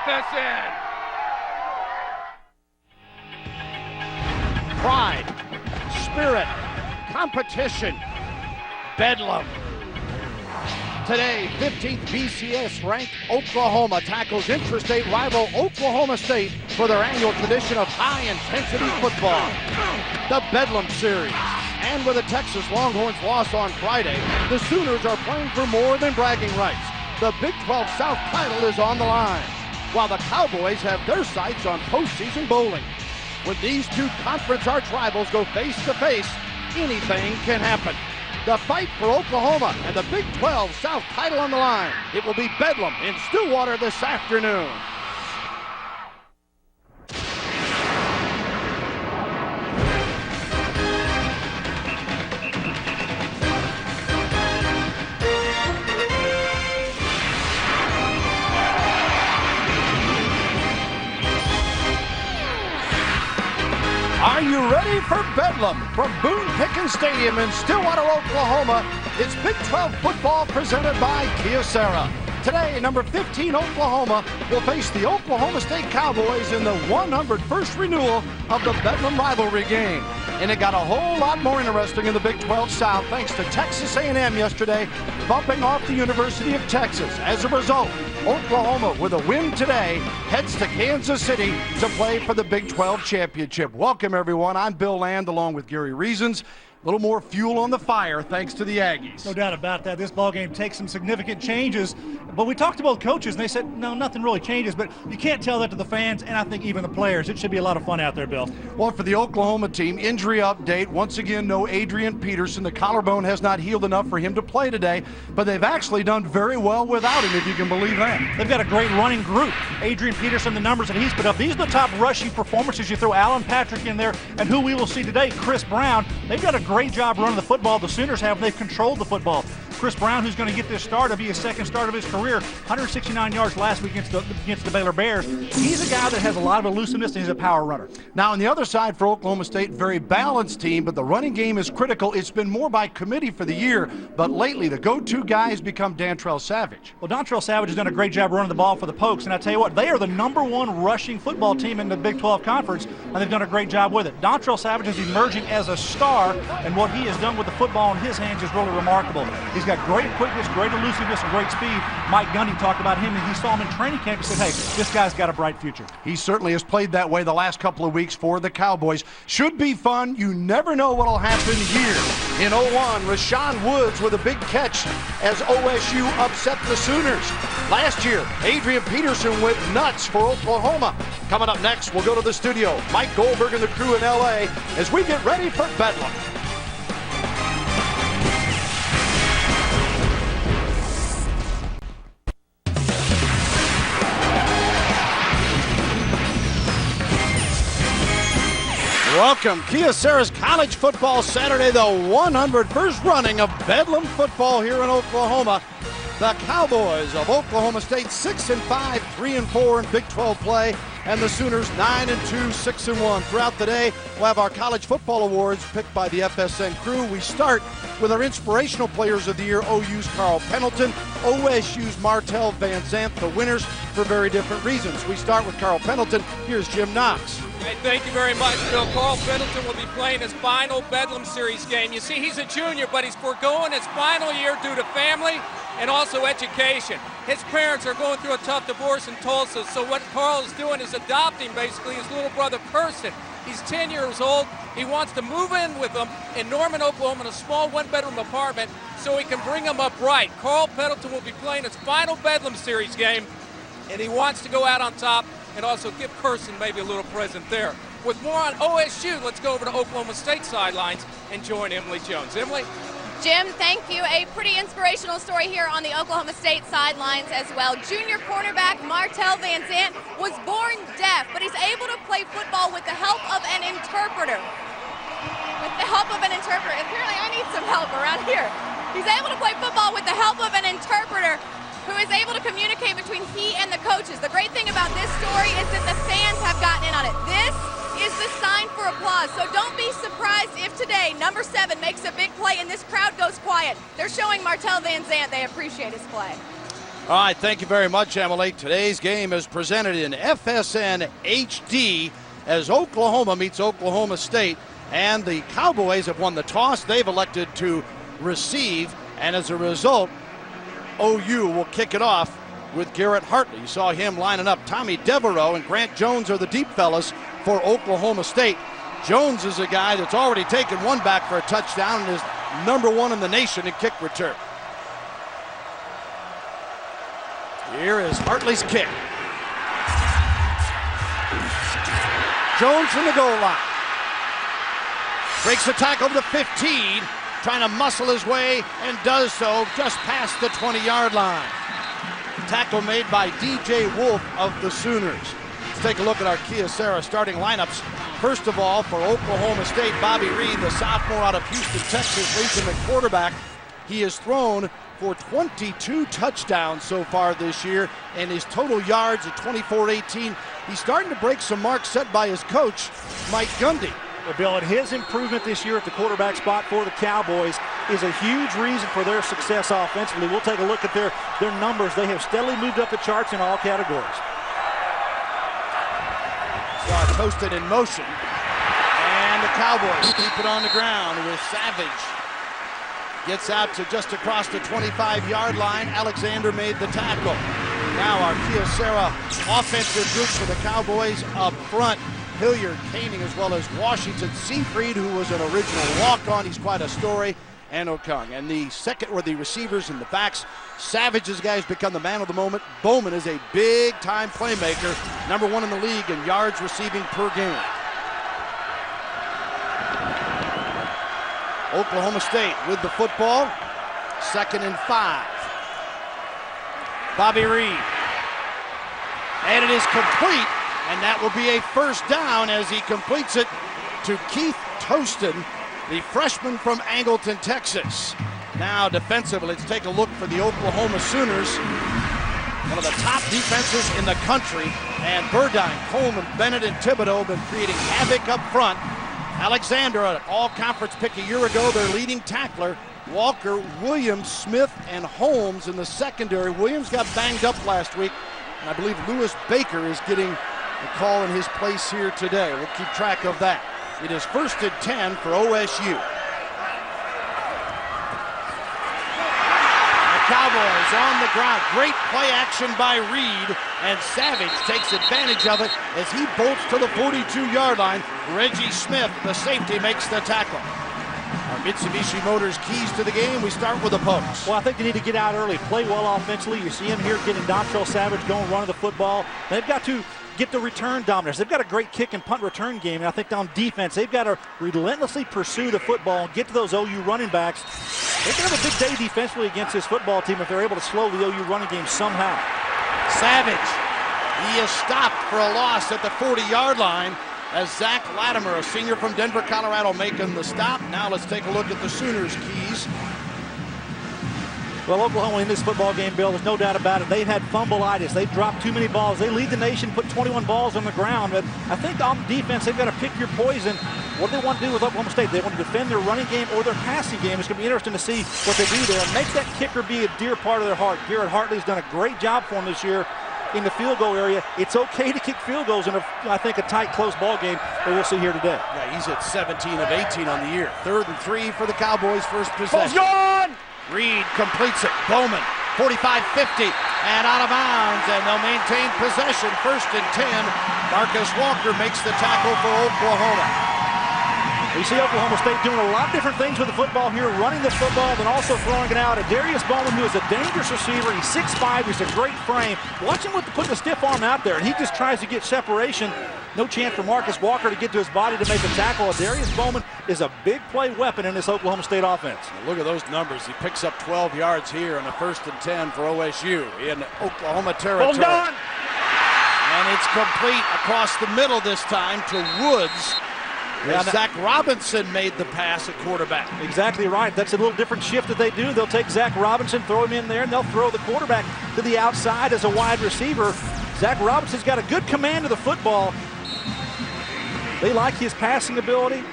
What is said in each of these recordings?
FSN. Pride, spirit, competition, Bedlam. Today, 15th BCS-ranked Oklahoma tackles intrastate rival Oklahoma State for their annual tradition of high-intensity football, the Bedlam Series. And with the Texas Longhorns loss on Friday, the Sooners are playing for more than bragging rights. The Big 12 South title is on the line, while the Cowboys have their sights on postseason bowling. When these two conference arch rivals go face-to-face, anything can happen. The fight for Oklahoma and the Big 12 South title on the line. It will be Bedlam in Stillwater this afternoon. Are you ready for Bedlam? From Boone Pickens Stadium in Stillwater, Oklahoma, it's Big 12 football presented by Kyocera. Today, number 15 Oklahoma will face the Oklahoma State Cowboys in the 101st renewal of the Bedlam rivalry game. And it got a whole lot more interesting in the Big 12 South thanks to Texas A&M yesterday bumping off the University of Texas. As a result, Oklahoma, with a win today, heads to Kansas City to play for the Big 12 championship. Welcome, everyone. I'm Bill Land along with Gary Reasons. A little more fuel on the fire thanks to the Aggies. No doubt about that. This ballgame takes some significant changes. But we talked to both coaches, and they said, no, nothing really changes. But you can't tell that to the fans, and I think even the players. It should be a lot of fun out there, Bill. Well, for the Oklahoma team, injury update. Once again, no Adrian Peterson. The collarbone has not healed enough for him to play today. But they've actually done very well without him, if you can believe that. They've got a great running group. Adrian Peterson, the numbers that he's put up. These are the top rushing performances. You throw Alan Patrick in there, and who we will see today, Chris Brown. They've got a great job running the football. The Sooners have. They've controlled the football. Chris Brown, who's going to get this start, will be his second start of his career. 169 yards last week against the Baylor Bears. He's a guy that has a lot of elusiveness, and he's a power runner. Now, on the other side for Oklahoma State, very balanced team, but the running game is critical. It's been more by committee for the year, but lately the go-to guy has become Dontrell Savage. Well, Dontrell Savage has done a great job running the ball for the Pokes, and I tell you what, they are the #1 rushing football team in the Big 12 Conference, and they've done a great job with it. Dontrell Savage is emerging as a star, and what he has done with the football in his hands is really remarkable. He's got great quickness, great elusiveness, and great speed. Mike Gundy talked about him, and he saw him in training camp and said, hey, this guy's got a bright future. He certainly has played that way the last couple of weeks for the Cowboys. Should be fun. You never know what will happen here. In 01, Rashawn Woods with a big catch as OSU upset the Sooners. Last year, Adrian Peterson went nuts for Oklahoma. Coming up next, we'll go to the studio. Mike Goldberg and the crew in L.A. as we get ready for Bedlam. Welcome, Kyocera's College Football Saturday, the 101st running of Bedlam football here in Oklahoma. The Cowboys of Oklahoma State 6-5, 3-4 in Big 12 play, and the Sooners 9-2, 6-1. Throughout the day, we'll have our college football awards picked by the FSN crew. We start with our inspirational players of the year, OU's Carl Pendleton, OSU's Martell Van Zandt, the winners for very different reasons. We start with Carl Pendleton. Here's Jim Knox. Hey, thank you very much, Bill. Carl Pendleton will be playing his final Bedlam Series game. You see, he's a junior, but he's foregoing his final year due to family and also education. His parents are going through a tough divorce in Tulsa, so what Carl is doing is adopting, basically, his little brother, Kirsten. He's 10 years old. He wants to move in with him in Norman, Oklahoma, in a small one-bedroom apartment so he can bring him up right. Carl Pendleton will be playing his final Bedlam Series game, and he wants to go out on top and also give Kirsten maybe a little present there. With more on OSU, let's go over to Oklahoma State sidelines and join Emily Jones. Emily? Jim, thank you. A pretty inspirational story here on the Oklahoma State sidelines as well. Junior cornerback Martell Van Zandt was born deaf, but he's able to play football with the help of an interpreter. Apparently I need some help around here. He's able to play football with the help of an interpreter who is able to communicate between he and the coaches. The great thing about this story is that the fans have gotten in on it. This is the sign for applause. So don't be surprised if today number 7 makes a big play and this crowd goes quiet. They're showing Martell Van Zandt they appreciate his play. All right, thank you very much, Emily. Today's game is presented in FSN HD as Oklahoma meets Oklahoma State. And the Cowboys have won the toss. They've elected to receive. And as a result, OU will kick it off with Garrett Hartley. You saw him lining up. Tommy Devereaux and Grant Jones are the deep fellas for Oklahoma State. Jones is a guy that's already taken one back for a touchdown and is #1 in the nation in kick return. Here is Hartley's kick. Jones from the goal line. Breaks the tackle to the 15, trying to muscle his way, and does so just past the 20-yard line. Tackle made by DJ Wolf of the Sooners. Let's take a look at our Kyocera starting lineups. First of all, for Oklahoma State, Bobby Reed, the sophomore out of Houston, Texas, leads him at quarterback. He has thrown for 22 touchdowns so far this year, and his total yards at 24-18. He's starting to break some marks set by his coach, Mike Gundy. Well, Bill, and his improvement this year at the quarterback spot for the Cowboys is a huge reason for their success offensively. We'll take a look at their numbers. They have steadily moved up the charts in all categories. Saw Toasted in motion, and the Cowboys keep it on the ground with Savage. Gets out to just across the 25-yard line. Alexander made the tackle. Now our Kyocera offensive group for the Cowboys up front. Hilliard, Koenig, as well as Washington Seafried, who was an original walk-on. He's quite a story. And Okung. And the receivers and the backs. Savage is the guy who's become the man of the moment. Bowman is a big-time playmaker. #1 in the league in yards receiving per game. Oklahoma State with the football. 2nd and 5. Bobby Reed. And it is complete. And that will be a first down as he completes it to Keith Toaston, the freshman from Angleton, Texas. Now defensively, let's take a look for the Oklahoma Sooners. One of the top defenses in the country. And Burdine, Coleman, Bennett, and Thibodeau have been creating havoc up front. Alexander, an all-conference pick a year ago, their leading tackler. Walker, Williams, Smith, and Holmes in the secondary. Williams got banged up last week, and I believe Lewis Baker is getting a call in his place here today. We'll keep track of that. It is 1st and 10 for OSU. The Cowboys on the ground. Great play action by Reed, and Savage takes advantage of it as he bolts to the 42-yard line. Reggie Smith, the safety, makes the tackle. Our Mitsubishi Motors keys to the game. We start with the post. Well, I think they need to get out early, play well offensively. You see him here getting Dontrell Savage going, running the football. They've got to get the return dominance. They've got a great kick and punt return game, and I think on defense, they've got to relentlessly pursue the football and get to those OU running backs. They can have a big day defensively against this football team if they're able to slow the OU running game somehow. Savage, he is stopped for a loss at the 40-yard line as Zach Latimer, a senior from Denver, Colorado, making the stop. Now let's take a look at the Sooners' keys. Well, Oklahoma in this football game, Bill, there's no doubt about it. They've had fumbleitis. They've dropped too many balls. They lead the nation, put 21 balls on the ground. But I think on defense, they've got to pick your poison. What do they want to do with Oklahoma State? They want to defend their running game or their passing game. It's going to be interesting to see what they do there and make that kicker be a dear part of their heart. Garrett Hartley's done a great job for them this year in the field goal area. It's okay to kick field goals in, I think, a tight, close ball game that we'll see here today. Yeah, he's at 17 of 18 on the year. 3rd and 3 for the Cowboys' first possession. Reed completes it. Bowman, 45-50, and out of bounds, and they'll maintain possession. 1st and 10. Marcus Walker makes the tackle for Oklahoma. We see Oklahoma State doing a lot of different things with the football here, running the football, then also throwing it out. Darius Bowman, who is a dangerous receiver, he's 6'5", he's a great frame. Watch him putting the stiff arm out there, and he just tries to get separation. No chance for Marcus Walker to get to his body to make a tackle. Darius Bowman is a big play weapon in this Oklahoma State offense. Now look at those numbers. He picks up 12 yards here on the 1st and 10 for OSU in Oklahoma territory. And it's complete across the middle this time to Woods. Yeah, Zach Robinson made the pass at quarterback. Exactly right. That's a little different shift that they do. They'll take Zach Robinson, throw him in there, and they'll throw the quarterback to the outside as a wide receiver. Zach Robinson's got a good command of the football. They like his passing ability,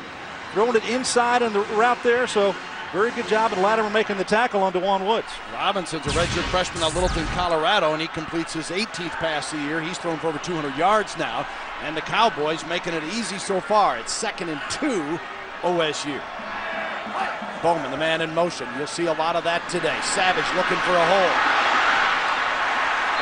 throwing it inside on the route there. So very good job at Latimer making the tackle on DeJuan Woods. Robinson's a redshirt freshman out of Littleton, Colorado, and he completes his 18th pass of the year. He's thrown for over 200 yards now, and the Cowboys making it easy so far. It's 2nd and 2, OSU. Bowman, the man in motion. You'll see a lot of that today. Savage looking for a hole.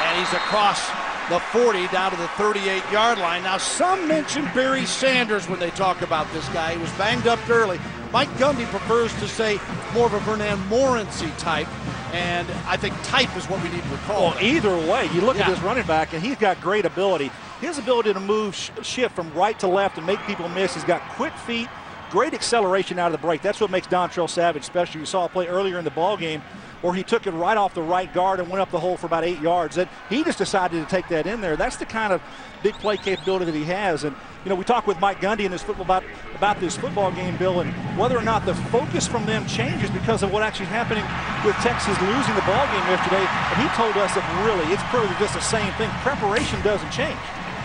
And he's across the 40 down to the 38-yard line. Now, some mention Barry Sanders when they talk about this guy. He was banged up early. Mike Gundy prefers to say more of a Vernon Morency type, and I think type is what we need to recall. Well, either way, you look at this running back, and he's got great ability. His ability to move, shift from right to left and make people miss. He's got quick feet, great acceleration out of the break. That's what makes Dontrell Savage special. You saw a play earlier in the ball game where he took it right off the right guard and went up the hole for about 8 yards. And he just decided to take that in there. That's the kind of big play capability that he has. And, you know, we talked with Mike Gundy in this football about this football game, Bill, and whether or not the focus from them changes because of what actually happening with Texas losing the ball game yesterday. And he told us that really it's probably just the same thing. Preparation doesn't change.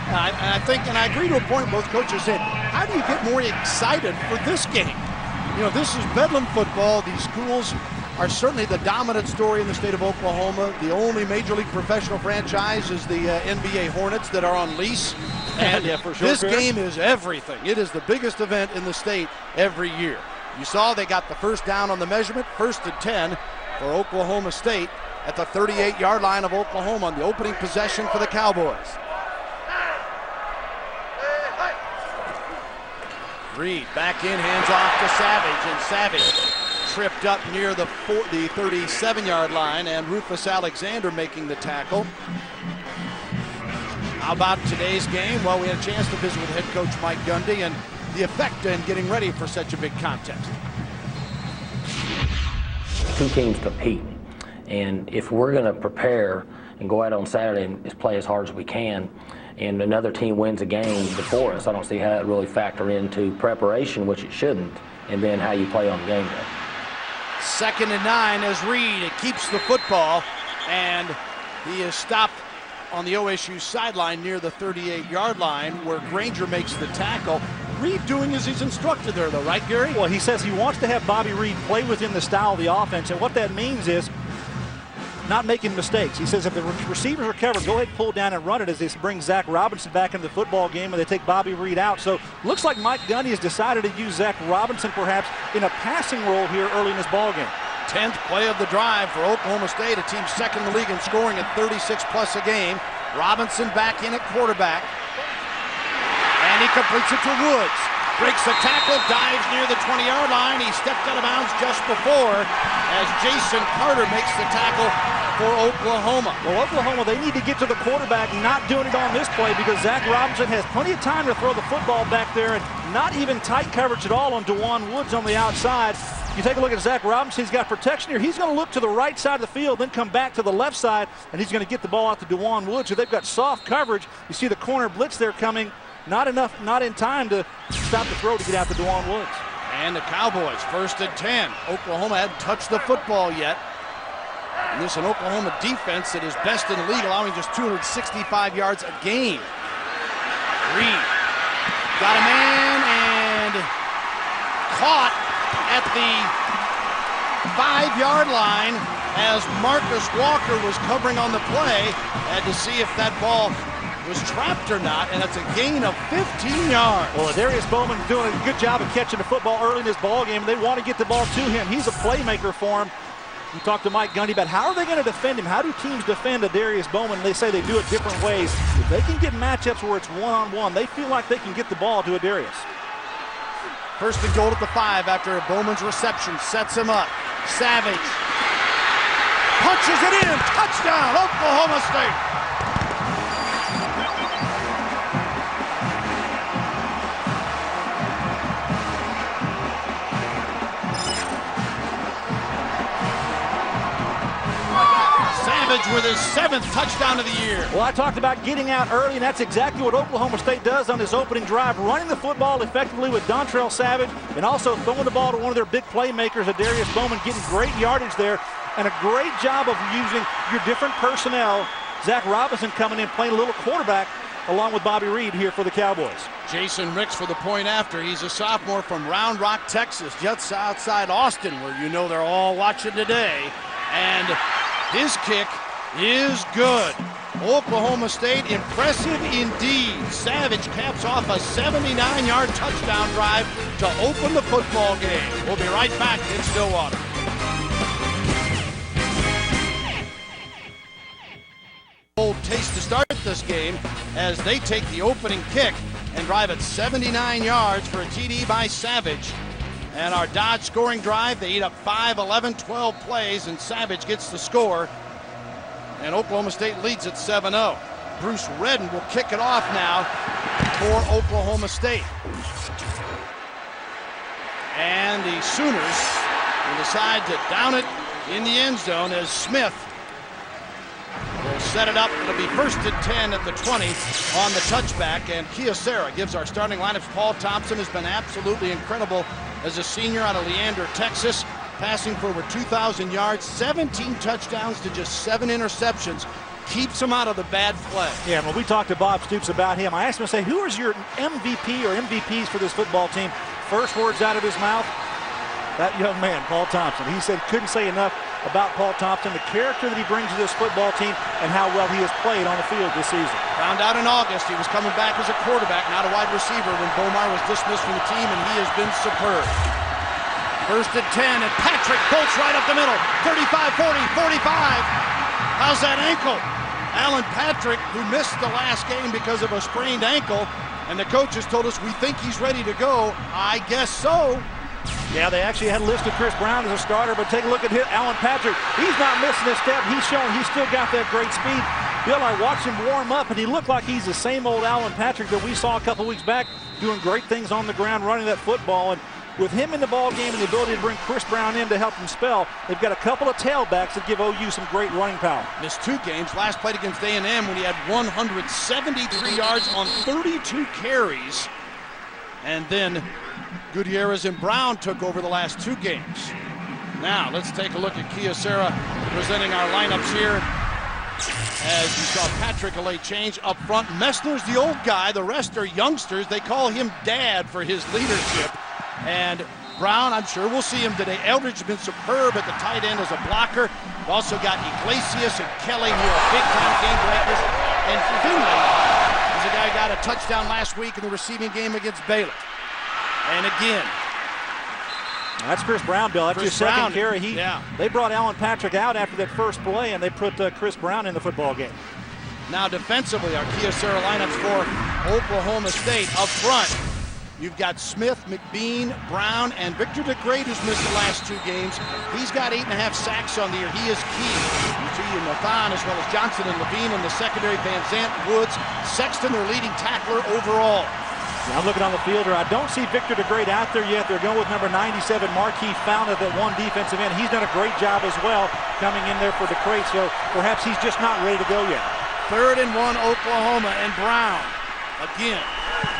I think, and I agree to a point both coaches said, how do you get more excited for this game? You know, this is Bedlam football. These schools are certainly the dominant story in the state of Oklahoma. The only Major League professional franchise is the NBA Hornets that are on lease. And yeah, for sure, this game is everything. It is the biggest event in the state every year. You saw they got the first down on the measurement, 1st and 10 for Oklahoma State at the 38-yard line of Oklahoma on the opening possession for the Cowboys. Reed back in, hands off to Savage, and Savage tripped up near the 37-yard line, and Rufus Alexander making the tackle. How about today's game? Well, we had a chance to visit with head coach Mike Gundy and the effect in getting ready for such a big contest. Two teams compete, and if we're going to prepare and go out on Saturday and play as hard as we can, and another team wins a game before us, I don't see how that really factor into preparation, which it shouldn't, and then how you play on the game day. 2nd and 9 as Reed keeps the football, and he is stopped on the OSU sideline near the 38-yard line where Granger makes the tackle. Reed doing as he's instructed there, though, right, Gary? Well, he says he wants to have Bobby Reed play within the style of the offense, and what that means is not making mistakes. He says if the receivers are covered, go ahead and pull down and run it as they bring Zach Robinson back into the football game and they take Bobby Reed out. So looks like Mike Gundy has decided to use Zach Robinson perhaps in a passing role here early in this ball game. 10th play of the drive for Oklahoma State, a team second in the league in scoring at 36 plus a game. Robinson back in at quarterback, and he completes it to Woods. Breaks a tackle, dives near the 20-yard line. He stepped out of bounds just before as Jason Carter makes the tackle for Oklahoma. Well, Oklahoma, they need to get to the quarterback, not doing it on this play because Zach Robinson has plenty of time to throw the football back there and not even tight coverage at all on DeJuan Woods on the outside. You take a look at Zach Robinson, he's got protection here. He's going to look to the right side of the field, then come back to the left side, and he's going to get the ball out to DeJuan Woods. So they've got soft coverage. You see the corner blitz there coming. Not in time to stop the throw to get out to DeJuan Woods. And the Cowboys, 1st and 10. Oklahoma hadn't touched the football yet. And this is an Oklahoma defense that is best in the league, allowing just 265 yards a game. Reed got a man and caught at the 5-yard line as Marcus Walker was covering on the play. Had to see if that ball was trapped or not, and that's a gain of 15 yards. Well, Darius Bowman doing a good job of catching the football early in this ball game. They want to get the ball to him. He's a playmaker for him. We talked to Mike Gundy about how are they going to defend him? How do teams defend a Darius Bowman? They say they do it different ways. If they can get matchups where it's one-on-one, they feel like they can get the ball to a Darius. 1st and goal at the 5 after Bowman's reception sets him up. Savage punches it in. Touchdown, Oklahoma State. With his 7th touchdown of the year. Well, I talked about getting out early, and that's exactly what Oklahoma State does on this opening drive, running the football effectively with Dontrell Savage and also throwing the ball to one of their big playmakers, Darius Bowman, getting great yardage there and a great job of using your different personnel. Zach Robinson coming in, playing a little quarterback along with Bobby Reed here for the Cowboys. Jason Ricks for the point after. He's a sophomore from Round Rock, Texas, just outside Austin, where you know they're all watching today. And his kick is good. Oklahoma State, impressive indeed. Savage caps off a 79-yard touchdown drive to open the football game. We'll be right back in Stillwater. Old taste to start this game as they take the opening kick and drive it 79 yards for a TD by Savage. And our Dodge scoring drive, they eat up 5, 11, 12 plays, and Savage gets the score. And Oklahoma State leads at 7-0. Bruce Redden will kick it off now for Oklahoma State. And the Sooners will decide to down it in the end zone as Smith will set it up. It'll be 1st and 10 at the 20 on the touchback. And Kyocera gives our starting lineups. Paul Thompson has been absolutely incredible as a senior out of Leander, Texas, passing for over 2,000 yards, 17 touchdowns to just 7 interceptions. Keeps him out of the bad play. Yeah, when we talked to Bob Stoops about him, I asked him, who is your MVP or MVPs for this football team? First words out of his mouth, that young man, Paul Thompson. He said couldn't say enough about Paul Thompson, the character that he brings to this football team, and how well he has played on the field this season. Found out in August he was coming back as a quarterback, not a wide receiver, when Bomar was dismissed from the team, and he has been superb. 1st and 10, and Patrick bolts right up the middle. 35, 40, 45. How's that ankle? Alan Patrick, who missed the last game because of a sprained ankle, and the coaches told us we think he's ready to go. I guess so. Yeah, they actually had listed Chris Brown as a starter, but take a look at Alan Patrick. He's not missing a step. He's showing he's still got that great speed. Bill, I watched him warm up, and he looked like he's the same old Alan Patrick that we saw a couple weeks back, doing great things on the ground, running that football. And with him in the ball game and the ability to bring Chris Brown in to help him spell, they've got a couple of tailbacks that give OU some great running power. Missed 2 games. Last played against A&M when he had 173 yards on 32 carries. And then Gutierrez and Brown took over the last 2 games. Now let's take a look at Kyocera presenting our lineups here. As you saw Patrick a late change up front. Messner's the old guy. The rest are youngsters. They call him Dad for his leadership. And Brown, I'm sure we'll see him today. Eldridge has been superb at the tight end as a blocker. We've also got Iglesias and Kelly, who are big-time game breakers. And Finley is a guy who got a touchdown last week in the receiving game against Baylor. And again, that's Chris Brown, Bill. That's Chris his second Brown, carry. They brought Alan Patrick out after that first play, and they put Chris Brown in the football game. Now defensively, our Kyocera lineups for Oklahoma State. Up front, you've got Smith, McBean, Brown, and Victor DeGrade, who's missed the last 2 games. He's got 8.5 sacks on the year. He is key. You see Nathan as well as Johnson and Levine in the secondary. Van Zant, Woods, Sexton, their leading tackler overall. Now I'm looking on the field here. I don't see Victor DeGrade out there yet. They're going with number 97, Marquis Fountain, that one defensive end. He's done a great job as well coming in there for DeGrade, so perhaps he's just not ready to go yet. 3rd and 1, Oklahoma, and Brown again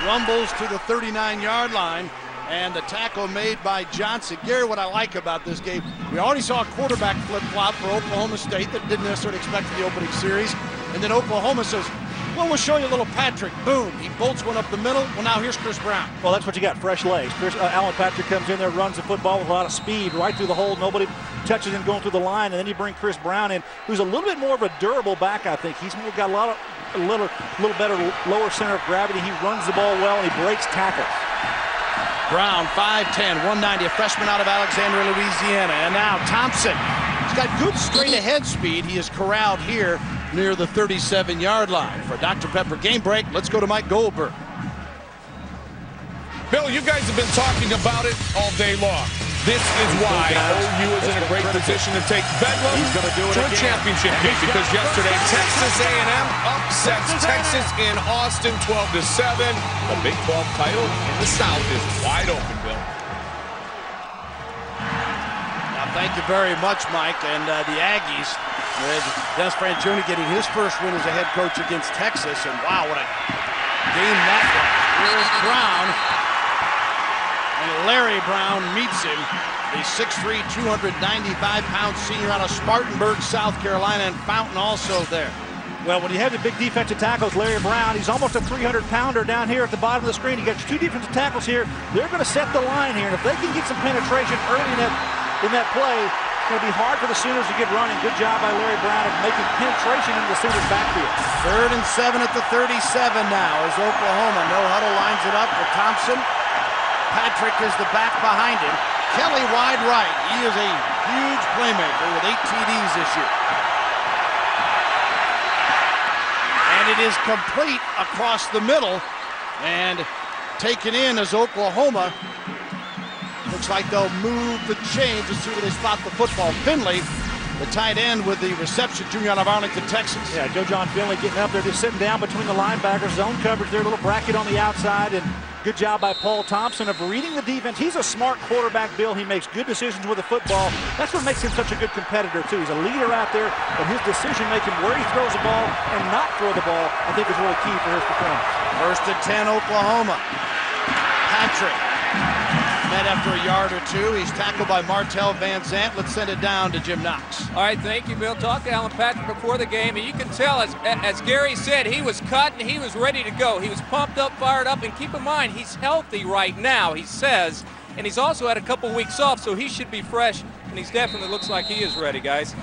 rumbles to the 39-yard line, and the tackle made by Johnson. Gary, what I like about this game, we already saw a quarterback flip-flop for Oklahoma State that didn't necessarily expect in the opening series, and then Oklahoma says, well, we'll show you a little Patrick. Boom. He bolts one up the middle. Well, now here's Chris Brown. Well, that's what you got, fresh legs. Alan Patrick comes in there, runs the football with a lot of speed, right through the hole. Nobody touches him going through the line, and then you bring Chris Brown in, who's a little bit more of a durable back, I think. He's got a little better lower center of gravity. He runs the ball well, and he breaks tackles. Brown, 5'10", 190, a freshman out of Alexandria, Louisiana. And now Thompson. He's got good straight-ahead speed. He is corralled here near the 37-yard line. For Dr. Pepper Game Break, let's go to Mike Goldberg. Bill, you guys have been talking about it all day long. This is why OU is in a great position to take Bedlam to a championship game, because yesterday Texas A&M upsets Texas in Austin 12-7. The Big 12 title in the South is wide open, Bill. Now, thank you very much, Mike. And the Aggies, with Dennis Franchione getting his first win as a head coach against Texas. And wow, what a game that was. Here's Brown. And Larry Brown meets him, the 6'3", 295-pound senior out of Spartanburg, South Carolina, and Fountain also there. Well, when you have the big defensive tackles, Larry Brown, he's almost a 300-pounder down here at the bottom of the screen. He gets two defensive tackles here. They're going to set the line here, and if they can get some penetration early in that play, it's going to be hard for the Sooners to get running. Good job by Larry Brown of making penetration into the Sooners' backfield. 3rd and 7 at the 37 now as Oklahoma. No huddle lines it up with Thompson. Patrick is the back behind him. Kelly wide right. He is a huge playmaker with 8 TDs this year. And it is complete across the middle and taken in as Oklahoma. Looks like they'll move the chains to see where they spot the football. Finley, the tight end with the reception, junior out of Arlington, Texas. Yeah, Joe John Finley getting up there, just sitting down between the linebackers. Zone coverage there, a little bracket on the outside, and good job by Paul Thompson of reading the defense. He's a smart quarterback, Bill. He makes good decisions with the football. That's what makes him such a good competitor, too. He's a leader out there, but his decision-making, where he throws the ball and not throw the ball, I think is really key for his performance. 1st and 10, Oklahoma. Patrick met after a yard or two. He's tackled by Martell Van Zant. Let's send it down to Jim Knox. All right, thank you, Bill. Talked to Alan Patrick before the game, and you can tell, as Gary said, he was cut and he was ready to go. He was pumped up, fired up, and keep in mind, he's healthy right now, he says, and he's also had a couple weeks off, so he should be fresh, and he definitely looks like he is ready, guys.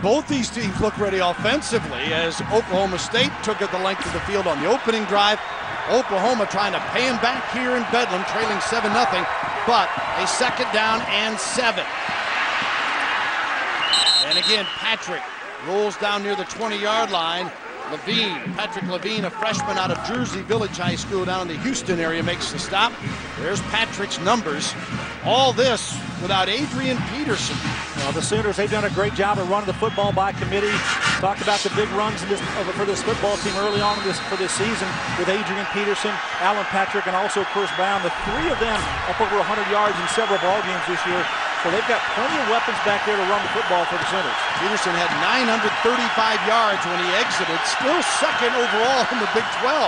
Both these teams look ready offensively as Oklahoma State took it the length of the field on the opening drive. Oklahoma trying to pay him back here in Bedlam, trailing 7-0, but a 2nd down and 7. And again, Patrick rolls down near the 20-yard line. Patrick Levine, a freshman out of Jersey Village High School down in the Houston area, makes the stop. There's Patrick's numbers. All this without Adrian Peterson. Well, the Sooners, they've done a great job of running the football by committee. Talked about the big runs for this football team early on for this season with Adrian Peterson, Alan Patrick, and also Chris Brown. The 3 of them up over 100 yards in several ball games this year. So they've got plenty of weapons back there to run the football for the Sooners. Peterson had 935 yards when he exited, still 2nd overall in the Big 12.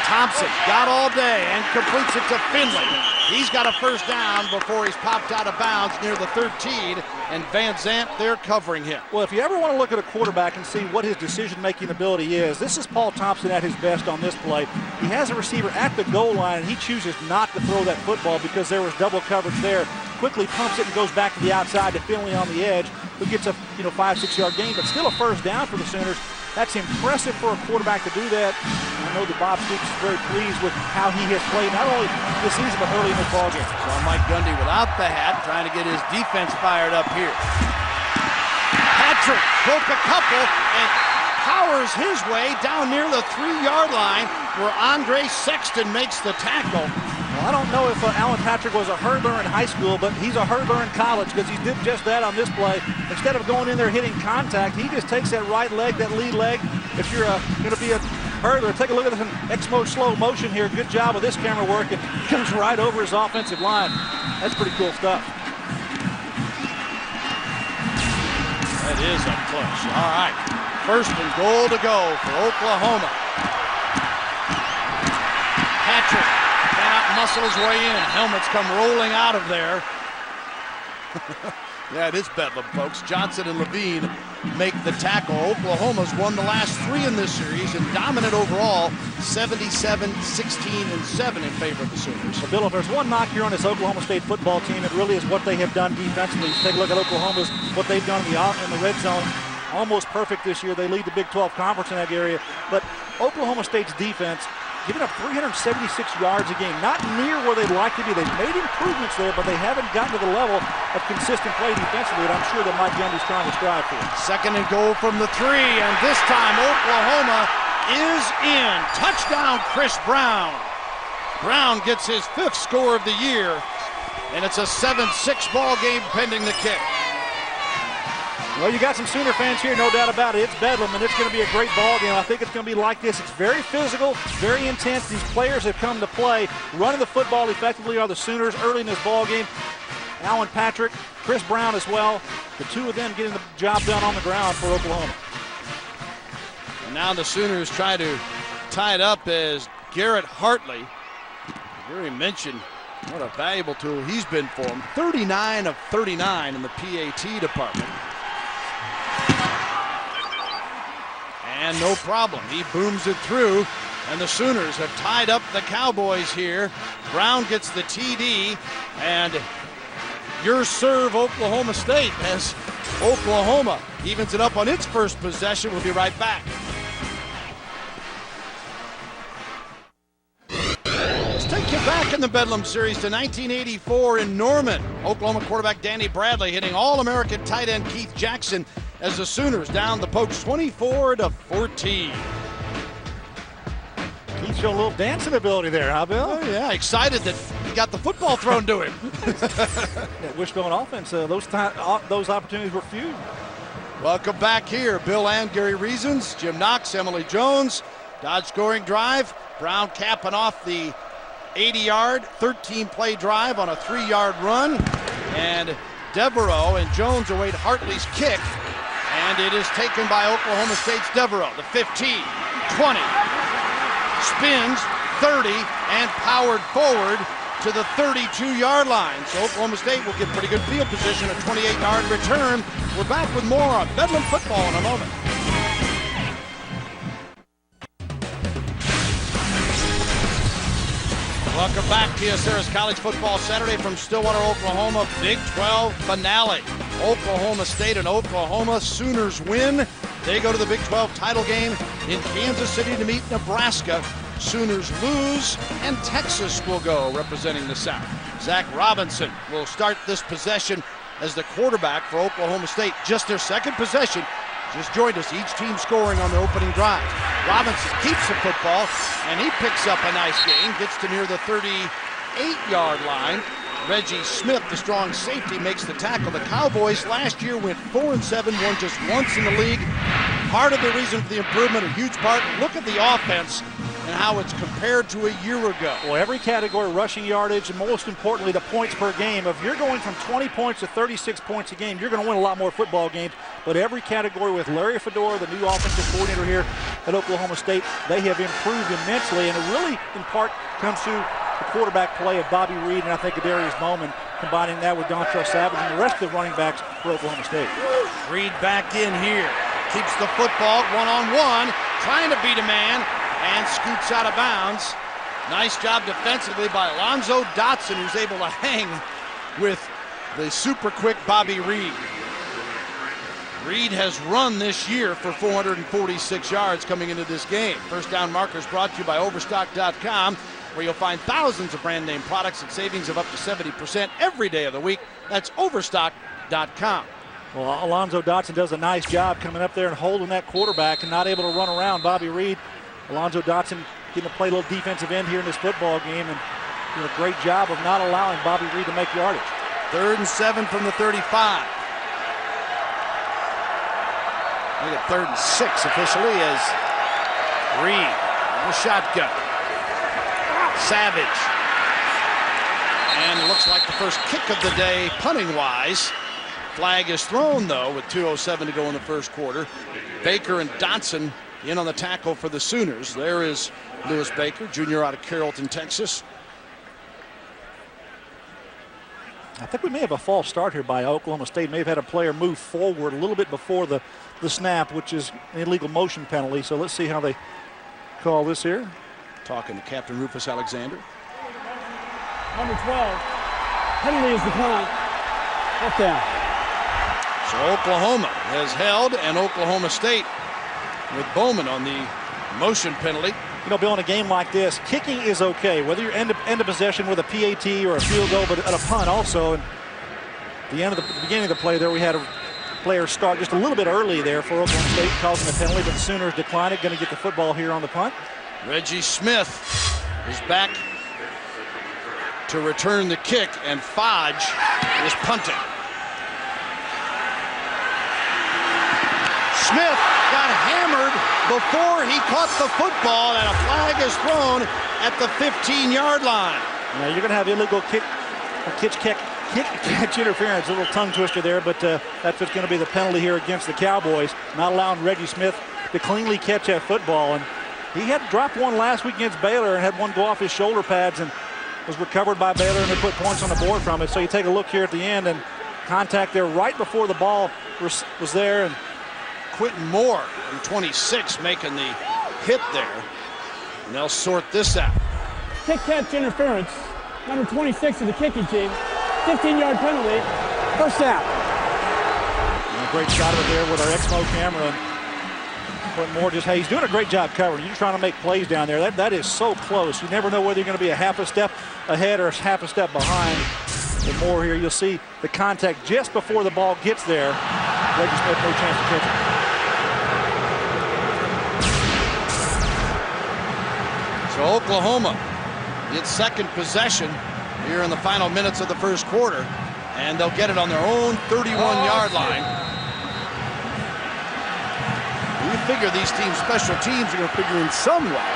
Thompson got all day and completes it to Finley. He's got a 1st down before he's popped out of bounds near the 13, and Van Zant there covering him. Well, if you ever want to look at a quarterback and see what his decision-making ability is, this is Paul Thompson at his best on this play. He has a receiver at the goal line, and he chooses not to throw that football because there was double coverage there. Quickly pumps it and goes back to the outside to Finley on the edge, who gets a 5-6 yard gain, but still a 1st down for the Sooners. That's impressive for a quarterback to do that. I know that Bob Stoops is very pleased with how he has played, not only this season, but early in the ballgame. So Mike Gundy without the hat, trying to get his defense fired up here. Patrick broke a couple and powers his way down near the 3-yard line where Andre Sexton makes the tackle. Well, I don't know if Alan Patrick was a hurdler in high school, but he's a hurdler in college because he did just that on this play. Instead of going in there hitting contact, he just takes that right leg, that lead leg. If you're going to be a hurdler, take a look at this in X-mode slow motion here. Good job with this camera work. It comes right over his offensive line. That's pretty cool stuff. That is up close. All right. 1st and goal to go for Oklahoma. Patrick cannot muscle his way in. Helmets come rolling out of there. Yeah, it is Bedlam, folks. Johnson and Levine make the tackle. Oklahoma's won the last 3 in this series and dominant overall, 77, 16, and 7 in favor of the Sooners. Well, Bill, if there's one knock here on this Oklahoma State football team, it really is what they have done defensively. Take a look at Oklahoma's, what they've done in the red zone. Almost perfect this year. They lead the Big 12 Conference in that area. But Oklahoma State's defense, giving up 376 yards a game. Not near where they'd like to be. They've made improvements there, but they haven't gotten to the level of consistent play defensively that I'm sure that Mike Gundy's trying to strive for. 2nd and goal from the 3, and this time Oklahoma is in. Touchdown, Chris Brown. Brown gets his 5th score of the year, and it's a 7-6 ball game pending the kick. Well, you got some Sooner fans here, no doubt about it. It's Bedlam, and it's going to be a great ball game. I think it's going to be like this. It's very physical, very intense. These players have come to play. Running the football effectively are the Sooners early in this ball game. Alan Patrick, Chris Brown as well. The 2 of them getting the job done on the ground for Oklahoma. And now the Sooners try to tie it up as Garrett Hartley, Gary mentioned what a valuable tool he's been for him. 39 of 39 in the PAT department. And no problem. He booms it through. And the Sooners have tied up the Cowboys here. Brown gets the TD. And your serve, Oklahoma State, as Oklahoma evens it up on its first possession. We'll be right back. Let's take you back in the Bedlam series to 1984 in Norman. Oklahoma quarterback Danny Bradley hitting All-American tight end Keith Jackson as the Sooners down the Pokes 24-14. Keith showed a little dancing ability there, huh, Bill? Oh, yeah, excited that he got the football thrown to him. That wishbone offense, those opportunities were few. Welcome back here. Bill and Gary Reasons, Jim Knox, Emily Jones. Dodge scoring drive. Brown capping off the 80-yard, 13-play drive on a 3-yard run. And Devereaux and Jones await Hartley's kick. And it is taken by Oklahoma State's Devereaux. The 15, 20, spins, 30, and powered forward to the 32-yard line. So Oklahoma State will get pretty good field position, a 28-yard return. We're back with more on Bedlam football in a moment. Welcome back to Sarah's College Football Saturday from Stillwater, Oklahoma. Big 12 finale. Oklahoma State and Oklahoma Sooners win. They go to the Big 12 title game in Kansas City to meet Nebraska. Sooners lose, and Texas will go representing the South. Zach Robinson will start this possession as the quarterback for Oklahoma State. Just their second possession. Just joined us, each team scoring on their opening drive. Robinson keeps the football, and he picks up a nice gain, gets to near the 38-yard line. Reggie Smith, the strong safety, makes the tackle. The Cowboys last year went 4-7, won just once in the league. Part of the reason for the improvement, a huge part, look at the offense and how it's compared to a year ago. Well, every category, rushing yardage, and most importantly, the points per game. If you're going from 20 points to 36 points a game, you're going to win a lot more football games. But every category with Larry Fedora, the new offensive coordinator here at Oklahoma State, they have improved immensely, and it really, in part, comes to the quarterback play of Bobby Reed and I think Adarius Bowman, combining that with Dontrell Savage and the rest of the running backs for Oklahoma State. Reed back in here, keeps the football one-on-one, trying to beat a man, and scoots out of bounds. Nice job defensively by Alonzo Dotson, who's able to hang with the super quick Bobby Reed. Reed has run this year for 446 yards coming into this game. First down markers brought to you by Overstock.com, where you'll find thousands of brand name products and savings of up to 70% every day of the week. That's Overstock.com. Well, Alonzo Dotson does a nice job coming up there and holding that quarterback and not able to run around Bobby Reed. Alonzo Dotson getting to play a little defensive end here in this football game and doing a great job of not allowing Bobby Reed to make yardage. 3rd and 7 from the 35. Look at 3rd and 6 officially as Reed in the shotgun. Savage. And it looks like the first kick of the day, punting-wise. Flag is thrown, though, with 2:07 to go in the first quarter. Baker and Dotson in on the tackle for the Sooners. There is Lewis Baker, junior out of Carrollton, Texas. I think we may have a false start here by Oklahoma State. May have had a player move forward a little bit before the snap, which is an illegal motion penalty. So let's see how they call this here. Talking to Captain Rufus Alexander. Number 12, penalty is declined. Left down. So Oklahoma has held, and Oklahoma State with Bowman on the motion penalty. You know, Bill, in a game like this, kicking is okay. Whether you're end of possession with a PAT or a field goal, but at a punt also. And the beginning of the play there, we had a player start just a little bit early there for Oklahoma State, causing a penalty, but the Sooners declined it. Going to get the football here on the punt. Reggie Smith is back to return the kick, and Fodge is punting. Smith got hammered before he caught the football, and a flag is thrown at the 15-yard line. Now you're going to have illegal catch interference. A little tongue twister there, but that's what's going to be the penalty here against the Cowboys, not allowing Reggie Smith to cleanly catch that football. And he had dropped one last week against Baylor and had one go off his shoulder pads and was recovered by Baylor, and they put points on the board from it. So you take a look here at the end, and contact there right before the ball was there, and Quentin Moore from 26 making the hit there. And they'll sort this out. Kick catch interference. Number 26 of the kicking team. 15-yard penalty. First down. And a great shot of it there with our Exmo camera. Quentin Moore just, hey, he's doing a great job covering. You're trying to make plays down there. That is so close. You never know whether you're going to be a half a step ahead or half a step behind. And Moore here, you'll see the contact just before the ball gets there. Reggie Smith, no chance to catch it. So Oklahoma gets second possession here in the final minutes of the first quarter, and they'll get it on their own 31-yard line. You figure these teams, special teams, are going to figure in some way.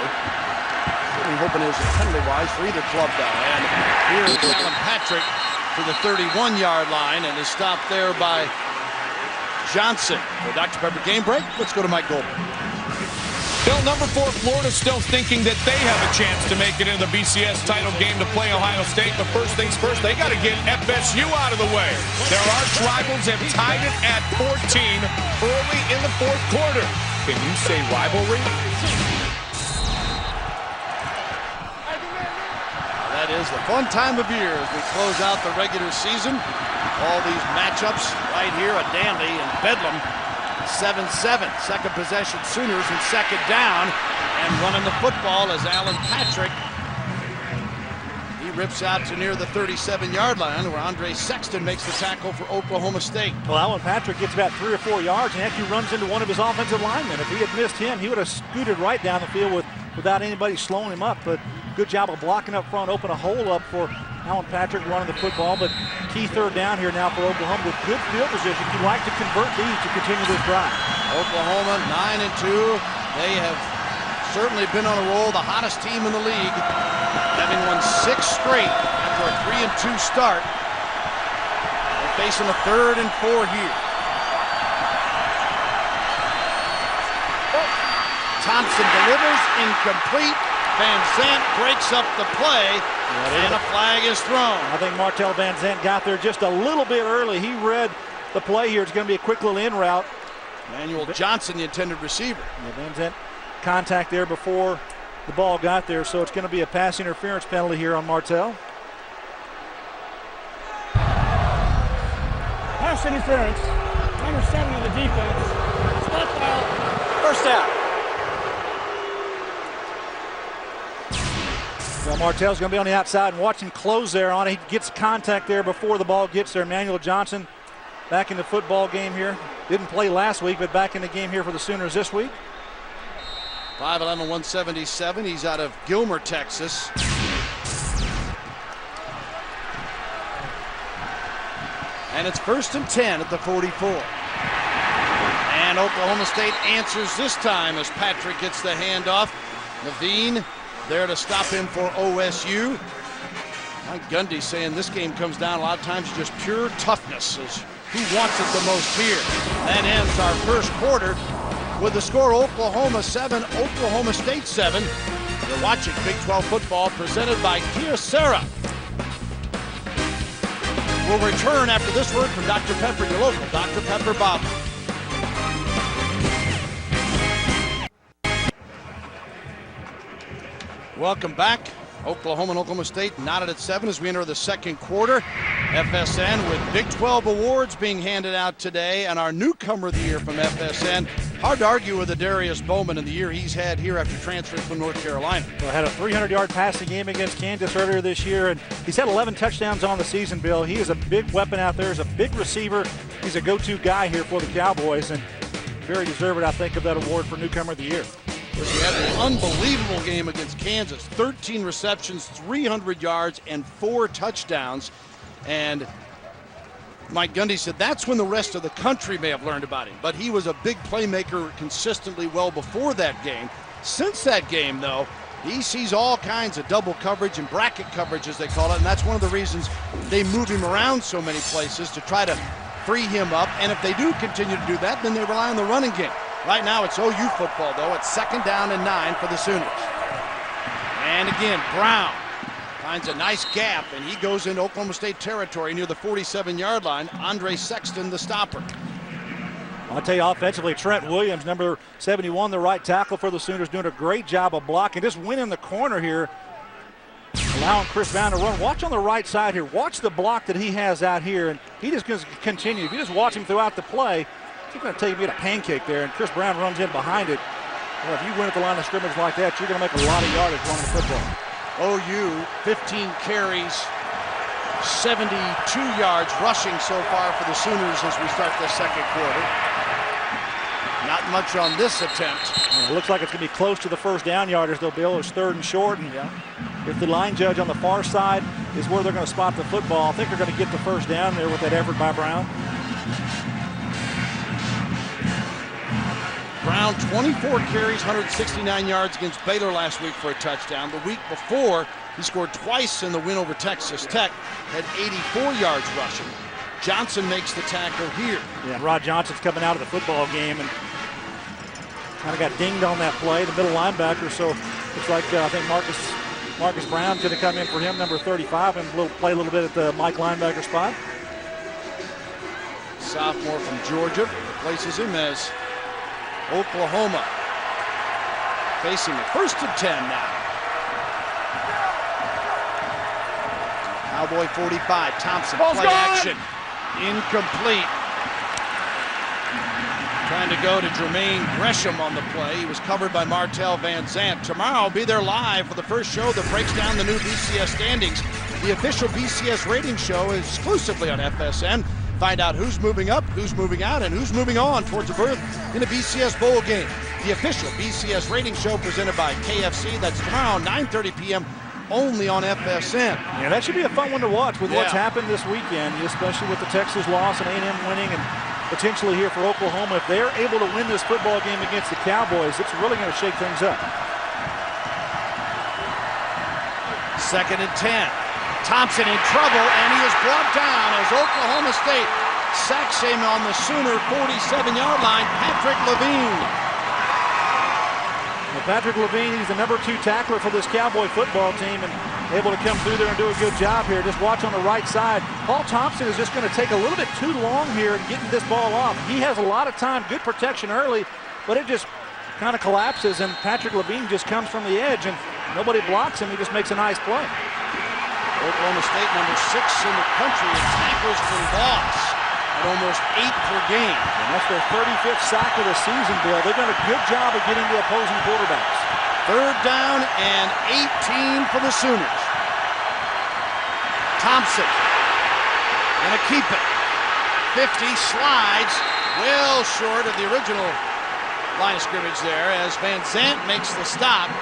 Certainly hoping there's a penalty-wise for either club, though. And here's Alan Patrick to the 31-yard line, and is stopped there by Johnson. For Dr. Pepper game break, let's go to Mike Goldberg. Bill, number 4, Florida still thinking that they have a chance to make it into the BCS title game to play Ohio State. But first things first, they got to get FSU out of the way. Their arch rivals have tied it at 14 early in the fourth quarter. Can you say rivalry? That is the fun time of year as we close out the regular season. All these matchups right here at Danley and Bedlam. 7-7, second possession Sooners and second down, and running the football is Alan Patrick. He rips out to near the 37-yard line where Andre Sexton makes the tackle for Oklahoma State. Well, Alan Patrick gets about 3 or 4 yards and actually runs into one of his offensive linemen. If he had missed him, he would have scooted right down the field without anybody slowing him up. But good job of blocking up front, open a hole up for Alan Patrick running the football. But key third down here now for Oklahoma with good field position. You'd like to convert these to continue this drive. Oklahoma 9-2. They have certainly been on a roll, the hottest team in the league, having won 6 straight after a 3-2 start. They're facing a 3rd and 4 here. Thompson delivers, incomplete. Van Zandt breaks up the play, and a flag is thrown. I think Martell Van Zandt got there just a little bit early. He read the play here. It's going to be a quick little in route. Manuel Johnson, the intended receiver. Yeah, Van Zandt contact there before the ball got there, so it's going to be a pass interference penalty here on Martell. Pass interference. Number 7 of the defense. Spot foul. First down. Well, Martell's going to be on the outside and watch him close there on it. He gets contact there before the ball gets there. Manuel Johnson back in the football game here. Didn't play last week, but back in the game here for the Sooners this week. 5'11", 177. He's out of Gilmer, Texas. And it's 1st and 10 at the 44. And Oklahoma State answers this time as Patrick gets the handoff. Naveen there to stop him for OSU. Mike Gundy saying this game comes down a lot of times to just pure toughness. As who wants it the most here? That ends our first quarter with the score Oklahoma 7, Oklahoma State 7. You're watching Big 12 football presented by Kyocera. We'll return after this word from Dr. Pepper, your local Dr. Pepper bottle. Welcome back. Oklahoma and Oklahoma State knotted at 7 as we enter the second quarter. FSN with Big 12 awards being handed out today, and our newcomer of the year from FSN. Hard to argue with Darius Bowman in the year he's had here after transferring from North Carolina. Well, had a 300-yard passing game against Kansas earlier this year, and he's had 11 touchdowns on the season, Bill. He is a big weapon out there. He's a big receiver. He's a go-to guy here for the Cowboys, and very deserved, I think, of that award for newcomer of the year. He had an unbelievable game against Kansas. 13 receptions, 300 yards, and 4 touchdowns. And Mike Gundy said that's when the rest of the country may have learned about him. But he was a big playmaker consistently well before that game. Since that game, though, he sees all kinds of double coverage and bracket coverage, as they call it. And that's one of the reasons they move him around so many places to try to free him up. And if they do continue to do that, then they rely on the running game. Right now, it's OU football, though. It's 2nd down and 9 for the Sooners. And again, Brown finds a nice gap, and he goes into Oklahoma State territory near the 47-yard line. Andre Sexton, the stopper. I'll tell you, offensively, Trent Williams, number 71, the right tackle for the Sooners, doing a great job of blocking. Just winning the corner here, allowing Chris Brown to run. Watch on the right side here. Watch the block that he has out here, and he just going to continue. If you just watch him throughout the play, he's going to tell you to get a pancake there, and Chris Brown runs in behind it. Well, if you win at the line of scrimmage like that, you're going to make a lot of yardage running the football. OU, 15 carries, 72 yards rushing so far for the Sooners as we start the second quarter. Not much on this attempt. It looks like it's going to be close to the first down yardage. They'll be able to third and short. And if the line judge on the far side is where they're going to spot the football, I think they're going to get the first down there with that effort by Brown. Brown, 24 carries, 169 yards against Baylor last week for a touchdown. The week before, he scored twice in the win over Texas Tech, had 84 yards rushing. Johnson makes the tackle here. Yeah, Rod Johnson's coming out of the football game and kind of got dinged on that play, the middle linebacker. So it's like I think Marcus Brown's going to come in for him, number 35, and play a little bit at the Mike linebacker spot. Sophomore from Georgia replaces him as Oklahoma facing the 1st and 10 now. Cowboy 45, Thompson, play action. Incomplete. Trying to go to Jermaine Gresham on the play. He was covered by Martell Van Zant. Tomorrow I'll be there live for the first show that breaks down the new BCS standings. The official BCS rating show is exclusively on FSN. Find out who's moving up, who's moving out, and who's moving on towards a berth in a BCS bowl game. The official BCS rating show presented by KFC. That's tomorrow, 9:30 p.m. only on FSN. Yeah, that should be a fun one to watch with what's happened this weekend, especially with the Texas loss and A&M winning, and potentially here for Oklahoma. If they're able to win this football game against the Cowboys, it's really going to shake things up. 2nd and 10. Thompson in trouble, and he is brought down as Oklahoma State sacks him on the Sooner 47-yard line, Patrick Levine. Well, Patrick Levine, he's the number 2 tackler for this Cowboy football team, and able to come through there and do a good job here. Just watch on the right side. Paul Thompson is just going to take a little bit too long here in getting this ball off. He has a lot of time, good protection early, but it just kind of collapses, and Patrick Levine just comes from the edge, and nobody blocks him. He just makes a nice play. Oklahoma State, number 6 in the country in tackles for loss at almost 8 per game. And that's their 35th sack of the season, Bill. They've done a good job of getting to opposing quarterbacks. 3rd down and 18 for the Sooners. Thompson gonna keep it. 50, slides well short of the original line of scrimmage there as Van Zant makes the stop.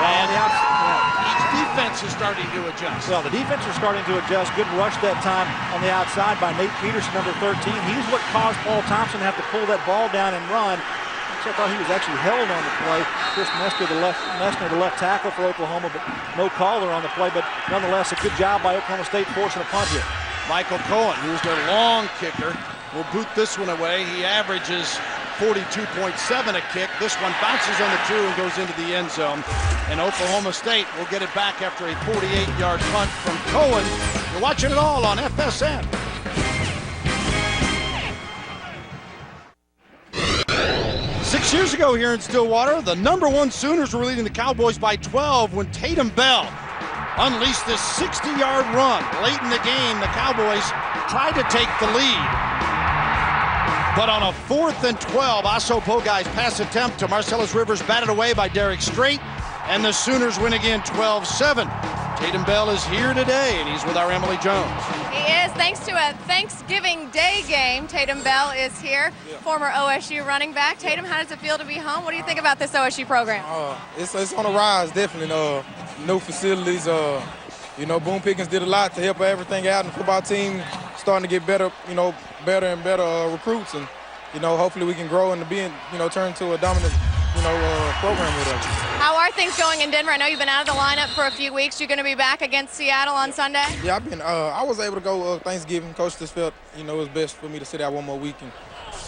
And each defense is starting to adjust. Well, the defense is starting to adjust. Good rush that time on the outside by Nate Peterson, number 13. He's what caused Paul Thompson to have to pull that ball down and run. I thought he was actually held on the play. Chris Messner, the left tackle for Oklahoma, but no caller on the play. But nonetheless, a good job by Oklahoma State forcing a punt here. Michael Cohen, who's their long kicker, will boot this one away. He averages 42.7 a kick. This one bounces on the 2 and goes into the end zone. And Oklahoma State will get it back after a 48-yard punt from Cohen. You're watching it all on FSN. Six years ago here in Stillwater, the number 1 Sooners were leading the Cowboys by 12 when Tatum Bell unleashed this 60-yard run. Late in the game, the Cowboys tried to take the lead. But on a 4th and 12, Aso Pogai's pass attempt to Marcellus Rivers batted away by Derek Strait, and the Sooners win again 12-7. Tatum Bell is here today, and he's with our Emily Jones. He is, thanks to a Thanksgiving Day game. Tatum Bell is here, former OSU running back. Tatum, how does it feel to be home? What do you think about this OSU program? It's on the rise, definitely. New facilities. Boone Pickens did a lot to help everything out, and the football team starting to get better, better and better recruits, and hopefully we can grow into being, turn to a dominant, program with us. How are things going in Denver? I know you've been out of the lineup for a few weeks. You're going to be back against Seattle on Sunday? Yeah, I was able to go Thanksgiving. Coach just felt, it was best for me to sit out one more week, and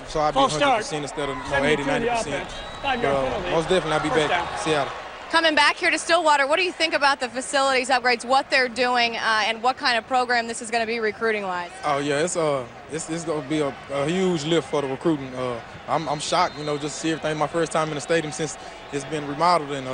so I'd be 100% instead of 80, 90%. Most definitely I'll be back in Seattle. Coming back here to Stillwater, what do you think about the facilities upgrades, what they're doing, and what kind of program this is going to be recruiting-wise? Oh yeah, it's going to be a huge lift for the recruiting. I'm shocked, you know, just to see everything. My first time in the stadium since it's been remodeled, and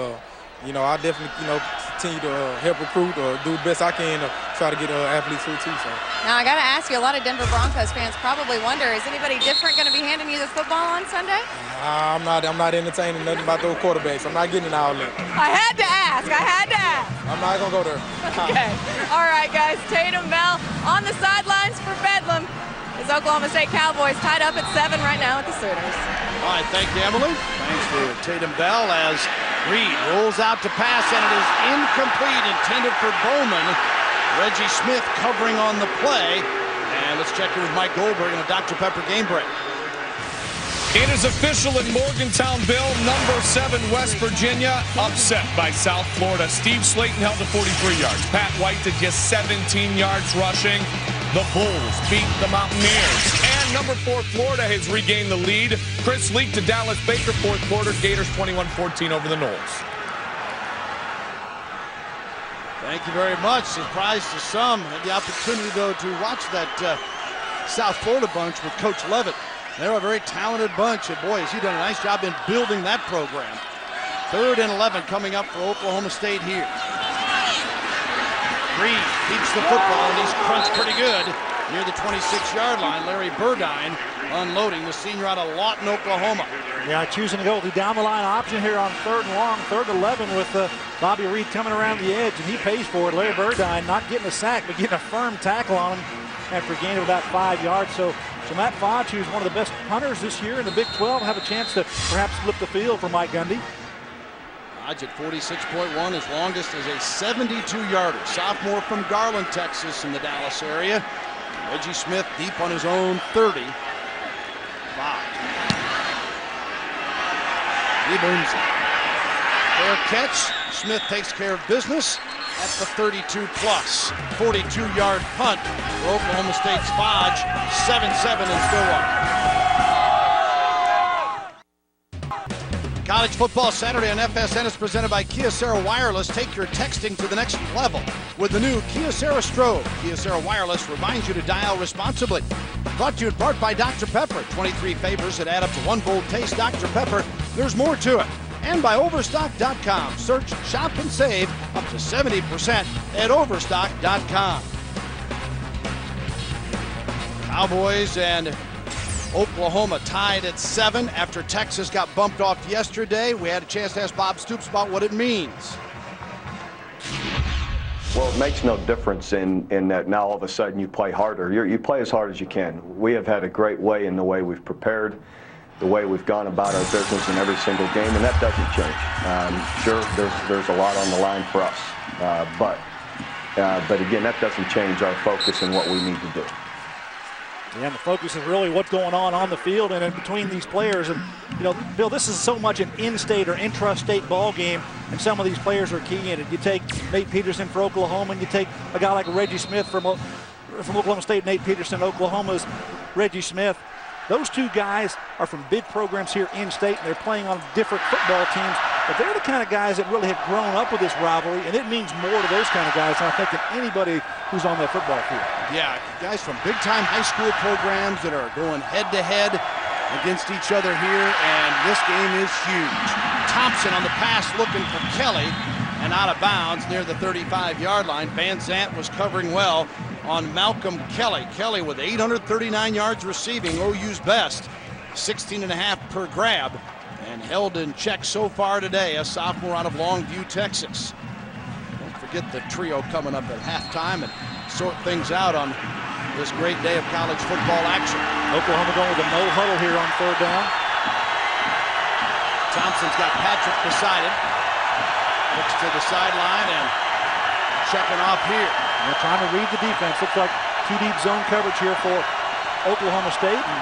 you know, I definitely, you know, continue to help recruit or do the best I can to try to get athletes here too. So. Now I got to ask you, a lot of Denver Broncos fans probably wonder, is anybody different going to be handing you the football on Sunday? I'm not entertaining nothing about those quarterbacks. I'm not getting an outlet. I had to ask. I'm not going to go there. Okay. All right, guys. Tatum Bell on the sidelines for Bedlam. His Oklahoma State Cowboys tied up at 7 right now with the Sooners. All right, thank you, Emily. Thanks to Tatum Bell as Reed rolls out to pass, and it is incomplete, intended for Bowman. Reggie Smith covering on the play. And let's check in with Mike Goldberg in a Dr. Pepper game break. It is official in Morgantown, Bill. Number 7, West Virginia, upset by South Florida. Steve Slayton held to 43 yards. Pat White to just 17 yards rushing. The Bulls beat the Mountaineers. And number 4, Florida has regained the lead. Chris Leak to Dallas Baker, fourth quarter. Gators 21-14 over the Noles. Thank you very much. Surprise to some. Had the opportunity, though, to watch that South Florida bunch with Coach Levitt. They're a very talented bunch, and boy, has he done a nice job in building that program. 3rd and 11 coming up for Oklahoma State here. Reed keeps the football, and he's crunched pretty good near the 26-yard line. Larry Burdine unloading, the senior out of Lawton, Oklahoma. Yeah, choosing to go with the down-the-line option here on 3rd and long, 3rd and 11 with Bobby Reed coming around the edge, and he pays for it. Larry Burdine not getting a sack, but getting a firm tackle on him after a gain of about 5 yards. So Matt Foch, who's one of the best punters this year in the Big 12, have a chance to perhaps flip the field for Mike Gundy. Hodge at 46.1, his longest is a 72-yarder. Sophomore from Garland, Texas, in the Dallas area. Reggie Smith deep on his own 30. He booms it. Fair catch. Smith takes care of business at the 32-plus. 42-yard punt for Oklahoma State's Fodge. 7-7 in Stillwater. College Football Saturday on FSN is presented by Kyocera Wireless. Take your texting to the next level with the new Kyocera Strobe. Kyocera Wireless reminds you to dial responsibly. Brought to you in part by Dr. Pepper. 23 flavors that add up to one bold taste. Dr. Pepper, there's more to it. And by Overstock.com. Search, shop, and save up to 70% at Overstock.com. Cowboys and Oklahoma tied at 7 after Texas got bumped off yesterday. We had a chance to ask Bob Stoops about what it means. Well, it makes no difference in that now all of a sudden you play harder. You play as hard as you can. We have had a great way in the way we've prepared, the way we've gone about our business in every single game, and that doesn't change. Sure, there's a lot on the line for us, but again, that doesn't change our focus and what we need to do. Yeah, and the focus is really what's going on the field and in between these players. And, you know, Bill, this is so much an in-state or intra-state ball game, and some of these players are key in it. You take Nate Peterson for Oklahoma, and you take a guy like Reggie Smith from Oklahoma State. Nate Peterson, Oklahoma's Reggie Smith. Those two guys are from big programs here in-state, and they're playing on different football teams. But they're the kind of guys that really have grown up with this rivalry, and it means more to those kind of guys, I think, than anybody who's on that football field. Yeah, guys from big-time high school programs that are going head-to-head against each other here, and this game is huge. Thompson on the pass looking for Kelly, and out of bounds near the 35-yard line. Van Zant was covering well on Malcolm Kelly. Kelly with 839 yards receiving, OU's best, 16.5 per grab, and held in check so far today, a sophomore out of Longview, Texas. Don't forget the trio coming up at halftime and sort things out on this great day of college football action. Oklahoma going with a no huddle here on 3rd down. Thompson's got Patrick beside him. Looks to the sideline and checking off here. They're trying to read the defense. Looks like two deep zone coverage here for Oklahoma State. And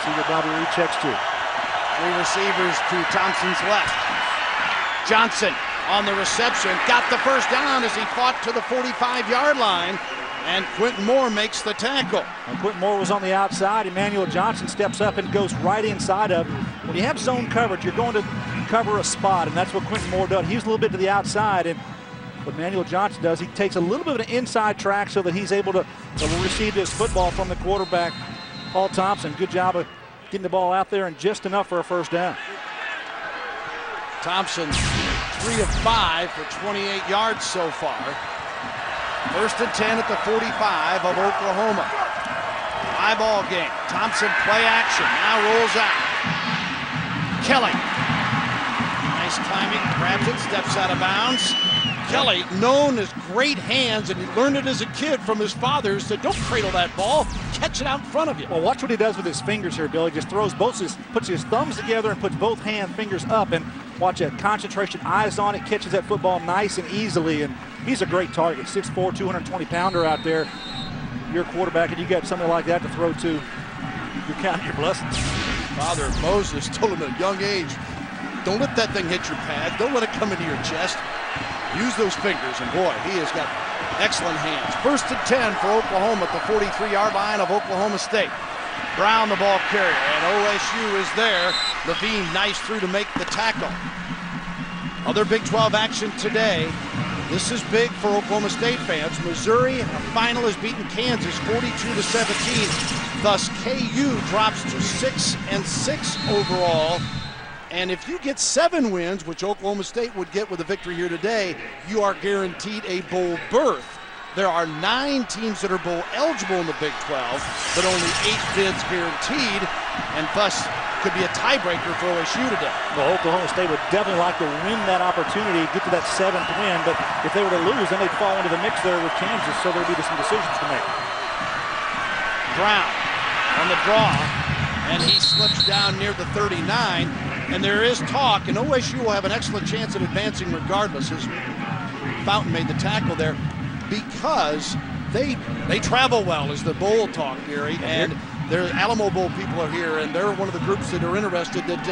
see what Bobby Reed checks to. 3 receivers to Thompson's left. Johnson on the reception. Got the first down as he fought to the 45-yard line. And Quentin Moore makes the tackle. And Quentin Moore was on the outside. Emmanuel Johnson steps up and goes right inside of him. When you have zone coverage, you're going to cover a spot, and that's what Quentin Moore does. He's a little bit to the outside, and what Manuel Johnson does, he takes a little bit of an inside track so that he's able to receive this football from the quarterback, Paul Thompson. Good job of getting the ball out there and just enough for a first down. Thompson, 3 of 5 for 28 yards so far. 1st and 10 at the 45 of Oklahoma. 5-ball game. Thompson play action. Now rolls out. Kelly. Nice timing. Grabs it. Steps out of bounds. Kelly, known as great hands, and he learned it as a kid from his father, said, don't cradle that ball. Catch it out in front of you. Well, watch what he does with his fingers here, Bill. He just throws puts his thumbs together and puts both fingers up, and watch that concentration, eyes on it, catches that football nice and easily, and he's a great target. 6'4", 220-pounder out there. You're a quarterback, and you got something like that to throw to. You're counting your blessings. Father Moses told him at a young age, don't let that thing hit your pad. Don't let it come into your chest. Use those fingers, and boy, he has got excellent hands. 1st and 10 for Oklahoma at the 43-yard line of Oklahoma State. Brown, the ball carrier, and OSU is there. Levine, nice through to make the tackle. Other Big 12 action today. This is big for Oklahoma State fans. Missouri, a final, has beaten Kansas 42-17. Thus, KU drops to 6-6 overall. And if you get 7 wins, which Oklahoma State would get with a victory here today, you are guaranteed a bowl berth. There are 9 teams that are bowl eligible in the Big 12, but only 8 bids guaranteed, and thus could be a tiebreaker for OSU today. Well, Oklahoma State would definitely like to win that opportunity, get to that 7th win, but if they were to lose, then they'd fall into the mix there with Kansas, so there'd be some decisions to make. Brown on the draw, and he slips down near the 39. And there is talk, and OSU will have an excellent chance at advancing regardless, as Fountain made the tackle there, because they travel well, is the bowl talk, Gary. And their Alamo Bowl people are here, and they're one of the groups that are interested that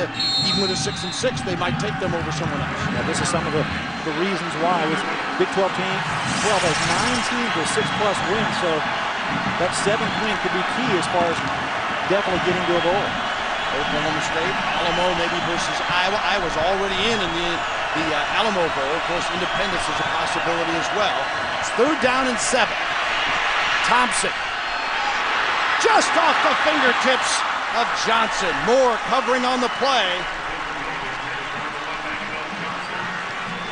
even with a 6-6, they might take them over someone else. Yeah, this is some of the reasons why. With Big 12 team, 12 has 9 teams with 6+ wins, so that 7th win could be key as far as definitely getting to a bowl. Oklahoma State, Alamo maybe versus Iowa. Iowa's already in the Alamo Bowl. Of course, Independence is a possibility as well. It's 3rd down and 7. Thompson, just off the fingertips of Johnson. Moore covering on the play.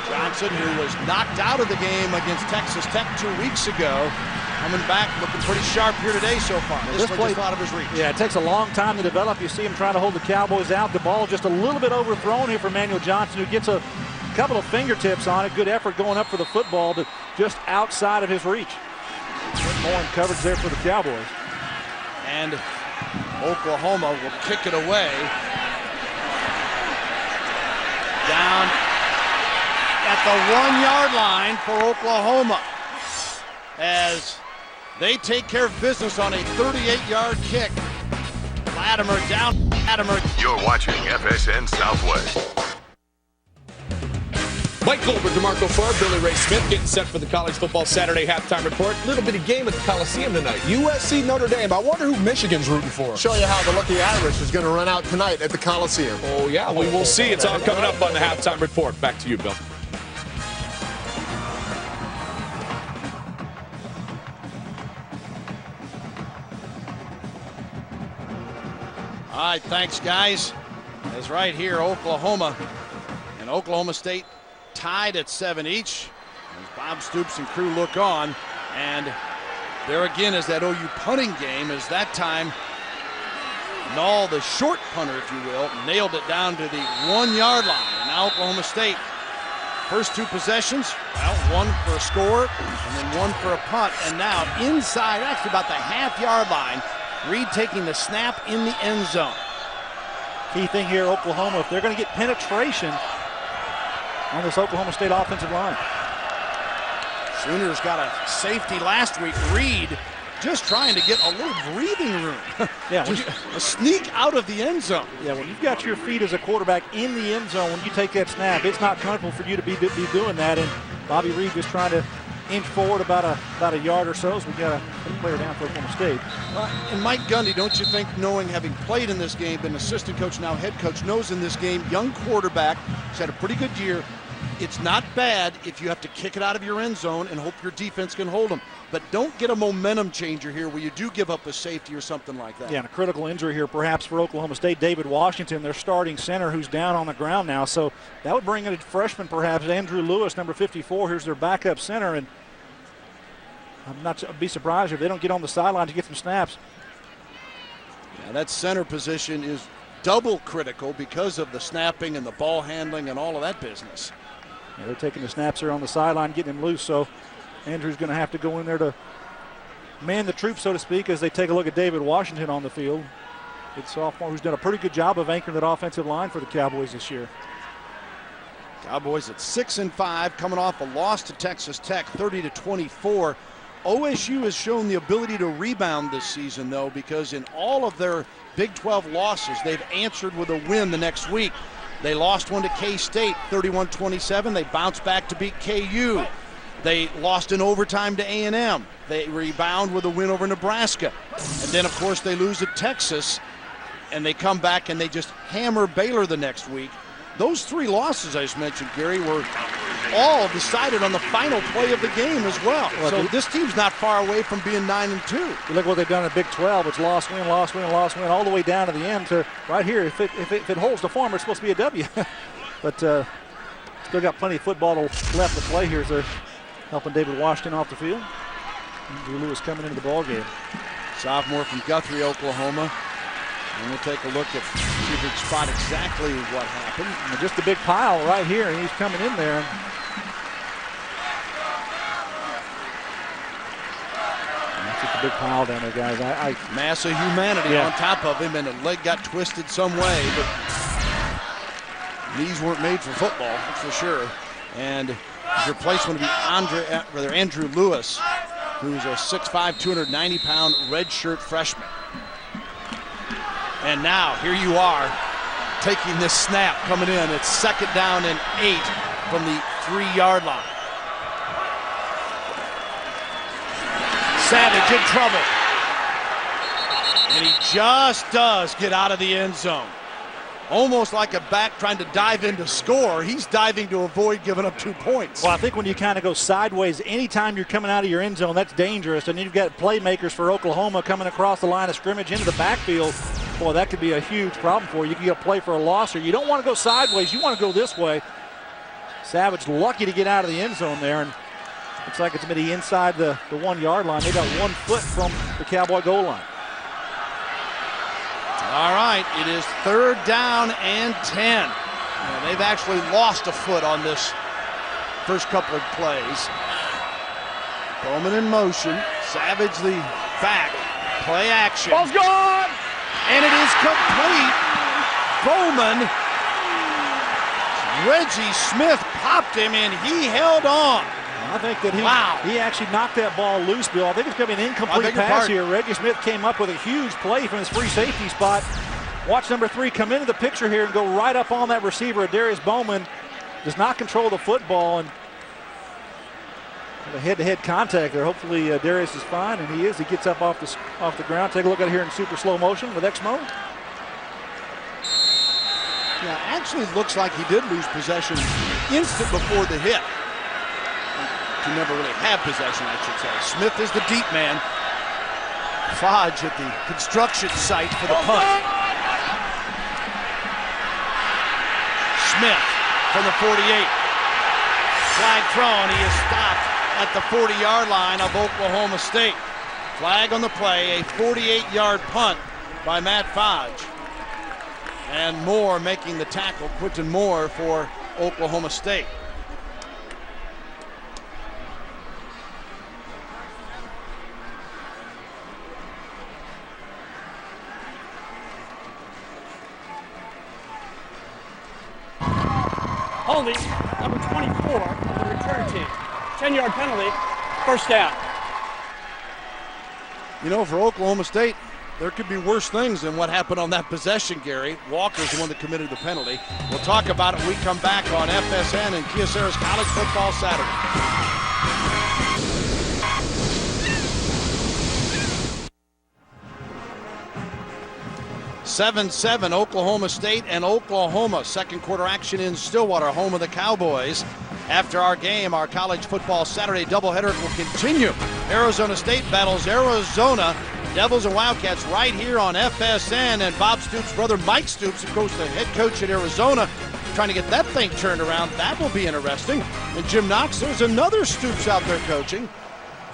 Johnson, who was knocked out of the game against Texas Tech 2 weeks ago, coming back, looking pretty sharp here today so far. This play just out of his reach. Yeah, it takes a long time to develop. You see him trying to hold the Cowboys out. The ball just a little bit overthrown here for Manuel Johnson, who gets a couple of fingertips on it. Good effort going up for the football, but just outside of his reach. More in coverage there for the Cowboys. And Oklahoma will kick it away. Down at the 1-yard line for Oklahoma, as they take care of business on a 38-yard kick. Latimer down. Latimer. You're watching FSN Southwest. Mike Goldberg, DeMarco Farr, Billy Ray Smith getting set for the College Football Saturday halftime report. Little bitty game at the Coliseum tonight. USC Notre Dame. I wonder who Michigan's rooting for. Show you how the Lucky Irish is going to run out tonight at the Coliseum. Oh, yeah, we will see. It's all coming up on the halftime report. Back to you, Bill. All right, thanks, guys. As right here, Oklahoma and Oklahoma State tied at 7 each. As Bob Stoops and crew look on, and there again is that OU punting game, as that time Nall, the short punter, if you will, nailed it down to the 1-yard line. And now Oklahoma State, first 2 possessions, well, 1 for a score and then 1 for a punt. And now inside, actually about the half-yard line, Reed taking the snap in the end zone. Key thing here, Oklahoma, if they're going to get penetration on this Oklahoma State offensive line. Sooners got a safety last week. Reed just trying to get a little breathing room. Yeah, just a sneak out of the end zone. Yeah, when you've got your feet as a quarterback in the end zone, when you take that snap, it's not comfortable for you to be doing that. And Bobby Reed just trying to inch forward about a yard or so, as we got a player down for Oklahoma State. And Mike Gundy, don't you think, knowing, having played in this game, been assistant coach, now head coach, knows in this game, young quarterback, he's had a pretty good year. It's not bad if you have to kick it out of your end zone and hope your defense can hold them. But don't get a momentum changer here where you do give up a safety or something like that. Yeah, and a critical injury here perhaps for Oklahoma State. David Washington, their starting center, who's down on the ground now. So that would bring in a freshman perhaps, Andrew Lewis, number 54. Here's their backup center. And I'd be surprised if they don't get on the sideline to get some snaps. Yeah, that center position is double critical because of the snapping and the ball handling and all of that business. Yeah, they're taking the snaps here on the sideline, getting him loose, so Andrew's going to have to go in there to man the troops, so to speak, as they take a look at David Washington on the field. Good sophomore who's done a pretty good job of anchoring that offensive line for the Cowboys this year. Cowboys at 6-5, coming off a loss to Texas Tech, 30-24. OSU has shown the ability to rebound this season, though, because in all of their Big 12 losses, they've answered with a win the next week. They lost one to K-State, 31-27. They bounced back to beat KU. They lost in overtime to A&M. They rebound with a win over Nebraska. And then, of course, they lose at Texas, and they come back and they just hammer Baylor the next week. Those three losses I just mentioned, Gary, were all decided on the final play of the game as well. So this team's not far away from being 9-2. You look what they've done in Big 12. It's loss, win, loss, win, loss, win, all the way down to the end to right here. If it holds the form, it's supposed to be a W. But still got plenty of football left to play here as they're helping David Washington off the field. Andrew Lewis coming into the ball game. Sophomore from Guthrie, Oklahoma. And we'll take a look at, see if we can spot exactly what happened. And just a big pile right here, and he's coming in there. That's just a big pile down there, guys. Mass of humanity on top of him, and the leg got twisted some way, but knees weren't made for football, that's for sure. And his replacement will be Andrew Lewis, who's a 6'5", 290-pound redshirt freshman. And now, here you are, taking this snap, coming in. It's 2nd down and 8 from the 3-yard line. Savage in trouble. And he just does get out of the end zone. Almost like a back trying to dive in to score. He's diving to avoid giving up 2 points. Well, I think when you kind of go sideways, anytime you're coming out of your end zone, that's dangerous. And you've got playmakers for Oklahoma coming across the line of scrimmage into the backfield. Boy, that could be a huge problem for you. You can get a play for a loss, or you don't want to go sideways. You want to go this way. Savage lucky to get out of the end zone there, and looks like it's going to be inside the 1-yard line. They got 1 foot from the Cowboy goal line. All right, it is 3rd down and 10. Now, they've actually lost a foot on this first couple of plays. Bowman in motion. Savage the back. Play action. Ball's gone! And it is complete. Bowman. Reggie Smith popped him, and he held on. I think that he actually knocked that ball loose, Bill. I think it's going to be an incomplete pass here. Reggie Smith came up with a huge play from his free safety spot. Watch number 3 come into the picture here and go right up on that receiver. Darius Bowman does not control the football, and a head-to-head contact there. Hopefully Darius is fine, and he is. He gets up off the ground. Take a look at it here in super slow motion with X mode. Yeah, actually looks like he did lose possession instant before the hit. To never really have possession, I should say. Smith is the deep man. Fodge at the construction site for the punt. Smith from the 48. Flag thrown. He is stopped at the 40-yard line of Oklahoma State. Flag on the play, a 48-yard punt by Matt Fodge. And Moore making the tackle, Quinton Moore for Oklahoma State. Holding, number 24 on the return team. 10-yard penalty, 1st down. You know, for Oklahoma State, there could be worse things than what happened on that possession, Gary. Walker's the one that committed the penalty. We'll talk about it when we come back on FSN and Kyocera's College Football Saturday. (7-7) Oklahoma State and Oklahoma. Second quarter action in Stillwater, home of the Cowboys. After our game, our college football Saturday doubleheader will continue. Arizona State battles Arizona. Devils and Wildcats right here on FSN. And Bob Stoops' brother Mike Stoops, of course, the head coach at Arizona, trying to get that thing turned around. That will be interesting. And Jim Knox, there's another Stoops out there coaching.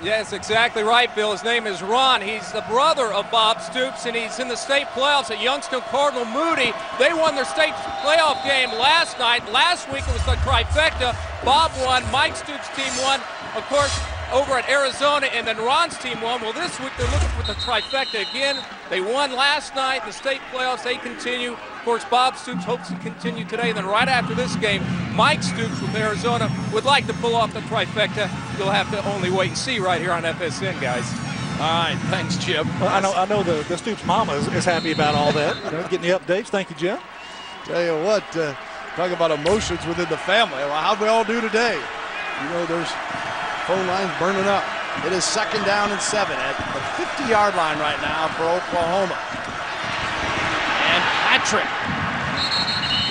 Yes, exactly right, Bill. His name is Ron. He's the brother of Bob Stoops, and he's in the state playoffs at Youngstown Cardinal Moody. They won their state playoff game last night. Last week it was the trifecta. Bob won, Mike Stoops' team won, of course, over at Arizona, and then Ron's team won. Well, this week they're looking for the trifecta again. They won last night. The state playoffs, they continue. Of course, Bob Stoops hopes to continue today. And then right after this game, Mike Stoops with Arizona would like to pull off the trifecta. You'll have to only wait and see right here on FSN, guys. All right, thanks, Jim. Well, I know the Stoops mama is happy about all that. Getting the updates. Thank you, Jim. Tell you what, talk about emotions within the family. Well, how'd we all do today? You know, there's phone lines burning up. It is 2nd down and 7 at the 50-yard line right now for Oklahoma. And Patrick,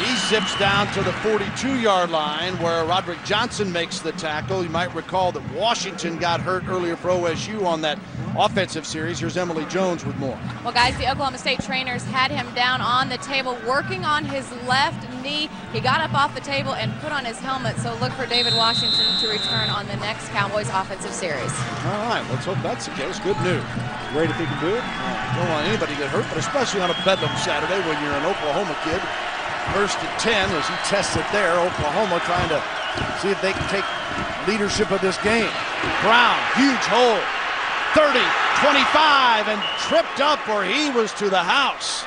he zips down to the 42-yard line where Roderick Johnson makes the tackle. You might recall that Washington got hurt earlier for OSU on that offensive series. Here's Emily Jones with more. Well, guys, the Oklahoma State trainers had him down on the table, working on his left knee. He got up off the table and put on his helmet, so look for David Washington to return on the next Cowboys offensive series. All right, let's hope that's the case. Good news. Great if he can do it. Don't want anybody to get hurt, but especially on a Bedlam Saturday when you're an Oklahoma kid. 1st and 10 as he tests it there. Oklahoma trying to see if they can take leadership of this game. Brown, huge hole. 30, 25, and tripped up or he was to the house.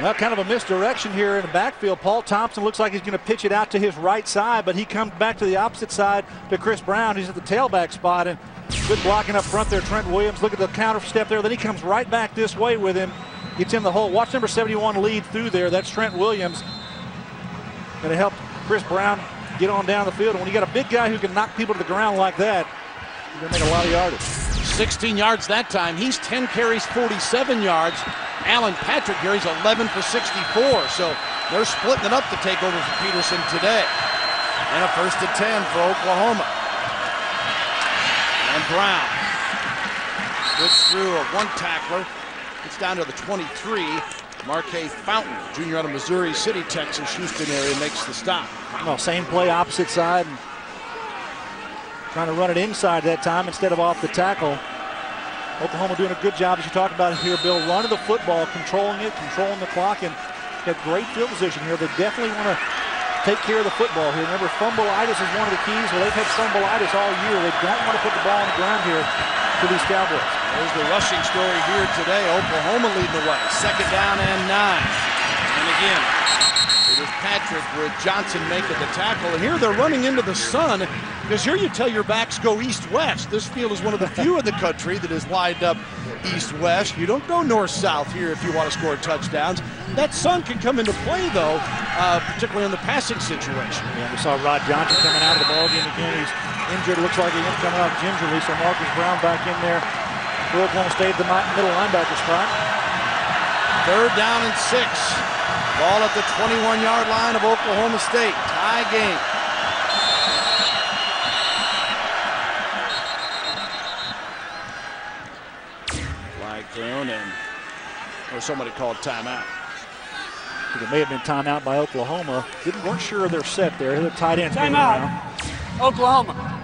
Well, kind of a misdirection here in the backfield. Paul Thompson looks like he's going to pitch it out to his right side, but he comes back to the opposite side to Chris Brown. He's at the tailback spot, and good blocking up front there. Trent Williams, look at the counter step there. Then he comes right back this way with him. Gets in the hole. Watch number 71 lead through there. That's Trent Williams. Going to help Chris Brown get on down the field. And when you got a big guy who can knock people to the ground like that, you're going to make a lot of yardage. 16 yards that time. He's 10 carries, 47 yards. Alan Patrick here, he's 11 for 64. So they're splitting it up to take over for Peterson today. And a 1st and 10 for Oklahoma. And Brown gets through a one tackler. Gets down to the 23. Marquez Fountain, junior out of Missouri City, Texas, Houston area, makes the stop. Well, same play, opposite side. And trying to run it inside that time instead of off the tackle. Oklahoma doing a good job, as you talked about here, Bill, running the football, controlling it, controlling the clock, and got great field position here. They definitely want to take care of the football here. Remember, fumbleitis is one of the keys. Well, they've had fumbleitis all year. They don't want to put the ball on the ground here for these Cowboys. There's the rushing story here today. Oklahoma leading the way. 2nd down and 9. And again, it is Patrick with Johnson making the tackle. And here they're running into the sun because here you tell your backs go east-west. This field is one of the few in the country that is lined up east-west. You don't go north-south here if you want to score touchdowns. That sun can come into play, though, particularly in the passing situation. Yeah, we saw Rod Johnson coming out of the ballgame again. He's injured. It looks like he's coming out gingerly. So Marcus Brown back in there for Oklahoma State, the middle linebacker spot. 3rd down and 6. Ball at the 21-yard line of Oklahoma State. Tie game. Flag thrown or somebody called timeout. I think it may have been timeout by Oklahoma. Weren't sure of their set there. The tight end's moving around. Oklahoma.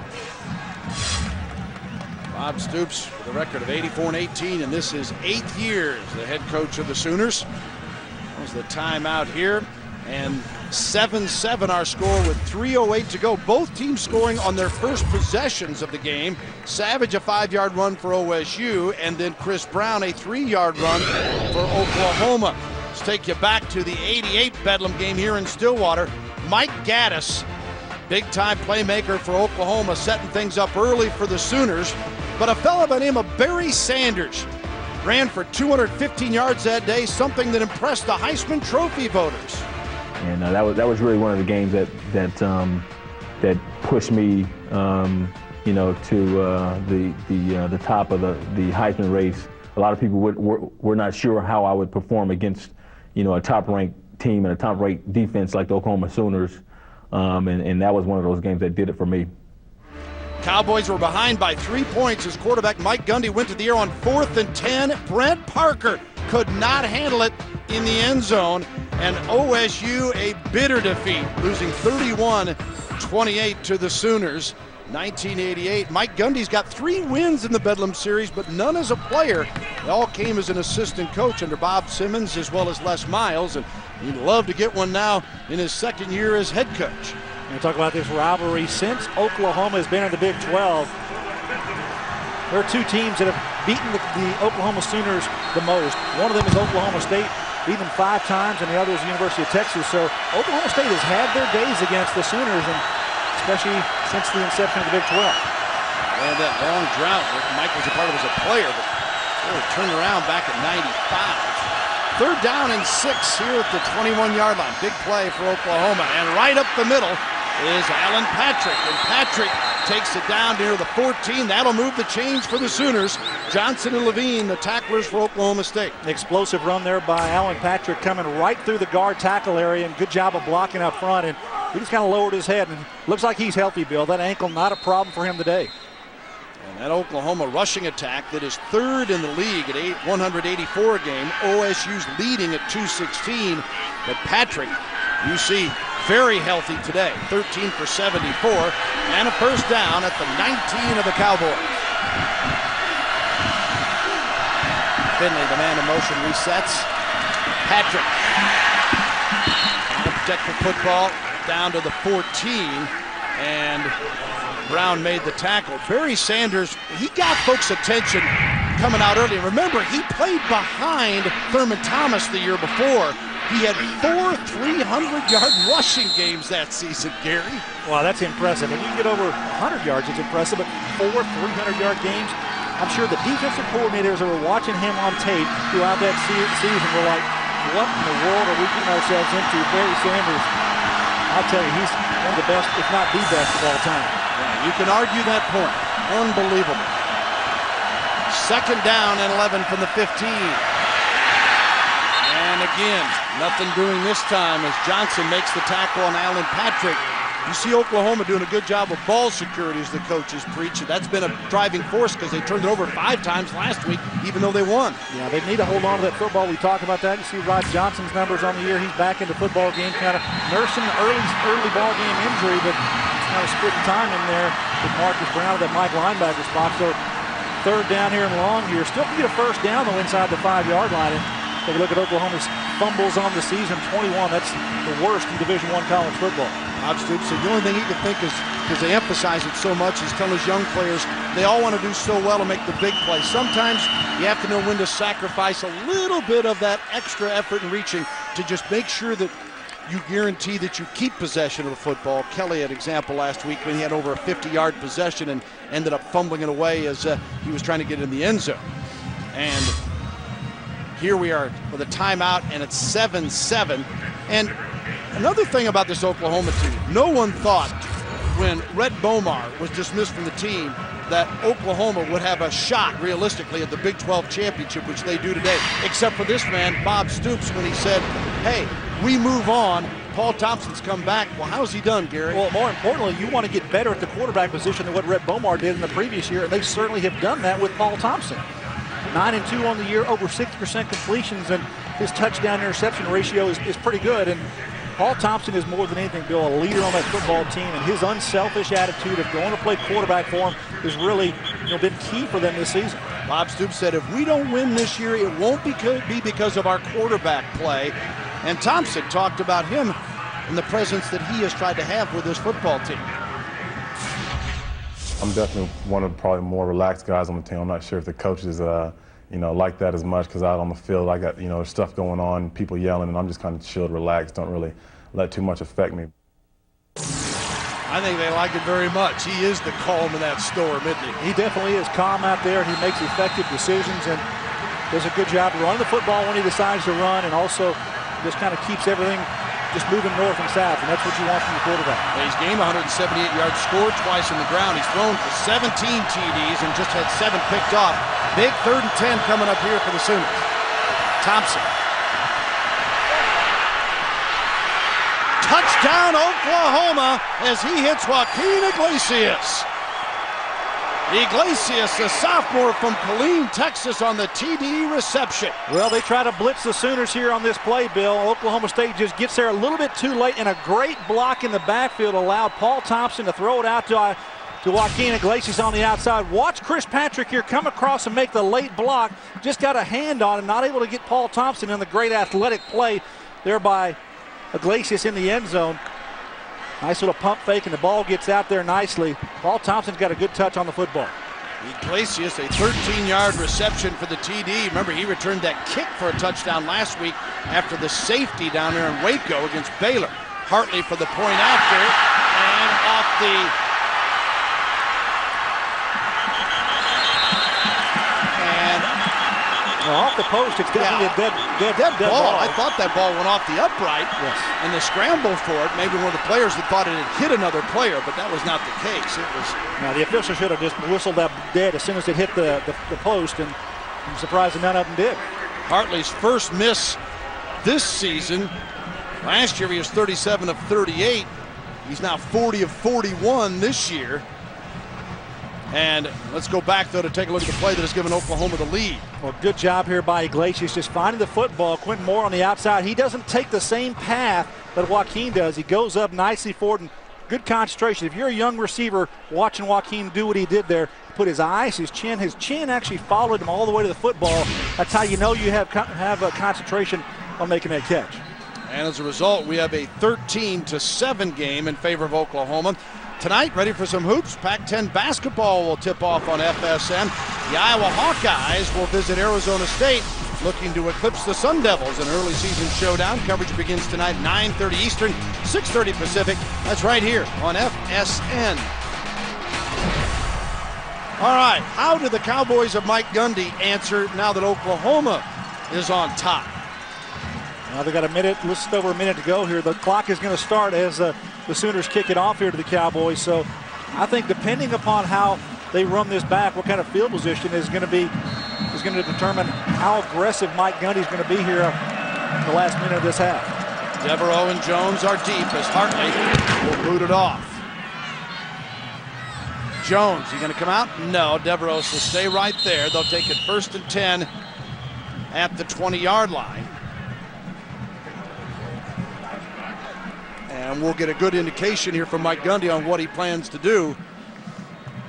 Bob Stoops with a record of 84-18, and this is 8th year as the head coach of the Sooners. That was the timeout here, and 7-7 our score with 3:08 to go. Both teams scoring on their first possessions of the game. Savage a 5-yard run for OSU, and then Chris Brown a 3-yard run for Oklahoma. Let's take you back to the 88 Bedlam game here in Stillwater. Mike Gaddis, big-time playmaker for Oklahoma, setting things up early for the Sooners. But a fellow by the name of Barry Sanders ran for 215 yards that day, something that impressed the Heisman Trophy voters. And that was really one of the games that pushed me to the top of the Heisman race. A lot of people were not sure how I would perform against, a top-ranked team and a top-ranked defense like the Oklahoma Sooners, and that was one of those games that did it for me. Cowboys were behind by 3 points as quarterback Mike Gundy went to the air on 4th and 10. Brent Parker could not handle it in the end zone, and OSU a bitter defeat, losing 31-28 to the Sooners. 1988. Mike Gundy's got 3 wins in the Bedlam series, but none as a player. They all came as an assistant coach under Bob Simmons as well as Les Miles, and he'd love to get one now in his 2nd year as head coach. And talk about this rivalry since Oklahoma has been in the Big 12. There are 2 teams that have beaten the Oklahoma Sooners the most. One of them is Oklahoma State, beat them 5 times, and the other is the University of Texas. So Oklahoma State has had their days against the Sooners, and especially since the inception of the Big 12. And that long drought that Mike was a part of as a player, but really turned around back at 95. 3rd down and 6 here at the 21-yard line. Big play for Oklahoma, and right up the middle is Alan Patrick, and Patrick takes it down near the 14. That'll move the chains for the Sooners. Johnson and Levine, the tacklers for Oklahoma State. Explosive run there by Alan Patrick, coming right through the guard tackle area, and good job of blocking up front. And he just kind of lowered his head, and looks like he's healthy, Bill. That ankle, not a problem for him today. And that Oklahoma rushing attack that is 3rd in the league at 184 a game. OSU's leading at 216. But Patrick, you see, very healthy today. 13 for 74. And a first down at the 19 of the Cowboys. Finley, the man in motion, resets. Patrick. Trying to protect the football. Down to the 14, and Brown made the tackle. Barry Sanders, he got folks' attention coming out early. Remember, he played behind Thurman Thomas the year before. He had 4 300-yard rushing games that season, Gary. Wow, that's impressive. If you can get over 100 yards, it's impressive, but 4 300-yard games, I'm sure the defensive coordinators that were watching him on tape throughout that season were like, what in the world are we getting ourselves into? Barry Sanders, I'll tell you, he's one of the best, if not the best of all time. Yeah, you can argue that point. Unbelievable. 2nd down and 11 from the 15. And again, nothing doing this time as Johnson makes the tackle on Alan Patrick. You see Oklahoma doing a good job of ball security, as the coaches preach. That's been a driving force because they turned it over 5 times last week, even though they won. Yeah, they need to hold on to that football. We talked about that. You see Rod Johnson's numbers on the year. He's back in the football game, kind of nursing an early ball game injury, but it's kind of split time in there with Marcus Brown at that Mike linebacker spot. So 3rd down here and long here. Still can get a first down, though, inside the 5-yard line. And take a look at Oklahoma's fumbles on the season, 21. That's the worst in Division I college football. Bob Stoops said the only thing he could think is, because they emphasize it so much, is telling his young players they all want to do so well to make the big play. Sometimes you have to know when to sacrifice a little bit of that extra effort and reaching to just make sure that you guarantee that you keep possession of the football. Kelly had an example last week when he had over a 50-yard possession and ended up fumbling it away as he was trying to get in the end zone. And here we are with a timeout, and it's 7-7. And another thing about this Oklahoma team, no one thought when Red Bomar was dismissed from the team that Oklahoma would have a shot realistically at the Big 12 championship, which they do today, except for this man, Bob Stoops, when he said, hey, we move on. Paul Thompson's come back. Well, how's he done, Gary? Well, more importantly, you want to get better at the quarterback position than what Red Bomar did in the previous year, and they certainly have done that with Paul Thompson. 9-2 on the year, over 60% completions, and his touchdown interception ratio is pretty good. And Paul Thompson is more than anything, Bill, a leader on that football team, and his unselfish attitude of going to play quarterback for him has really been key for them this season. Bob Stoops said, if we don't win this year, it won't be because of our quarterback play. And Thompson talked about him and the presence that he has tried to have with this football team. I'm definitely one of probably more relaxed guys on the team. I'm not sure if the coaches, like that as much, because out on the field, I got, there's stuff going on, people yelling, and I'm just kind of chilled, relaxed, don't really let too much affect me. I think they like it very much. He is the calm in that storm, isn't he? He definitely is calm out there. He makes effective decisions and does a good job running the football when he decides to run, and also just kind of keeps everything just moving north and south, and that's what you want from your quarterback. He's gained 178 yards, scored twice on the ground. He's thrown for 17 TDs and just had 7 picked off. Big 3rd and 10 coming up here for the Sooners. Thompson. Touchdown Oklahoma as he hits Joaquin Iglesias. Iglesias, a sophomore from Killeen, Texas, on the TD reception. Well, they try to blitz the Sooners here on this play, Bill. Oklahoma State just gets there a little bit too late, and a great block in the backfield allowed Paul Thompson to throw it out to Joaquin Iglesias on the outside. Watch Chris Patrick here come across and make the late block. Just got a hand on him, not able to get Paul Thompson in the great athletic play there by Iglesias in the end zone. Nice little pump fake, and the ball gets out there nicely. Paul Thompson's got a good touch on the football. Iglesias, a 13-yard reception for the TD. Remember, he returned that kick for a touchdown last week after the safety down there in Waco against Baylor. Hartley for the point after, and off the... Well, off the post, it's definitely a dead ball. I thought that ball went off the upright. Yes. And the scramble for it, maybe one of the players that thought it had hit another player, but that was not the case. It was. Now, the official should have just whistled that dead as soon as it hit the post, and I'm surprised that none of them did. Hartley's first miss this season. Last year he was 37 of 38. He's now 40 of 41 this year. And let's go back, though, to take a look at the play that has given Oklahoma the lead. Well, good job here by Iglesias, just finding the football. Quentin Moore on the outside. He doesn't take the same path that Joaquin does. He goes up nicely forward, and good concentration. If you're a young receiver watching Joaquin do what he did there, put his eyes, his chin actually followed him all the way to the football. That's how you know you have a concentration on making that catch. And as a result, we have a 13-7 game in favor of Oklahoma. Tonight, ready for some hoops. Pac-10 basketball will tip off on FSN. The Iowa Hawkeyes will visit Arizona State, looking to eclipse the Sun Devils in an early season showdown. Coverage begins tonight, 9:30 Eastern, 6:30 Pacific. That's right here on FSN. All right, how do the Cowboys of Mike Gundy answer now that Oklahoma is on top? Now they got a minute, just over a minute to go here. The clock is going to start as the Sooners kick it off here to the Cowboys. So I think depending upon how they run this back, what kind of field position is going to determine how aggressive Mike Gundy is going to be here in the last minute of this half. Devereaux and Jones are deep as Hartley will boot it off. Jones, he going to come out? No, Devereaux will stay right there. They'll take it 1st and 10 at the 20-yard line. And we'll get a good indication here from Mike Gundy on what he plans to do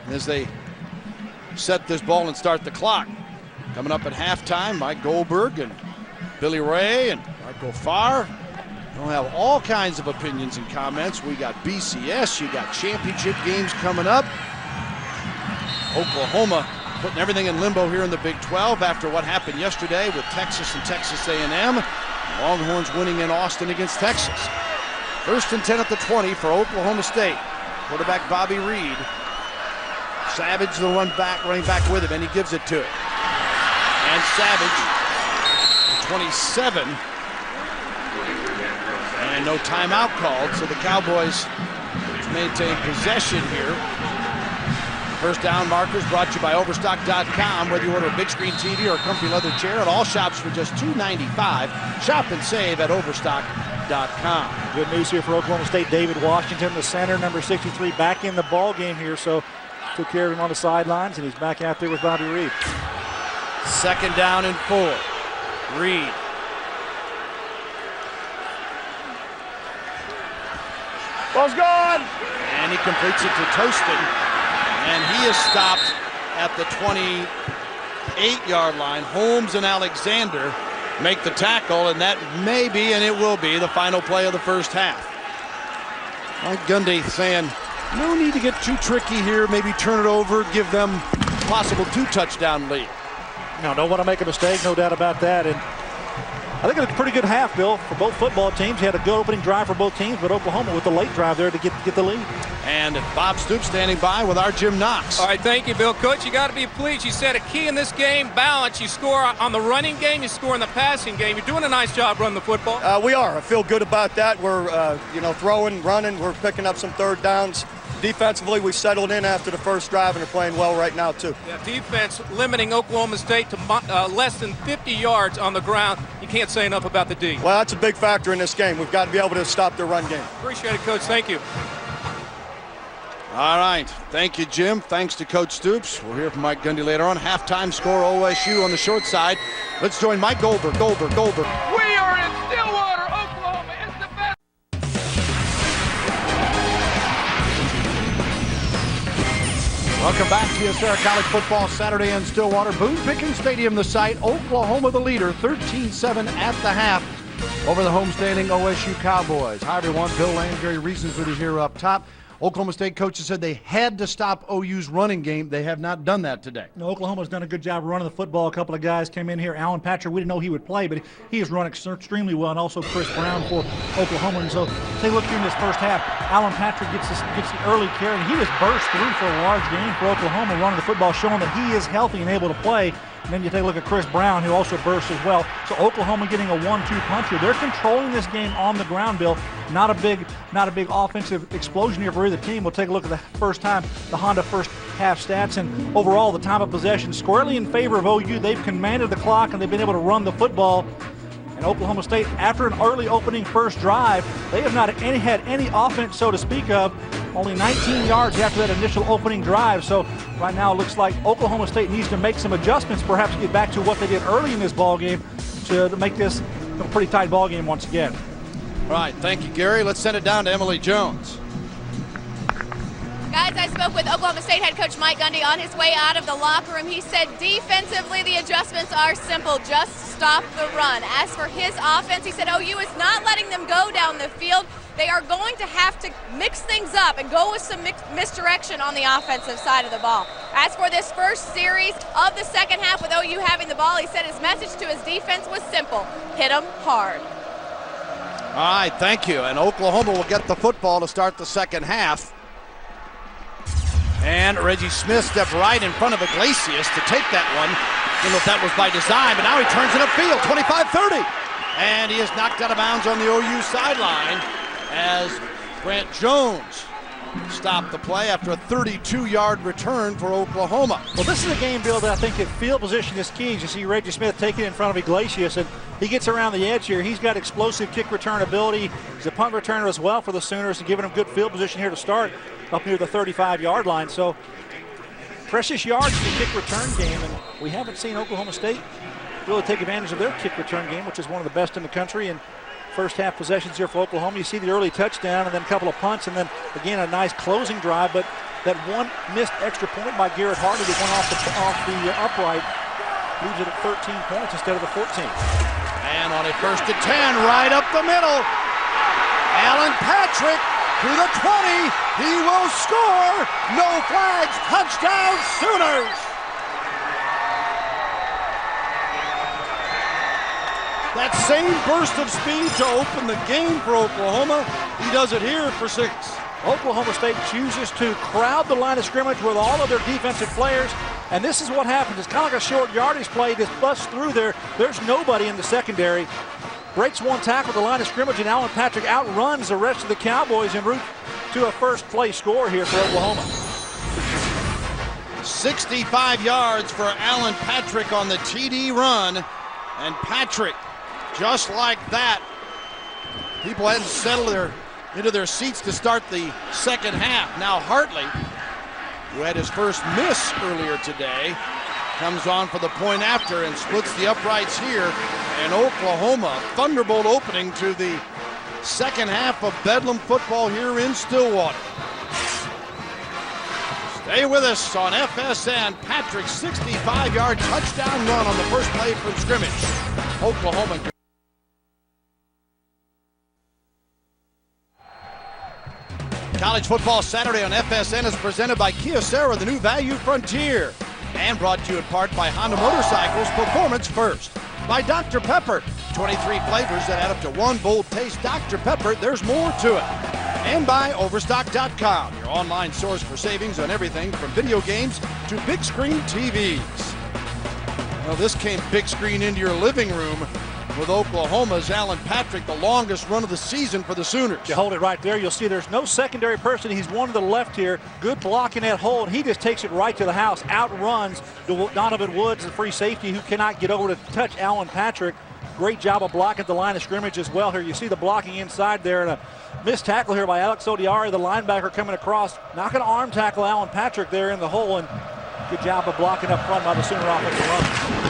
as they set this ball and start the clock. Coming up at halftime, Mike Goldberg and Billy Ray and Michael Farr. They'll have all kinds of opinions and comments. We got BCS, you got championship games coming up. Oklahoma putting everything in limbo here in the Big 12 after what happened yesterday with Texas and Texas A&M. Longhorns winning in Austin against Texas. 1st and 10 at the 20 for Oklahoma State. Quarterback Bobby Reed. Savage the running back with him, and he gives it to him. And Savage, the 27. And no timeout called, so the Cowboys maintain possession here. First down markers brought to you by Overstock.com. Whether you order a big screen TV or a comfy leather chair at all shops for just $2.95. Shop and save at Overstock.com. Good news here for Oklahoma State. David Washington, the center, number 63, back in the ball game here. So took care of him on the sidelines, and he's back out there with Bobby Reed. 2nd down and 4. Reed. Ball's gone. And he completes it to Toaston. And he is stopped at the 28-yard line. Holmes and Alexander make the tackle, and that may be, and it will be, the final play of the first half. Mike Gundy saying, no need to get too tricky here, maybe turn it over, give them possible 2-touchdown lead. No, don't want to make a mistake, no doubt about that. And I think it's a pretty good half, Bill, for both football teams. You had a good opening drive for both teams, but Oklahoma with the late drive there to get the lead. And Bob Stoops standing by with our Jim Knox. All right, thank you, Bill. Coach, you got to be pleased. You said a key in this game, balance. You score on the running game, you score in the passing game. You're doing a nice job running the football. We are. I feel good about that. We're, throwing, running. We're picking up some third downs. Defensively, we settled in after the first drive and are playing well right now, too. Yeah, defense limiting Oklahoma State to less than 50 yards on the ground. You can't say enough about the D. Well, that's a big factor in this game. We've got to be able to stop their run game. Appreciate it, Coach. Thank you. All right. Thank you, Jim. Thanks to Coach Stoops. We'll hear from Mike Gundy later on. Halftime score, OSU on the short side. Let's join Mike Goldberg. We are in Stillwater, Oklahoma. It's the best. Welcome back to Sierra College Football Saturday in Stillwater. Boone Pickens Stadium, the site. Oklahoma the leader, 13-7 at the half over the homestanding OSU Cowboys. Hi, everyone. Bill Land, Gary Reasonswood is here up top. Oklahoma State coaches said they had to stop OU's running game. They have not done that today. No, Oklahoma's done a good job running the football. A couple of guys came in here. Alan Patrick, we didn't know he would play, but he has run extremely well, and also Chris Brown for Oklahoma. And so take a look here in this first half. Alan Patrick gets the early carry, and he was burst through for a large gain for Oklahoma, running the football, showing that he is healthy and able to play. And then you take a look at Chris Brown, who also bursts as well. So Oklahoma getting a 1-2 punch here. They're controlling this game on the ground, Bill. Not a big offensive explosion here for either team. We'll take a look at the Honda first half stats. And overall, the time of possession squarely in favor of OU. They've commanded the clock, and they've been able to run the football. And Oklahoma State, after an early opening first drive, they have not had any offense, so to speak of. Only 19 yards after that initial opening drive. So right now it looks like Oklahoma State needs to make some adjustments, perhaps get back to what they did early in this ball game to make this a pretty tight ball game once again. All right, thank you, Gary. Let's send it down to Emily Jones. Guys, I spoke with Oklahoma State head coach Mike Gundy on his way out of the locker room. He said defensively the adjustments are simple. Just stop the run. As for his offense, he said OU is not letting them go down the field. They are going to have to mix things up and go with some misdirection on the offensive side of the ball. As for this first series of the second half with OU having the ball, he said his message to his defense was simple: hit them hard. All right, thank you. And Oklahoma will get the football to start the second half. And Reggie Smith stepped right in front of Iglesias to take that one. I don't know if that was by design, but now he turns it upfield, 25-30. And he is knocked out of bounds on the OU sideline as Grant Jones stopped the play after a 32-yard return for Oklahoma. Well, this is a game, Bill, that I think that field position is key. You see Reggie Smith taking it in front of Iglesias, and he gets around the edge here. He's got explosive kick return ability. He's a punt returner as well for the Sooners, and giving him good field position here to start up near the 35-yard line. So precious yards in the kick return game, and we haven't seen Oklahoma State really take advantage of their kick return game, which is one of the best in the country. And first half possessions here for Oklahoma. You see the early touchdown and then a couple of punts, and then again a nice closing drive, but that one missed extra point by Garrett Hardy that went off the upright leaves it at 13 points instead of the 14. And on a 1st and 10, right up the middle, Alan Patrick to the 20. He will score. No flags. Touchdown Sooners. That same burst of speed to open the game for Oklahoma. He does it here for 6. Oklahoma State chooses to crowd the line of scrimmage with all of their defensive players, and this is what happens. It's kind of like a short yardage play. Just busts through there. There's nobody in the secondary. Breaks one tackle at the line of scrimmage, and Alan Patrick outruns the rest of the Cowboys en route to a first play score here for Oklahoma. 65 yards for Alan Patrick on the TD run, and Patrick, just like that, people hadn't settled into their seats to start the second half. Now Hartley, who had his first miss earlier today, comes on for the point after and splits the uprights here. And Oklahoma, thunderbolt opening to the second half of Bedlam football here in Stillwater. Stay with us on FSN. Patrick's 65-yard touchdown run on the first play from scrimmage. Oklahoma. College Football Saturday on FSN is presented by Kyocera, the new value frontier. And brought to you in part by Honda Motorcycles, performance first. By Dr. Pepper, 23 flavors that add up to one bold taste. Dr. Pepper, there's more to it. And by Overstock.com. your online source for savings on everything from video games to big screen TVs. Well, this came big screen into your living room with Oklahoma's Alan Patrick, the longest run of the season for the Sooners. You hold it right there, you'll see there's no secondary person. He's one to the left here. Good block in that hole, and he just takes it right to the house. Outruns Donovan Woods, the free safety, who cannot get over to touch Alan Patrick. Great job of blocking at the line of scrimmage as well here. You see the blocking inside there, and a missed tackle here by Alex Odiari, the linebacker coming across. Not going to arm tackle Alan Patrick there in the hole, and good job of blocking up front by the Sooner offensive line.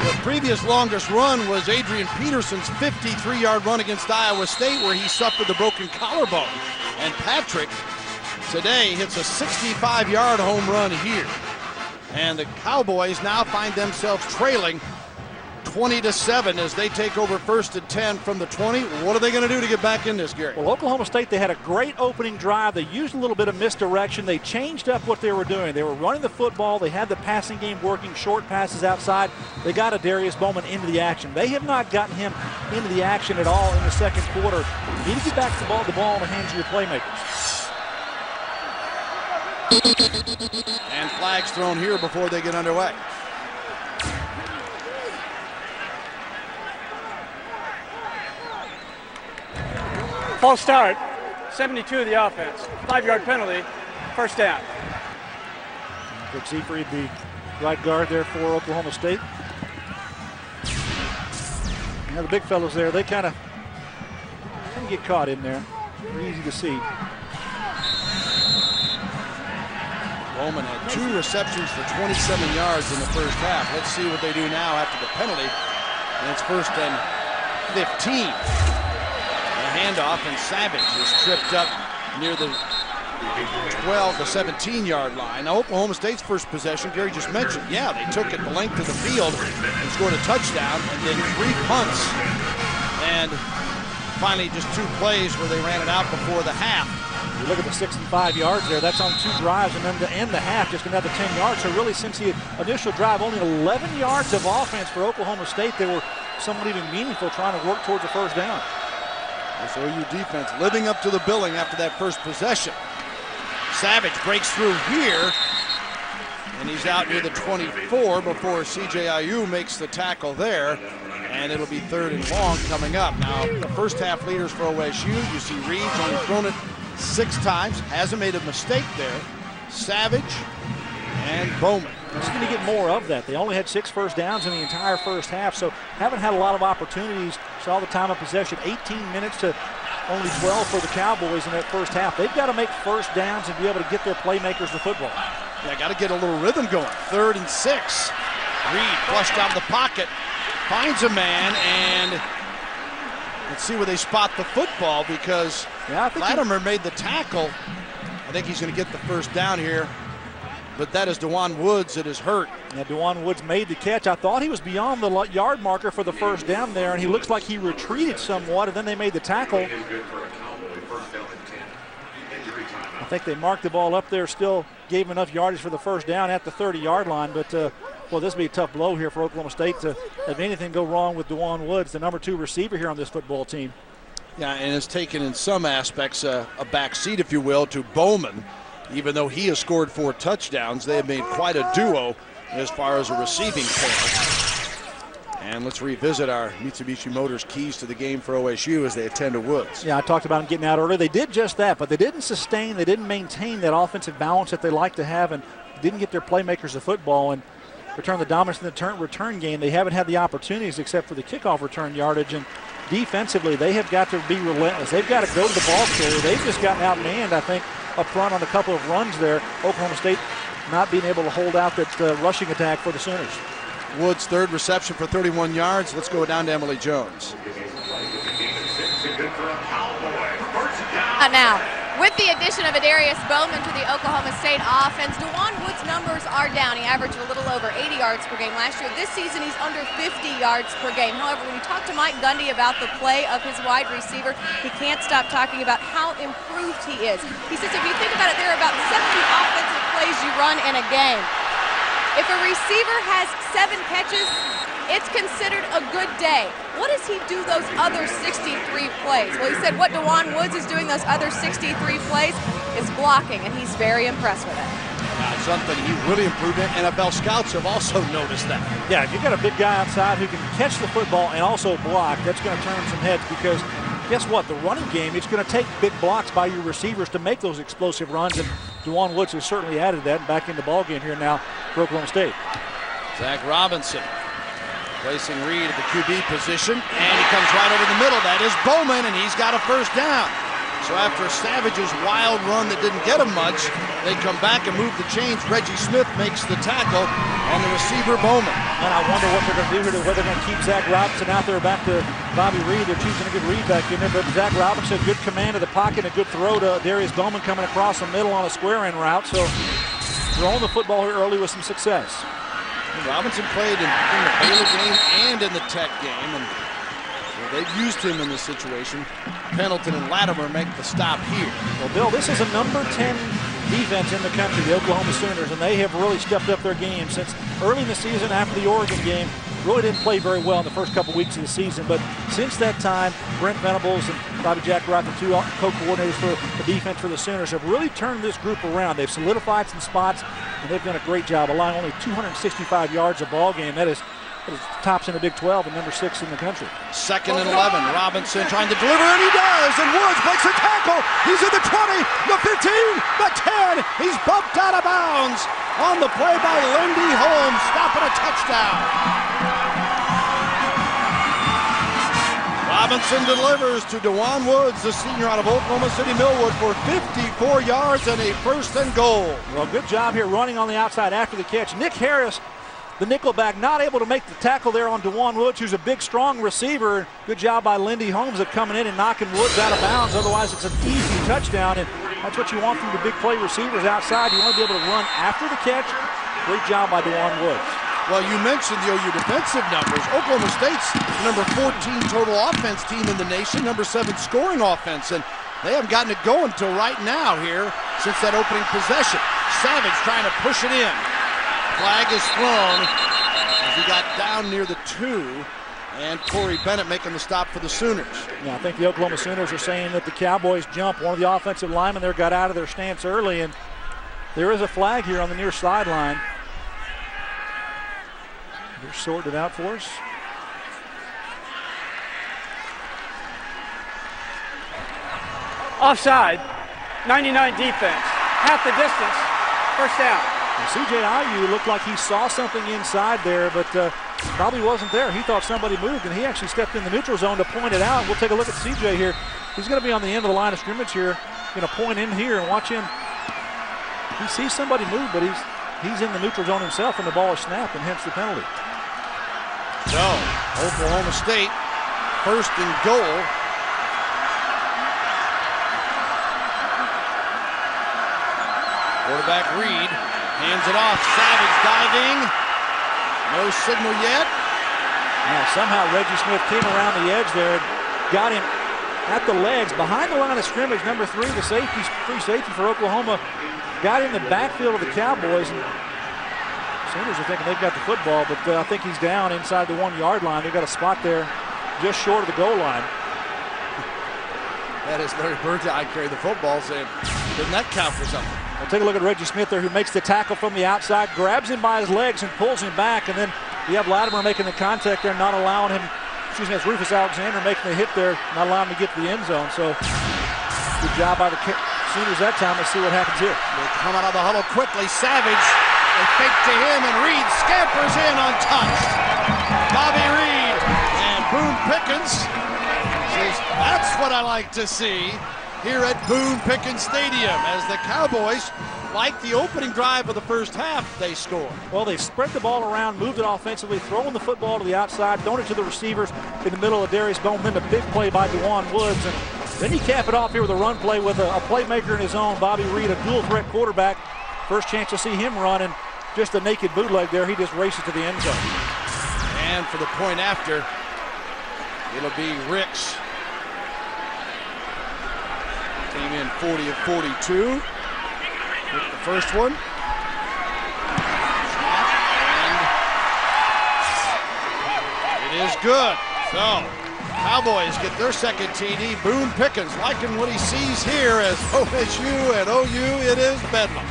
The previous longest run was Adrian Peterson's 53-yard run against Iowa State, where he suffered the broken collarbone. And Patrick today hits a 65-yard home run here. And the Cowboys now find themselves trailing 20-7 as they take over 1st and 10 from the 20. What are they going to do to get back in this, Gary? Well, Oklahoma State, they had a great opening drive. They used a little bit of misdirection. They changed up what they were doing. They were running the football. They had the passing game working, short passes outside. They got Adarius Bowman into the action. They have not gotten him into the action at all in the second quarter. You need to get back the ball in the hands of your playmakers. And flags thrown here before they get underway. False start, 72 of the offense. 5-yard penalty, first down. Coach Seifried, the right guard there for Oklahoma State. Now the big fellows there, they kind of get caught in there. Very easy to see. Bowman had 2 receptions for 27 yards in the first half. Let's see what they do now after the penalty. And it's 1st and 15. Handoff, and Savage is tripped up near the 12 to 17-yard line. Now, Oklahoma State's first possession, Gary just mentioned, yeah, they took it the length of the field and scored a touchdown, and then 3 punts, and finally just 2 plays where they ran it out before the half. You look at the 65 yards there, that's on 2 drives, and then to end the half, just another 10 yards. So really, since the initial drive, only 11 yards of offense for Oklahoma State. They were somewhat even meaningful trying to work towards a first down. This OU defense living up to the billing after that first possession. Savage breaks through here, and he's out near the 24 before C.J. Ayu makes the tackle there, and it'll be 3rd and long coming up. Now, the first half leaders for OSU, you see Reeves only thrown it 6 times, hasn't made a mistake there. Savage and Bowman. Just going to get more of that. They only had 6 first downs in the entire first half, so haven't had a lot of opportunities. Saw the time of possession, 18 minutes to only 12 for the Cowboys in that first half. They've got to make first downs and be able to get their playmakers the football. Yeah, got to get a little rhythm going. 3rd and 6. Reed flushed out of the pocket, finds a man, and let's see where they spot the football, because Latimer made the tackle. I think he's going to get the first down here. But that is DeJuan Woods that is hurt. Yeah, DeJuan Woods made the catch. I thought he was beyond the yard marker for the first down there, and he looks like he retreated somewhat, and then they made the tackle. I think they marked the ball up there, still gave him enough yardage for the first down at the 30-yard line. But, well, this will be a tough blow here for Oklahoma State to have anything go wrong with DeJuan Woods, the number 2 receiver here on this football team. Yeah, and it's taken in some aspects a back seat, if you will, to Bowman. Even though he has scored 4 touchdowns, they have made quite a duo as far as a receiving core. And let's revisit our Mitsubishi Motors keys to the game for OSU as they attend to Woods. Yeah, I talked about them getting out early. They did just that, but they didn't sustain, they didn't maintain that offensive balance that they like to have, and didn't get their playmakers the football and return the dominance in the return game. They haven't had the opportunities except for the kickoff return yardage, and defensively, they have got to be relentless. They've got to go to the ball carrier. They've just gotten outmanned, I think, up front on a couple of runs there. Oklahoma State not being able to hold out that rushing attack for the Sooners. Woods' 3rd reception for 31 yards. Let's go down to Emily Jones. Now, with the addition of Adarius Bowman to the Oklahoma State offense, DeJuan Woods' numbers are down. He averaged a little over 80 yards per game last year. This season, he's under 50 yards per game. However, when you talk to Mike Gundy about the play of his wide receiver, he can't stop talking about how improved he is. He says if you think about it, there are about 70 offensive plays you run in a game. If a receiver has 7 catches, it's considered a good day. What does he do those other 63 plays? Well, he said what DeJuan Woods is doing those other 63 plays, is blocking, and he's very impressed with it. Something he really improved in. NFL scouts have also noticed that. Yeah, if you've got a big guy outside who can catch the football and also block, that's going to turn some heads because guess what? The running game, it's going to take big blocks by your receivers to make those explosive runs, and Dewan Woods has certainly added that and back in the ball game here now for Oklahoma State. Zach Robinson placing Reed at the QB position, and he comes right over the middle. That is Bowman, and he's got a first down. So after Savage's wild run that didn't get him much, they come back and move the chains. Reggie Smith makes the tackle on the receiver Bowman. And I wonder what they're going to do here, whether they're going to keep Zach Robinson out there back to Bobby Reed. They're choosing a good Reed back in there, but Zach Robinson, good command of the pocket, a good throw to Darius Bowman coming across the middle on a square end route. So throwing the football here early with some success. Robinson played in the Baylor game and in the Tech game, and they've used him in this situation. Pendleton and Latimer make the stop here. Well, Bill, this is a number 10 defense in the country, the Oklahoma Sooners, and they have really stepped up their game since early in the season after the Oregon game. Really didn't play very well in the first couple weeks of the season, but since that time, Brent Venables and Bobby Jack Wright, the two co-coordinators for the defense for the Sooners, have really turned this group around. They've solidified some spots, and they've done a great job, allowing only 265 yards a ball game. That is tops in the Big 12 and number 6 in the country. 2nd and 11. Robinson trying to deliver, and he does. And Woods breaks a tackle. He's in the 20, the 15, the 10. He's bumped out of bounds on the play by Lindy Holmes, stopping a touchdown. Robinson delivers to Dewan Woods, the senior out of Oklahoma City Millwood, for 54 yards and a 1st and goal. Well, good job here running on the outside after the catch. Nick Harris, the nickelback, not able to make the tackle there on Dewan Woods, who's a big, strong receiver. Good job by Lindy Holmes at coming in and knocking Woods out of bounds. Otherwise, it's an easy touchdown, and that's what you want from the big play receivers outside. You want to be able to run after the catch. Great job by Dewan Woods. Well, you mentioned the OU defensive numbers. Oklahoma State's number 14 total offense team in the nation, number 7 scoring offense, and they haven't gotten it going until right now here since that opening possession. Savage trying to push it in. Flag is thrown as he got down near the 2, and Corey Bennett making the stop for the Sooners. Yeah, I think the Oklahoma Sooners are saying that the Cowboys jump. One of the offensive linemen there got out of their stance early, and there is a flag here on the near sideline. They're sorting it out for us. Offside, 99 defense, half the distance, first down. C.J. Ayu looked like he saw something inside there, but probably wasn't there. He thought somebody moved, and he actually stepped in the neutral zone to point it out. We'll take a look at C.J. here. He's going to be on the end of the line of scrimmage here. Going to point in here and watch him. He sees somebody move, but he's in the neutral zone himself, and the ball is snapped, and hence the penalty. So, Oklahoma State, 1st and goal. Quarterback Reed hands it off. Savage diving. No signal yet. Now, somehow Reggie Smith came around the edge there and got him at the legs behind the line of scrimmage. Number 3, the free safety for Oklahoma, got in the backfield of the Cowboys. And Sooners are thinking they've got the football, but I think he's down inside the 1-yard line. They've got a spot there just short of the goal line. That is Larry Burns. I carry the football, saying, doesn't that count for something? We'll take a look at Reggie Smith there, who makes the tackle from the outside, grabs him by his legs and pulls him back, and then you have Latimer making the contact there, not allowing him, it's Rufus Alexander making the hit there, not allowing him to get to the end zone. So good job by the Sooners that time. Let's see what happens here. They come out of the huddle quickly. Savage, they fake to him, and Reed scampers in untouched. Bobby Reed and Boone Pickens says, that's what I like to see here at Boone Pickens Stadium, as the Cowboys, like the opening drive of the first half, they score. Well, they spread the ball around, moved it offensively, throwing the football to the outside, throwing it to the receivers in the middle of Darius Bowman. Then a big play by Dewan Woods, and then you cap it off here with a run play with a playmaker in his own, Bobby Reed, a dual threat quarterback. First chance to see him run, and just a naked bootleg there. He just races to the end zone. And for the point after, it'll be Ricks. Came in 40 of 42 with the first one. And it is good. So, Cowboys get their second TD. Boone Pickens liking what he sees here as OSU and OU. It is Bedlam.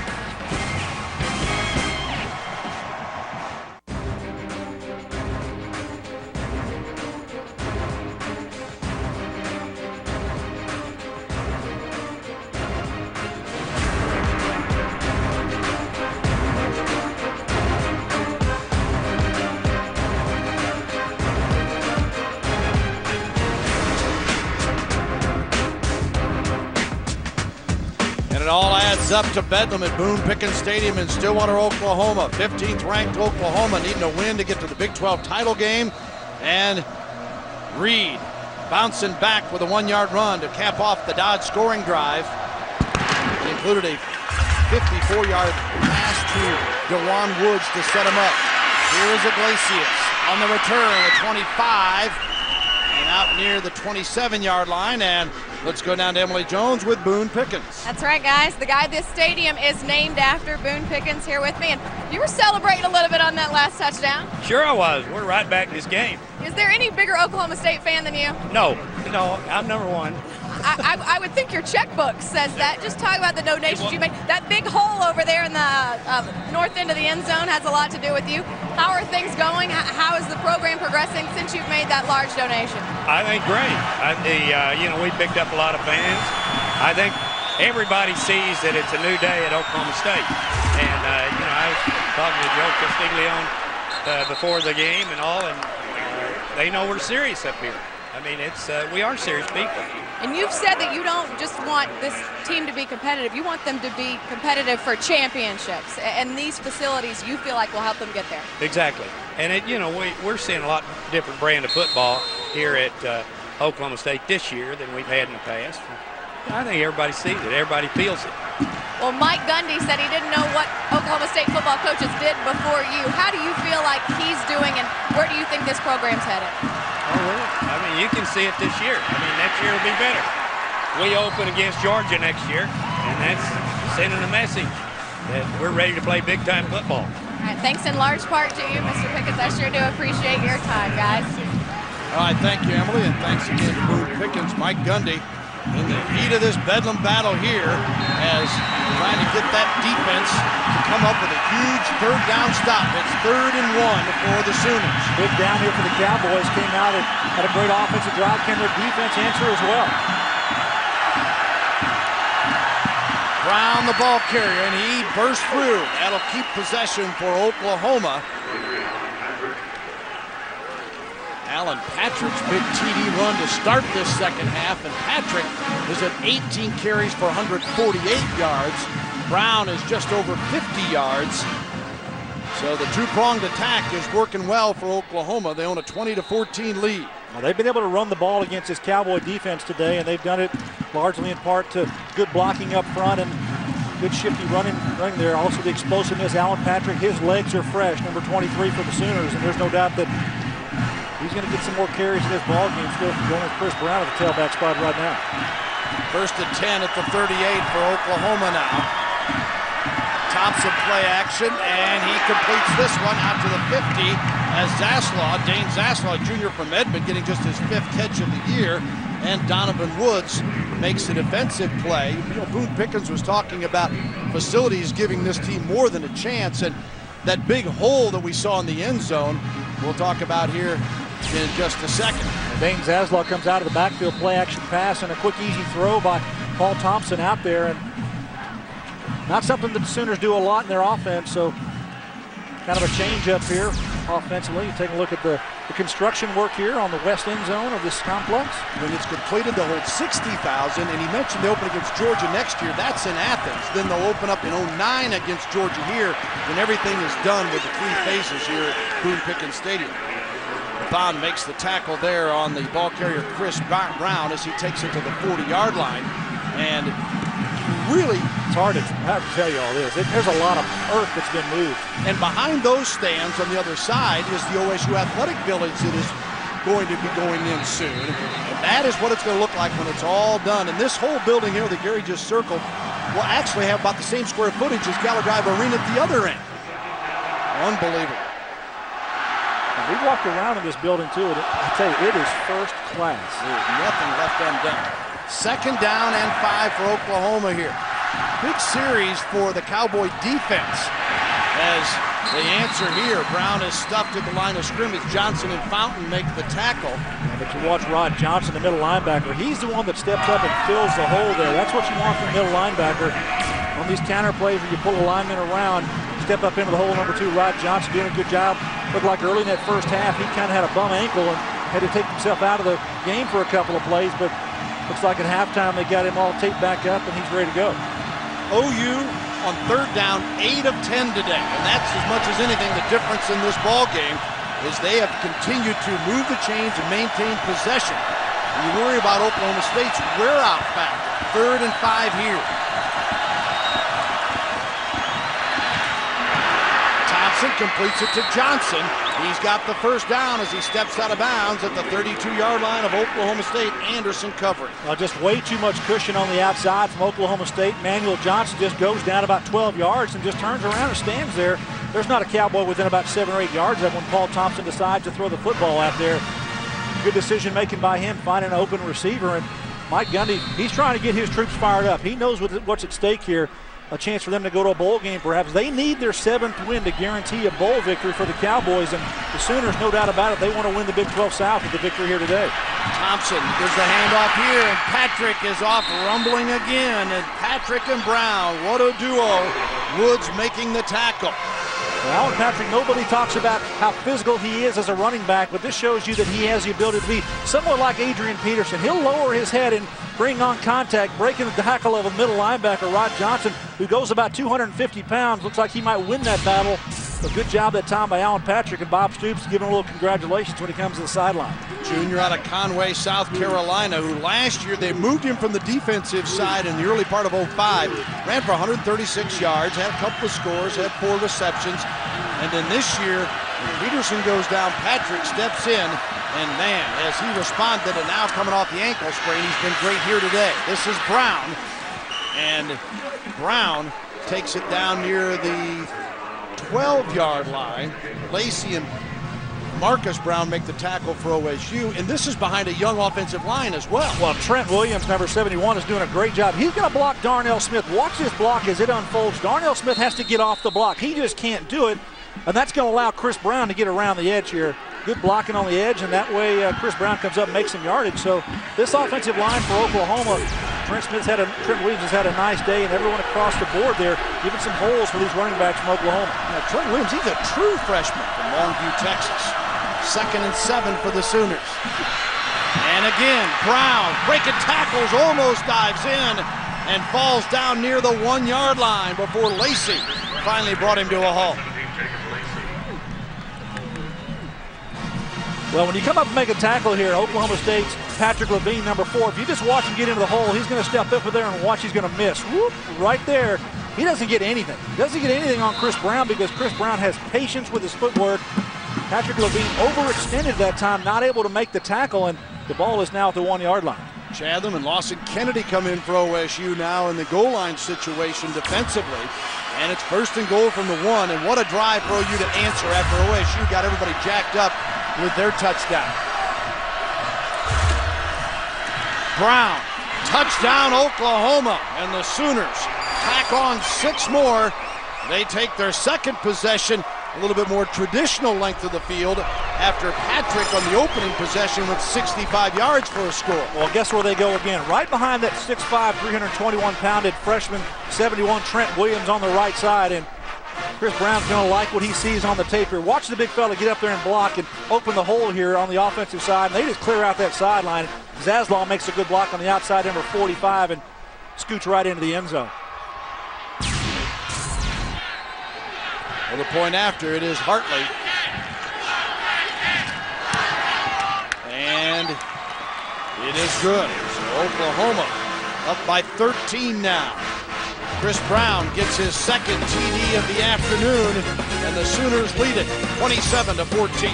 It all adds up to Bedlam at Boone Pickens Stadium in Stillwater, Oklahoma. 15th ranked Oklahoma needing a win to get to the Big 12 title game. And Reed bouncing back with a 1-yard run to cap off the Dodge scoring drive. It included a 54-yard pass to DeJuan Woods to set him up. Here is Iglesias on the return at 25 and out near the 27-yard line. And let's go down to Emily Jones with Boone Pickens. That's right, guys. The guy this stadium is named after, Boone Pickens, here with me. And you were celebrating a little bit on that last touchdown. Sure I was. We're right back in this game. Is there any bigger Oklahoma State fan than you? No, I'm number one. I would think your checkbook says that. Just talk about the donations you made. That big hole over there in the north end of the end zone has a lot to do with you. How are things going? How is the program progressing since you've made that large donation? I think great. We picked up a lot of fans. I think everybody sees that it's a new day at Oklahoma State. And, I was talking to Joe Castiglione before the game and all, and they know we're serious up here. I mean, we are serious people. And you've said that you don't just want this team to be competitive. You want them to be competitive for championships. And these facilities, you feel like will help them get there. Exactly. And, we're seeing a lot different brand of football here at Oklahoma State this year than we've had in the past. I think everybody sees it. Everybody feels it. Well, Mike Gundy said he didn't know what Oklahoma State football coaches did before you. How do you feel like he's doing, and where do you think this program's headed? Oh, really? I mean, you can see it this year. I mean, next year will be better. We open against Georgia next year, and that's sending a message that we're ready to play big-time football. All right, thanks in large part to you, Mr. Pickens. I sure do appreciate your time, guys. All right, thank you, Emily, and thanks again to Boone Pickens. Mike Gundy in the heat of this Bedlam battle here as trying to get that defense to come up with a huge third down stop. It's 3rd and 1 for the Sooners. Big down here for the Cowboys. Came out and had a great offensive drive. Can their defense answer as well? Brown, the ball carrier, and he bursts through. That'll keep possession for Oklahoma. Alan Patrick's big TD run to start this second half, and Patrick is at 18 carries for 148 yards. Brown is just over 50 yards. So the two-pronged attack is working well for Oklahoma. They own a 20-14 lead. Well, they've been able to run the ball against this Cowboy defense today, and they've done it largely in part to good blocking up front and good shifty running there. Also the explosiveness. Alan Patrick, his legs are fresh, number 23 for the Sooners, and there's no doubt that he's going to get some more carries in this ball game. Still going with Chris Brown at the tailback spot right now. 1st and 10 at the 38 for Oklahoma now. Thompson play action, and he completes this one out to the 50 as Dane Zaslaw, junior from Edmond, getting just his 5th catch of the year. And Donovan Woods makes a defensive play. Boone Pickens was talking about facilities giving this team more than a chance, and that big hole that we saw in the end zone, we'll talk about here in just a second. Dane Zaslaw comes out of the backfield, play action pass, and a quick easy throw by Paul Thompson out there. And not something that the Sooners do a lot in their offense, so kind of a change up here offensively. You take a look at the construction work here on the west end zone of this complex. When it's completed, they'll hold 60,000, and he mentioned they open against Georgia next year. That's in Athens. Then they'll open up in 09 against Georgia here when everything is done with the 3 phases here at Boone Pickens Stadium. Bond makes the tackle there on the ball carrier Chris Brown as he takes it to the 40-yard line. And really, it's hard to tell you all this. There's a lot of earth that's been moved. And behind those stands on the other side is the OSU Athletic Village that is going to be going in soon. And that is what it's going to look like when it's all done. And this whole building here that Gary just circled will actually have about the same square footage as Gallagher Arena at the other end. Unbelievable. And we've walked around in this building too, and I tell you, it is first class. There's nothing left undone. 2nd down and 5 for Oklahoma here. Big series for the Cowboy defense as they answer here. Brown is stuffed at the line of scrimmage. Johnson and Fountain make the tackle. Yeah, but you watch Rod Johnson, the middle linebacker. He's the one that steps up and fills the hole there. That's what you want from the middle linebacker. On these counter plays where you pull a lineman around, step up into the hole. Number 2, Rod Johnson doing a good job. Looked like early in that first half, he kind of had a bum ankle and had to take himself out of the game for a couple of plays, but looks like at halftime they got him all taped back up and he's ready to go. OU on 3rd down, 8 of 10 today, and that's as much as anything the difference in this ball game is they have continued to move the chains and maintain possession. And you worry about Oklahoma State's wear-out factor. 3rd and 5 here. Thompson completes it to Johnson. He's got the first down as he steps out of bounds at the 32-yard line of Oklahoma State. Anderson covering. Just way too much cushion on the outside from Oklahoma State. Manuel Johnson just goes down about 12 yards and just turns around and stands there. There's not a Cowboy within about 7 or 8 yards of when Paul Thompson decides to throw the football out there. Good decision making by him, finding an open receiver. And Mike Gundy, he's trying to get his troops fired up. He knows what's at stake here. A chance for them to go to a bowl game, perhaps. They need their 7th win to guarantee a bowl victory for the Cowboys, and the Sooners, no doubt about it, they want to win the Big 12 South with the victory here today. Thompson gives the handoff here, and Patrick is off rumbling again, and Patrick and Brown, what a duo. Woods making the tackle. Well, Alan Patrick, nobody talks about how physical he is as a running back, but this shows you that he has the ability to be somewhat like Adrian Peterson. He'll lower his head and bring on contact, breaking the tackle of a middle linebacker, Rod Johnson, who goes about 250 pounds. Looks like he might win that battle. A good job that time by Alan Patrick, and Bob Stoops giving a little congratulations when he comes to the sideline. Junior out of Conway, South Carolina, who last year they moved him from the defensive side in the early part of 05. Ran for 136 yards, had a couple of scores, had 4 receptions. And then this year, when Peterson goes down, Patrick steps in. And man, as he responded, and now coming off the ankle sprain, he's been great here today. This is Brown. And Brown takes it down near the 12-yard line. Lacey and Marcus Brown make the tackle for OSU, and this is behind a young offensive line as well. Well, Trent Williams, number 71, is doing a great job. He's going to block Darnell Smith. Watch this block as it unfolds. Darnell Smith has to get off the block. He just can't do it, and that's going to allow Chris Brown to get around the edge here. Good blocking on the edge, and that way Chris Brown comes up and makes some yardage. So this offensive line for Oklahoma, Trent Williams has had a nice day, and everyone across the board there giving some holes for these running backs from Oklahoma. Now, Trent Williams, he's a true freshman from Longview, Texas. 2nd and 7 for the Sooners. And again, Brown breaking tackles, almost dives in and falls down near the 1-yard line before Lacey finally brought him to a halt. Well, when you come up and make a tackle here, Oklahoma State's Patrick Levine, number 4, if you just watch him get into the hole, he's going to step up there and watch he's going to miss. Whoop, right there. He doesn't get anything. He doesn't get anything on Chris Brown because Chris Brown has patience with his footwork. Patrick Levine overextended that time, not able to make the tackle, and the ball is now at the 1-yard line. Chatham and Lawson Kennedy come in for OSU now in the goal line situation defensively. And it's 1st and goal from the 1, and what a drive for OU to answer after OSU got everybody jacked up with their touchdown. Brown, touchdown Oklahoma, and the Sooners tack on 6 more. They take their 2nd possession, a little bit more traditional length of the field after Patrick on the opening possession with 65 yards for a score. Well, guess where they go again? Right behind that 6'5", 321-pounded freshman 71 Trent Williams on the right side, and Chris Brown's going to like what he sees on the tape here. Watch the big fella get up there and block and open the hole here on the offensive side, and they just clear out that sideline. Zaslaw makes a good block on the outside, number 45, and scoots right into the end zone. Well, the point after it is Hartley. And it is good. So Oklahoma up by 13 now. Chris Brown gets his 2nd TD of the afternoon, and the Sooners lead it 27-14.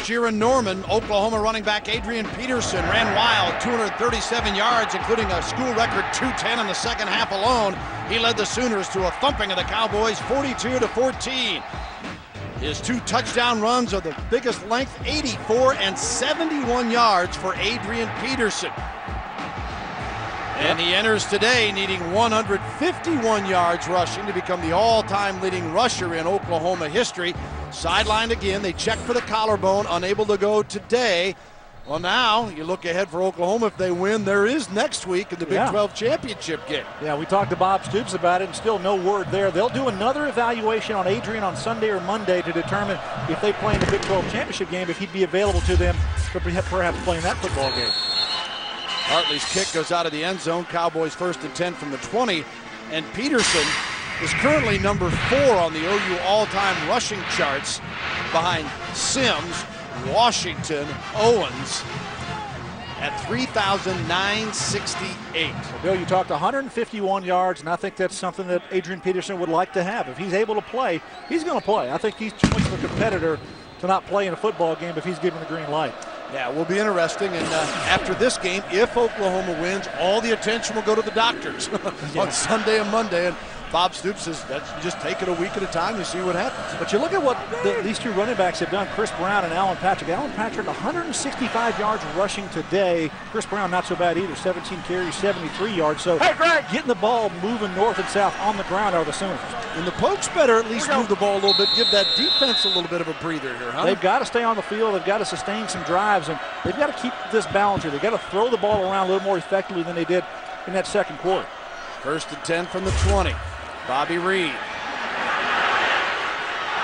Last year in Norman, Oklahoma running back Adrian Peterson ran wild, 237 yards, including a school record 210 in the second half alone. He led the Sooners to a thumping of the Cowboys, 42-14. His 2 touchdown runs are the biggest length, 84 and 71 yards for Adrian Peterson. And he enters today needing 151 yards rushing to become the all-time leading rusher in Oklahoma history. Sidelined again, they check for the collarbone, unable to go today. Well, now you look ahead for Oklahoma. If they win, there is next week in the Big 12 championship game. Yeah, we talked to Bob Stoops about it, and still no word there. They'll do another evaluation on Adrian on Sunday or Monday to determine if they play in the Big 12 championship game, if he'd be available to them for perhaps playing that football game. Hartley's kick goes out of the end zone. Cowboys 1st and 10 from the 20. And Peterson is currently number 4 on the OU all-time rushing charts behind Sims, Washington, Owens at 3,968. Well, Bill, you talked 151 yards, and I think that's something that Adrian Peterson would like to have. If he's able to play, he's going to play. I think he's too much of a competitor to not play in a football game if he's given the green light. Yeah, it will be interesting. And after this game, if Oklahoma wins, all the attention will go to the doctors on Sunday and Monday. And Bob Stoops says that's just take it a week at a time. You see what happens. But you look at what these 2 running backs have done, Chris Brown and Alan Patrick. Alan Patrick, 165 yards rushing today. Chris Brown, not so bad either, 17 carries, 73 yards. So getting the ball moving north and south on the ground are the Sooners. And the Pokes better at least move the ball a little bit, give that defense a little bit of a breather here, huh? They've got to stay on the field. They've got to sustain some drives, and they've got to keep this balance here. They've got to throw the ball around a little more effectively than they did in that second quarter. 1st and 10 from the 20. Bobby Reed.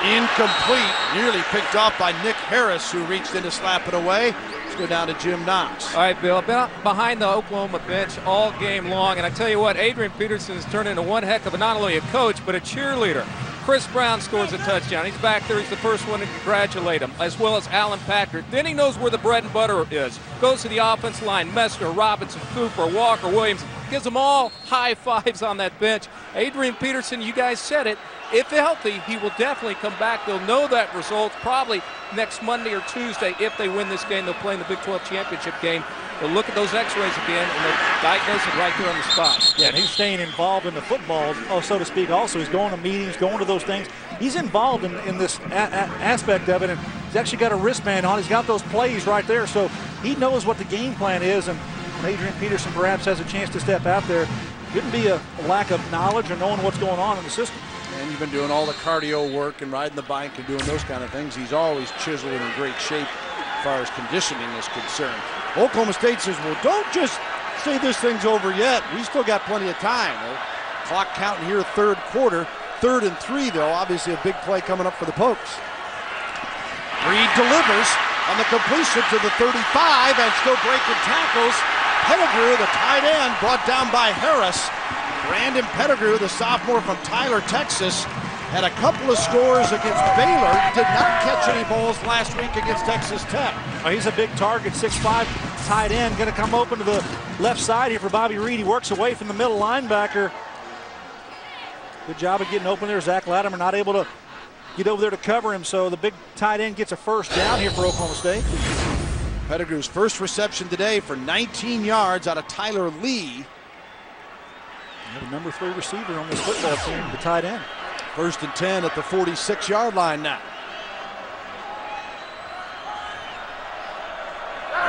Incomplete, nearly picked off by Nick Harris, who reached in to slap it away. Let's go down to Jim Knox. All right, Bill, I've been behind the Oklahoma bench all game long, and I tell you what, Adrian Peterson has turned into one heck of not only a coach, but a cheerleader. Chris Brown scores a touchdown. He's back there. He's the first one to congratulate him, as well as Alan Patrick. Then he knows where the bread and butter is. Goes to the offensive line, Messner, Robinson, Cooper, Walker, Williams. Gives them all high fives on that bench. Adrian Peterson, you guys said it. If healthy, he will definitely come back. They'll know that result probably next Monday or Tuesday. If they win this game, they'll play in the Big 12 championship game. They'll look at those x-rays again, and they'll diagnose it right there on the spot. Yeah, and he's staying involved in the football, so to speak, also. He's going to meetings, going to those things. He's involved in this aspect of it, and he's actually got a wristband on. He's got those plays right there, so he knows what the game plan is, and Adrian Peterson perhaps has a chance to step out there. Couldn't be a lack of knowledge or knowing what's going on in the system. And you've been doing all the cardio work and riding the bike and doing those kind of things. He's always chiseled and in great shape as far as conditioning is concerned. Oklahoma State says, well, don't just say this thing's over yet. We still got plenty of time. Well, clock counting here, 3rd quarter. 3rd and 3, though. Obviously a big play coming up for the Pokes. Reed delivers on the completion to the 35 and still breaking tackles. Pettigrew, the tight end, brought down by Harris. Brandon Pettigrew, the sophomore from Tyler, Texas, had a couple of scores against Baylor. Did not catch any balls last week against Texas Tech. Oh, he's a big target, 6'5", tight end. Going to come open to the left side here for Bobby Reed. He works away from the middle linebacker. Good job of getting open there. Zach Latimer not able to get over there to cover him, so the big tight end gets a first down here for Oklahoma State. Pettigrew's first reception today for 19 yards out of Tyler Lee. The number 3 receiver on this football team, the tight end. 1st and 10 at the 46-yard line now.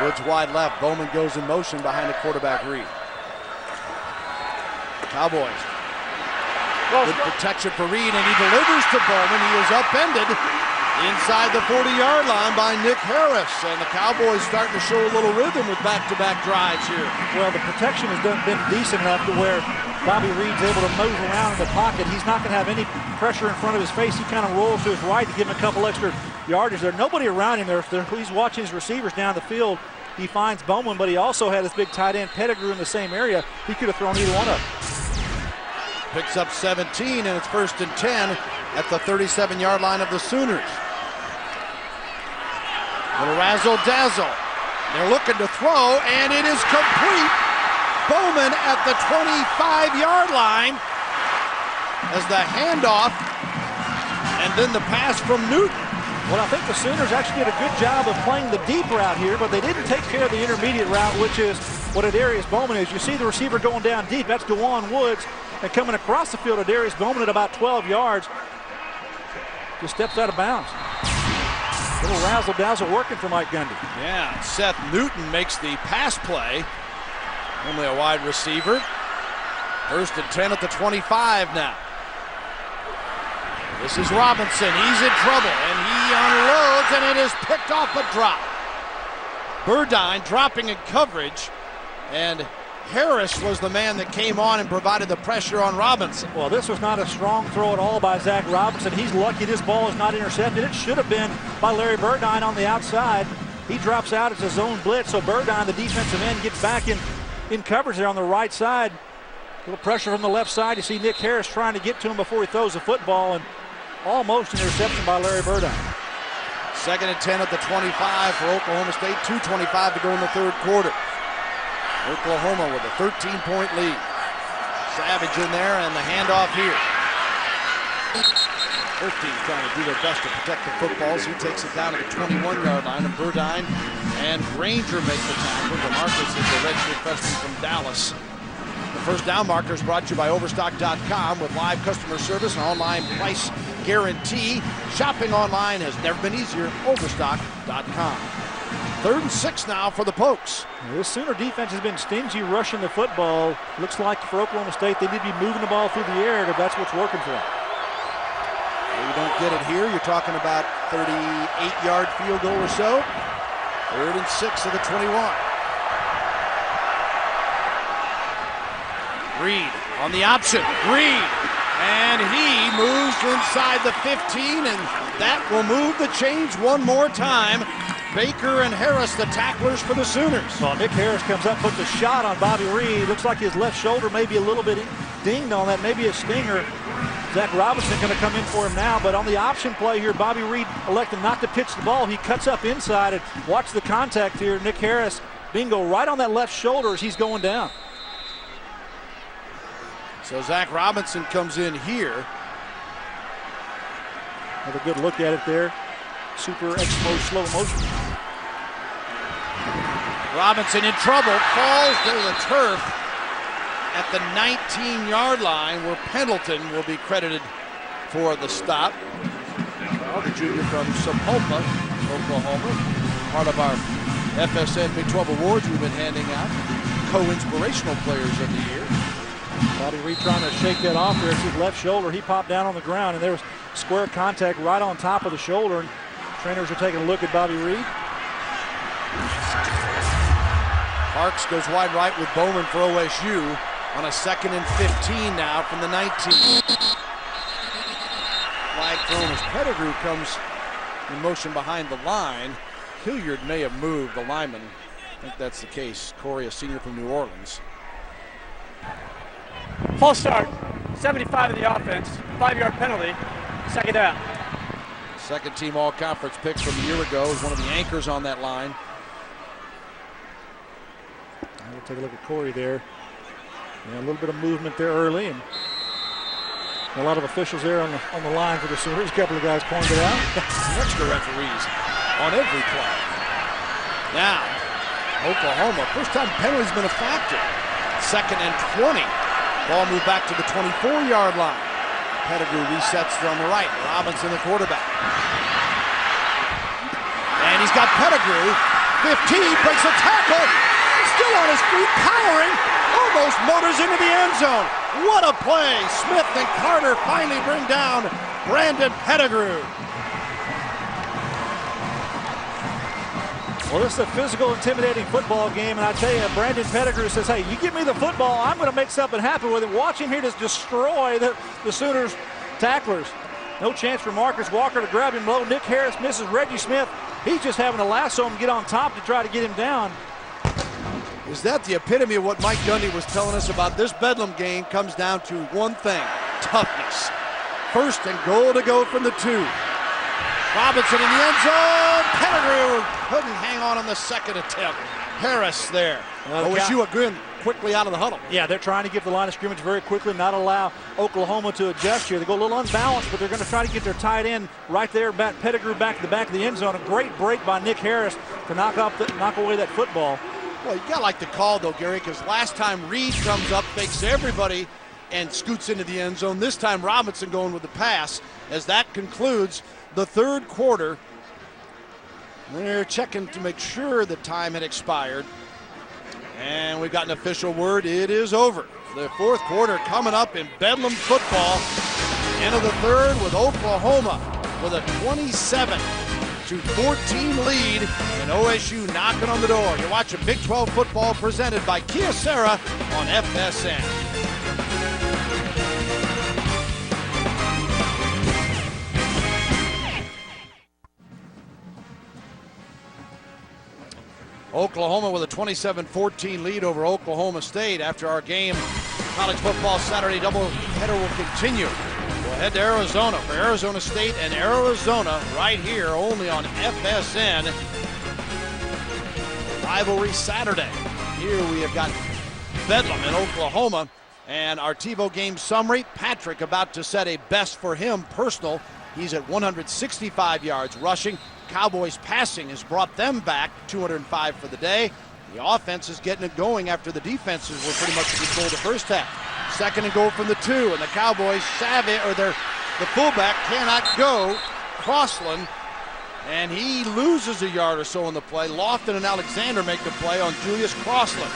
Woods wide left. Bowman goes in motion behind the quarterback Reed. Cowboys. Good protection for Reed, and he delivers to Bowman. He is upended inside the 40-yard line by Nick Harris, and the Cowboys starting to show a little rhythm with back-to-back drives here. Well, the protection has been decent enough to where Bobby Reed's able to move around in the pocket. He's not going to have any pressure in front of his face. He kind of rolls to his right to give him a couple extra yardage. There's nobody around him there. He's watching his receivers down the field. He finds Bowman, but he also had his big tight end Pettigrew in the same area. He could have thrown either one up. Picks up 17, and it's 1st and 10 at the 37-yard line of the Sooners. Little razzle-dazzle. They're looking to throw, and it is complete. Bowman at the 25-yard line as the handoff, and then the pass from Newton. Well, I think the Sooners actually did a good job of playing the deep route here, but they didn't take care of the intermediate route, which is what Adarius Bowman is. You see the receiver going down deep. That's DeJuan Woods. And coming across the field, Adarius Bowman at about 12 yards. Just steps out of bounds. Little razzle-dazzle working for Mike Gundy. Yeah, Seth Newton makes the pass play. Only a wide receiver. 1st and 10 at the 25 now. This is Robinson. He's in trouble, and he unloads, and it is picked off a drop. Burdine dropping in coverage, and Harris was the man that came on and provided the pressure on Robinson. Well, this was not a strong throw at all by Zach Robinson. He's lucky this ball is not intercepted. It should have been by Larry Burdine on the outside. He drops out. It's a zone blitz, so Burdine, the defensive end, gets back in coverage there on the right side. A little pressure from the left side. You see Nick Harris trying to get to him before he throws the football, and almost an interception by Larry Burdine. 2nd and 10 at the 25 for Oklahoma State. 2:25 to go in the 3rd quarter. Oklahoma with a 13-point lead. Savage in there, and the handoff here. Both teams trying to do their best to protect the footballs. He takes it down to the 21-yard line, and Burdine and Granger make the tackle. DeMarcus is a redshirt freshman from Dallas. The First Down Marker is brought to you by Overstock.com with live customer service and online price guarantee. Shopping online has never been easier. Overstock.com. 3rd and 6 now for the Pokes. This Sooner defense has been stingy rushing the football. Looks like for Oklahoma State they need to be moving the ball through the air if that's what's working for them. You don't get it here. You're talking about 38-yard field goal or so. 3rd and 6 of the 21. Reed on the option. Reed. And he moves inside the 15, and that will move the chains one more time. Baker and Harris, the tacklers for the Sooners. Well, Nick Harris comes up, puts a shot on Bobby Reed. Looks like his left shoulder may be a little bit dinged on that, maybe a stinger. Zach Robinson going to come in for him now, but on the option play here, Bobby Reed elected not to pitch the ball. He cuts up inside, and watch the contact here. Nick Harris, bingo, right on that left shoulder as he's going down. So Zach Robinson comes in here. Have a good look at it there. Super X-Mode slow motion. Robinson in trouble, falls to the turf at the 19-yard line, where Pendleton will be credited for the stop. Well, the junior from Sapulpa, Oklahoma, part of our FSN Big 12 awards we've been handing out. Co-inspirational players of the year. Bobby Reed trying to shake that off there. It's his left shoulder. He popped down on the ground, and there was square contact right on top of the shoulder. And trainers are taking a look at Bobby Reed. Parks goes wide right with Bowman for OSU on a 2nd and 15 now from the 19. Flag thrown as Pettigrew comes in motion behind the line. Hilliard may have moved the lineman. I think that's the case. Corey, a senior from New Orleans. False start, 75 of the offense, 5-yard penalty, 2nd down. Second team all-conference pick from a year ago, is one of the anchors on that line. We'll take a look at Corey there. Yeah, a little bit of movement there early, and a lot of officials there on the line for the Sooners. A couple of guys pointed out. Extra referees on every play. Now, Oklahoma, first time penalty's been a factor. 2nd and 20. Ball moved back to the 24-yard line. Pettigrew resets on the right. Robinson, the quarterback. And he's got Pettigrew. 15, breaks a tackle. Still on his feet, powering. Almost motors into the end zone. What a play. Smith and Carter finally bring down Brandon Pettigrew. Well, this is a physical, intimidating football game, and I tell you, Brandon Pettigrew says, hey, you give me the football, I'm going to make something happen with it. Watch him here just destroy the Sooners tacklers. No chance for Marcus Walker to grab him low. Nick Harris misses Reggie Smith. He's just having to lasso him, get on top to try to get him down. Is that the epitome of what Mike Gundy was telling us about this Bedlam game? Comes down to one thing, toughness. 1st and goal to go from the 2. Robinson in the end zone. Pettigrew couldn't hang on the 2nd attempt. Harris there. OSU again quickly out of the huddle. Yeah, they're trying to get the line of scrimmage very quickly, not allow Oklahoma to adjust here. They go a little unbalanced, but they're going to try to get their tight end right there, Pettigrew back to the back of the end zone. A great break by Nick Harris to knock away that football. Well, you got to like the call, though, Gary, because last time Reed comes up, fakes everybody, and scoots into the end zone. This time Robinson going with the pass as that concludes the third quarter. They're checking to make sure the time had expired. And we've got an official word. It is over. The fourth quarter coming up in Bedlam football. End of the third with Oklahoma with a 27-14 lead and OSU knocking on the door. You're watching Big 12 football presented by Kia Sarah on FSN. Oklahoma with a 27-14 lead over Oklahoma State. After our game, college football Saturday doubleheader will continue. We'll head to Arizona for Arizona State and Arizona right here only on FSN. Rivalry Saturday. Here we have got Bedlam in Oklahoma. And our TiVo game summary, Patrick about to set a best for him personal. He's at 165 yards rushing. Cowboys passing has brought them back 205 for the day. The offense is getting it going after the defenses were pretty much in control the first half. Second and goal from the 2, and the Cowboys the fullback cannot go. Crossland, and he loses a yard or so on the play. Lofton and Alexander make the play on Julius Crossland.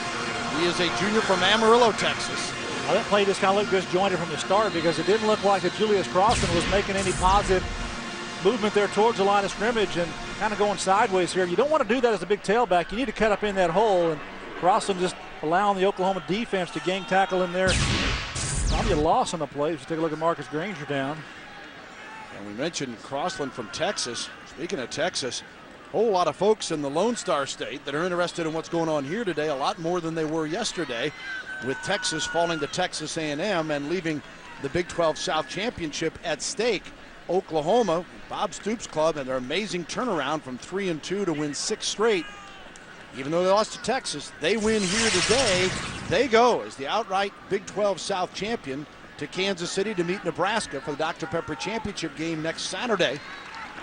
He is a junior from Amarillo, Texas. Well, that play just kind of looked disjointed from the start because it didn't look like that Julius Crossland was making any positive movement there towards the line of scrimmage and kind of going sideways here. You don't want to do that as a big tailback. You need to cut up in that hole, and Crossland just allowing the Oklahoma defense to gang tackle him there. Probably a loss on the play. Let's take a look at Marcus Granger down. And we mentioned Crossland from Texas. Speaking of Texas, a whole lot of folks in the Lone Star State that are interested in what's going on here today, a lot more than they were yesterday, with Texas falling to Texas A&M and leaving the Big 12 South Championship at stake. Oklahoma, Bob Stoops' club, and their amazing turnaround from 3-2 to win 6 straight. Even though they lost to Texas, they win here today. They go as the outright Big 12 South champion to Kansas City to meet Nebraska for the Dr. Pepper Championship game next Saturday.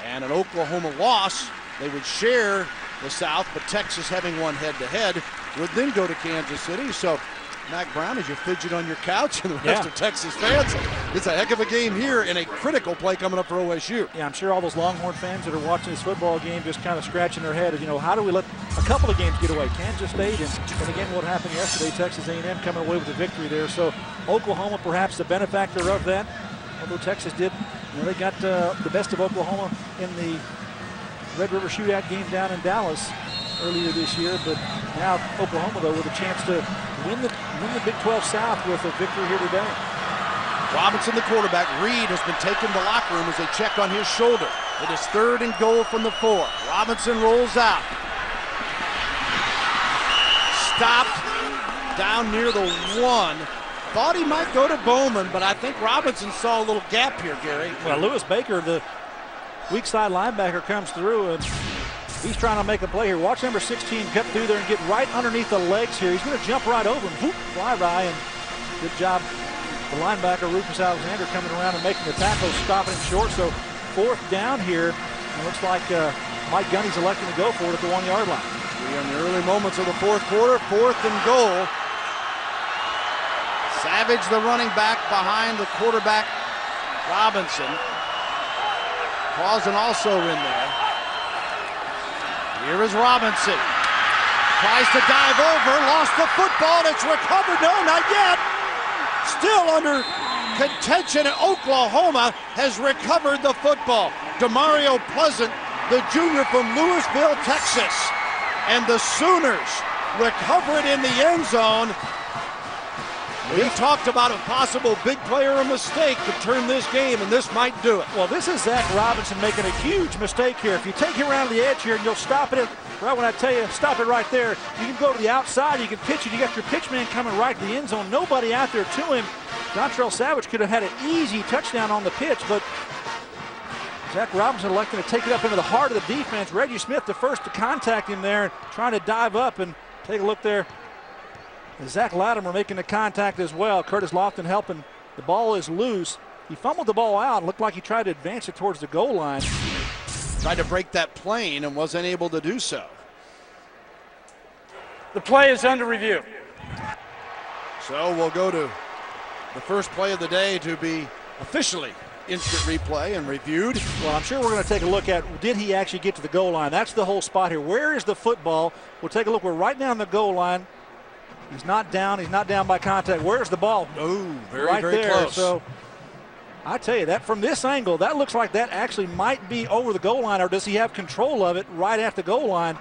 And an Oklahoma loss, they would share the South, but Texas, having won head-to-head, would then go to Kansas City. So Mac Brown, as you fidget on your couch, and the rest of Texas fans, it's a heck of a game here and a critical play coming up for OSU. Yeah, I'm sure all those Longhorn fans that are watching this football game just kind of scratching their head, how do we let a couple of games get away? Kansas State and again what happened yesterday, Texas A&M coming away with the victory there. So Oklahoma perhaps the benefactor of that, although Texas did, they got the best of Oklahoma in the Red River Shootout game down in Dallas earlier this year, but now Oklahoma, though, with a chance to win the Big 12 South with a victory here today. Robinson, the quarterback. Reed has been taken to the locker room as they check on his shoulder. It is third and goal from the 4. Robinson rolls out. Stopped down near the 1. Thought he might go to Bowman, but I think Robinson saw a little gap here, Gary. Well, Lewis Baker, the weak side linebacker, comes through, and he's trying to make a play here. Watch number 16 cut through there and get right underneath the legs here. He's going to jump right over him, whoop, fly by, and good job. The linebacker, Rufus Alexander, coming around and making the tackle, stopping him short. So fourth down here. It looks like Mike Gunny's electing to go for it at the 1-yard line. We're in the early moments of the fourth quarter, fourth and goal. Savage, the running back, behind the quarterback, Robinson. Clausen also in there. Here is Robinson. Tries to dive over, lost the football, and it's recovered. No, not yet. Still under contention, and Oklahoma has recovered the football. Demario Pleasant, the junior from Louisville, Texas. And the Sooners recover it in the end zone. We talked about a possible big player or mistake to turn this game, and this might do it. Well, this is Zach Robinson making a huge mistake here. If you take him around the edge here and you'll stop it right when I tell you, stop it right there. You can go to the outside, you can pitch it. You got your pitch man coming right to the end zone. Nobody out there to him. Dontrell Savage could have had an easy touchdown on the pitch, but Zach Robinson electing to take it up into the heart of the defense. Reggie Smith, the first to contact him there, trying to dive up, and Take a look there. Zach Latimer making the contact as well. Curtis Lofton helping. The ball is loose. He fumbled the ball out. Looked like he tried to advance it towards the goal line. Tried to break that plane and wasn't able to do so. The play is under review. So we'll go to the first play of the day to be officially instant replay and reviewed. Well, I'm sure we're going to take a look at, did he actually get to the goal line? That's the whole spot here. Where is the football? We'll take a look. We're right down the goal line. He's not down. He's not down by contact. Where's the ball? Oh, very, right very there. close. So I tell you, that from this angle, that looks like that actually might be over the goal line, or does he have control of it right at the goal line?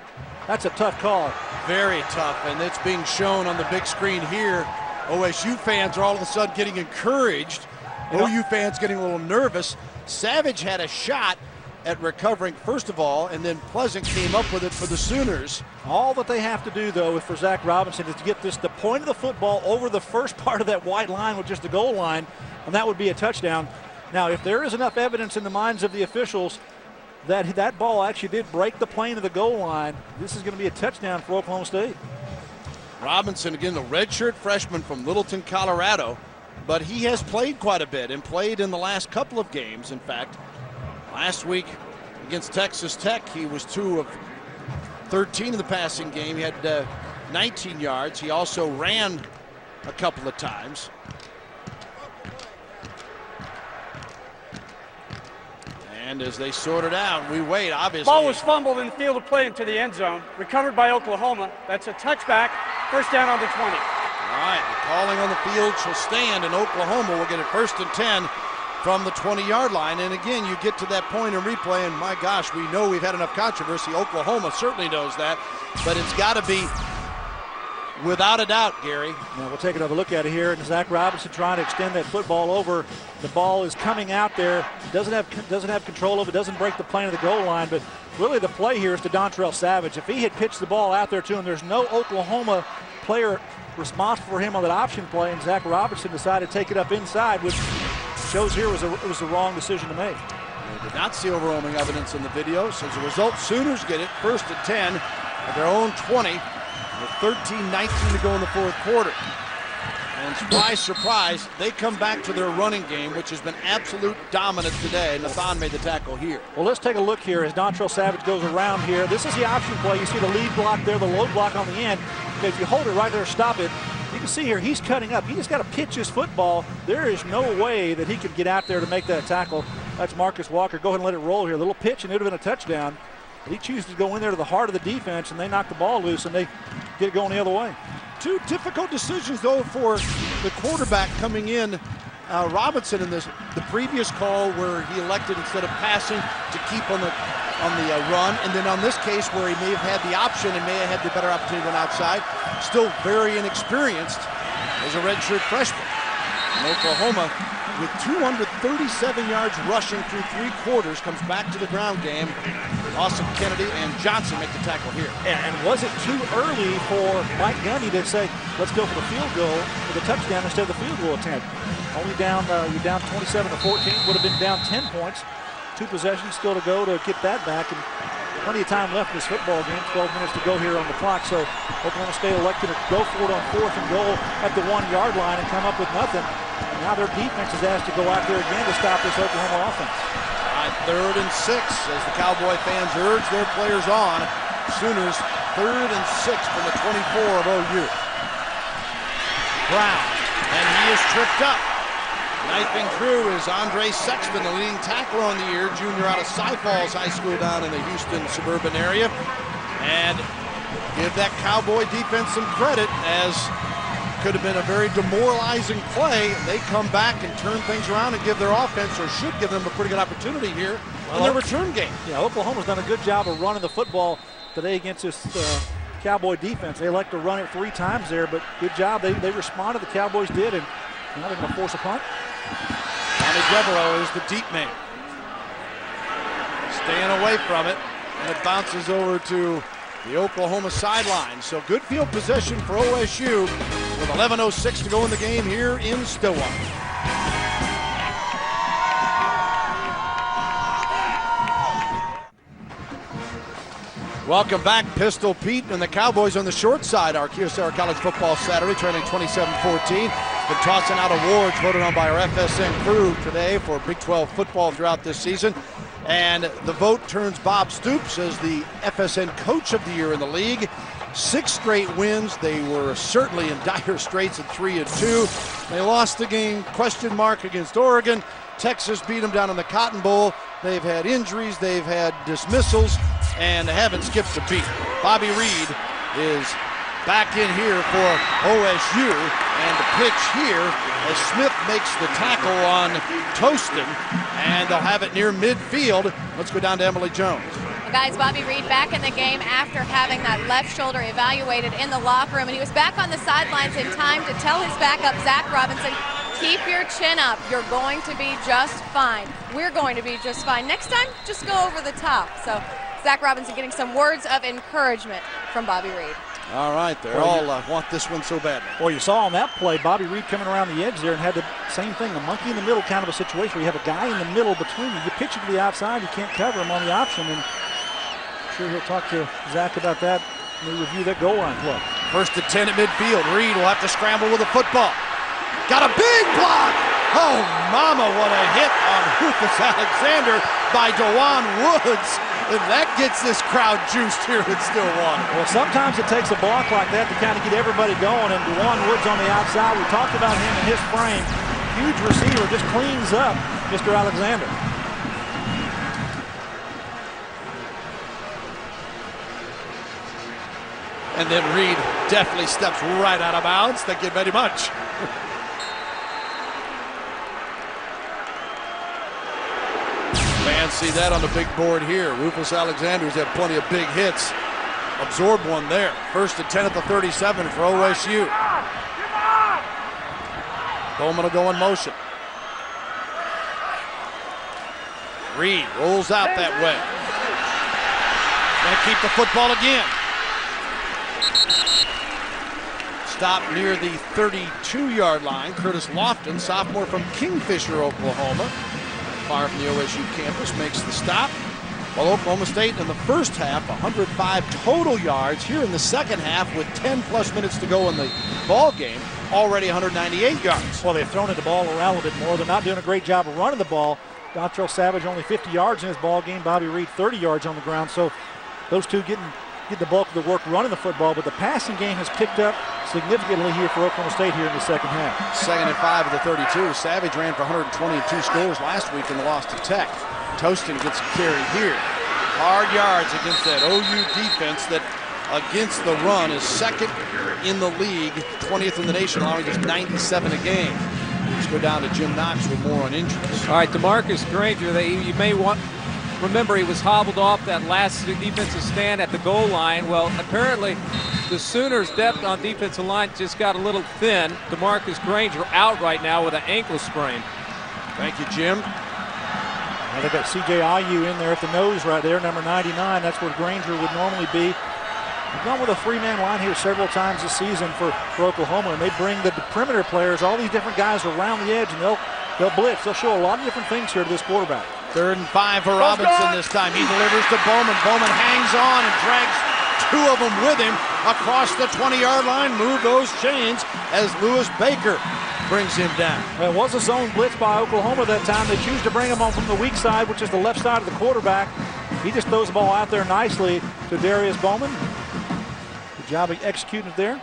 That's a tough call. Very tough, and it's being shown on the big screen here. OSU fans are all of a sudden getting encouraged. OU fans getting a little nervous. Savage had a shot at recovering first of all, and then Pleasant came up with it for the Sooners. All that they have to do, though, for Zach Robinson is to get the point of the football over the first part of that white line, which is the goal line, and that would be a touchdown. Now, if there is enough evidence in the minds of the officials that that ball actually did break the plane of the goal line, this is going to be a touchdown for Oklahoma State. Robinson, again, the redshirt freshman from Littleton, Colorado, but he has played quite a bit and played in the last couple of games. In fact, last week against Texas Tech, he was 2 of 13 in the passing game. He had 19 yards. He also ran a couple of times. And as they sort it out, we wait, obviously. Ball was fumbled in the field of play into the end zone. Recovered by Oklahoma. That's a touchback. First down on the 20. All right, the calling on the field shall stand, and Oklahoma will get it 1st and 10 from the 20-yard line. And again, you get to that point in replay, and my gosh, we know we've had enough controversy. Oklahoma certainly knows that, but it's got to be without a doubt, Gary. Now we'll take another look at it here, and Zach Robinson trying to extend that football over. The ball is coming out there. Doesn't have control of it. Doesn't break the plane of the goal line, but really the play here is to Dontrell Savage. If he had pitched the ball out there to him, there's no Oklahoma player responsible for him on that option play, and Zach Robinson decided to take it up inside, which shows here it was the wrong decision to make. They did not see overwhelming evidence in the video, so as a result, Sooners get it 1st and 10 at their own 20 with 13-19 to go in the 4th quarter. And surprise, surprise, they come back to their running game, which has been absolute dominant today. Nathan made the tackle here. Well, let's take a look here as Dontrell Savage goes around here. This is the option play. You see the lead block there, the low block on the end. Okay, if you hold it right there, stop it. You can see here he's cutting up. He just got to pitch his football. There is no way that he could get out there to make that tackle. That's Marcus Walker. Go ahead and let it roll here. A little pitch, and it would have been a touchdown. But he chooses to go in there to the heart of the defense, and they knock the ball loose, and they get it going the other way. 2 difficult decisions, though, for the quarterback coming in. Robinson in the previous call where he elected, instead of passing, to keep on the run, and then on this case where he may have had the option and may have had the better opportunity than outside. Still very inexperienced as a redshirt freshman. And Oklahoma, with 237 yards rushing through 3 quarters, comes back to the ground game. Austin Kennedy and Johnson make the tackle here. And was it too early for Mike Gundy to say, let's go for the field goal for the touchdown instead of the field goal attempt? Only down, you're down 27-14, would have been down 10 points. 2 possessions still to go to get that back, and plenty of time left in this football game. 12 minutes to go here on the clock, so Oklahoma State elected to go for it on 4th and goal at the 1-yard line and come up with nothing. And now their defense is asked to go out there again to stop this Oklahoma offense. 3rd and 6 as the Cowboy fans urge their players on. Sooners 3rd and 6 from the 24 of OU. Brown, and he is tripped up. Knifing through is Andre Sexton, the leading tackler on the year, junior out of Cy Falls High School down in the Houston suburban area. And give that Cowboy defense some credit, as could have been a very demoralizing play. They come back and turn things around and give their offense, or should give them, a pretty good opportunity here in their return game. Yeah, Oklahoma's done a good job of running the football today against this Cowboy defense. They elect to run it 3 times there, but good job. They responded, the Cowboys did, and now they're going to force a punt. Johnny Devereaux is the deep man. Staying away from it, and it bounces over to the Oklahoma sideline. So good field possession for OSU with 11:06 to go in the game here in Stillwater. Welcome back, Pistol Pete and the Cowboys on the short side. Our Kyocera College football Saturday, training 27-14. Been tossing out awards voted on by our FSN crew today for Big 12 football throughout this season. And the vote turns Bob Stoops as the FSN Coach of the Year in the league. 6 straight wins. They were certainly in dire straits at 3-2. They lost the game, question mark, against Oregon. Texas beat them down in the Cotton Bowl. They've had injuries, they've had dismissals, and they haven't skipped a beat. Bobby Reed is back in here for OSU, and the pitch here as Smith makes the tackle on Tostin, and they'll have it near midfield. Let's go down to Emily Jones. Well, guys, Bobby Reed back in the game after having that left shoulder evaluated in the locker room, and he was back on the sidelines in time to tell his backup, Zach Robinson, keep your chin up. You're going to be just fine. We're going to be just fine. Next time, just go over the top. So Zach Robinson getting some words of encouragement from Bobby Reed. All right, they all want this one so badly. Well, you saw on that play, Bobby Reed coming around the edge there and had the same thing, a monkey in the middle kind of a situation where you have a guy in the middle between you. You pitch it to the outside, you can't cover him on the option, and I'm sure he'll talk to Zach about that when we review that goal line play. First and 10 at midfield. Reed will have to scramble with the football. Got a big block! Oh, mama, what a hit on Rufus Alexander by DeJuan Woods. And that gets this crowd juiced here at Stillwater. Well, sometimes it takes a block like that to kind of get everybody going, and DeJuan Woods on the outside, we talked about him and his frame. Huge receiver, just cleans up Mr. Alexander. And then Reed definitely steps right out of bounds. Thank you very much. Fans see that on the big board here. Rufus Alexander's had plenty of big hits. Absorbed one there. First and 10 at the 37 for OSU. Bowman will go in motion. Reed rolls out that way. Gonna keep the football again. Stop near the 32-yard line. Curtis Lofton, sophomore from Kingfisher, Oklahoma. Far from the OSU campus, makes the stop. While Oklahoma State in the first half, 105 total yards. Here in the second half, with 10-plus minutes to go in the ball game, already 198 yards. Well, they've thrown the ball around a little bit more. They're not doing a great job of running the ball. Dontrell Savage only 50 yards in his ball game. Bobby Reed 30 yards on the ground. So those two get the bulk of the work running the football, but the passing game has picked up significantly here for Oklahoma State here in the second half. Second and 5 of the 32. Savage ran for 122 scores last week in the loss to Tech. Tostin gets a carry here. Hard yards against that OU defense that against the run is second in the league, 20th in the nation, allowing just 97 a game. Let's go down to Jim Knox with more on injuries. All right, DeMarcus Granger, you may remember he was hobbled off that last defensive stand at the goal line. Well, apparently the Sooners' depth on defensive line just got a little thin. DeMarcus Granger out right now with an ankle sprain. Thank you, Jim. Now they've got C.J. Ayu in there at the nose right there, number 99. That's where Granger would normally be. They've gone with a 3-man line here several times this season for Oklahoma, and they bring the perimeter players, all these different guys around the edge, and they'll blitz. They'll show a lot of different things here to this quarterback. 3rd and 5 for Robinson this time. He delivers to Bowman. Bowman hangs on and drags 2 of them with him across the 20-yard line. Move those chains as Lewis Baker brings him down. Well, it was a zone blitz by Oklahoma that time. They choose to bring him on from the weak side, which is the left side of the quarterback. He just throws the ball out there nicely to Darius Bowman. Good job of executing it there.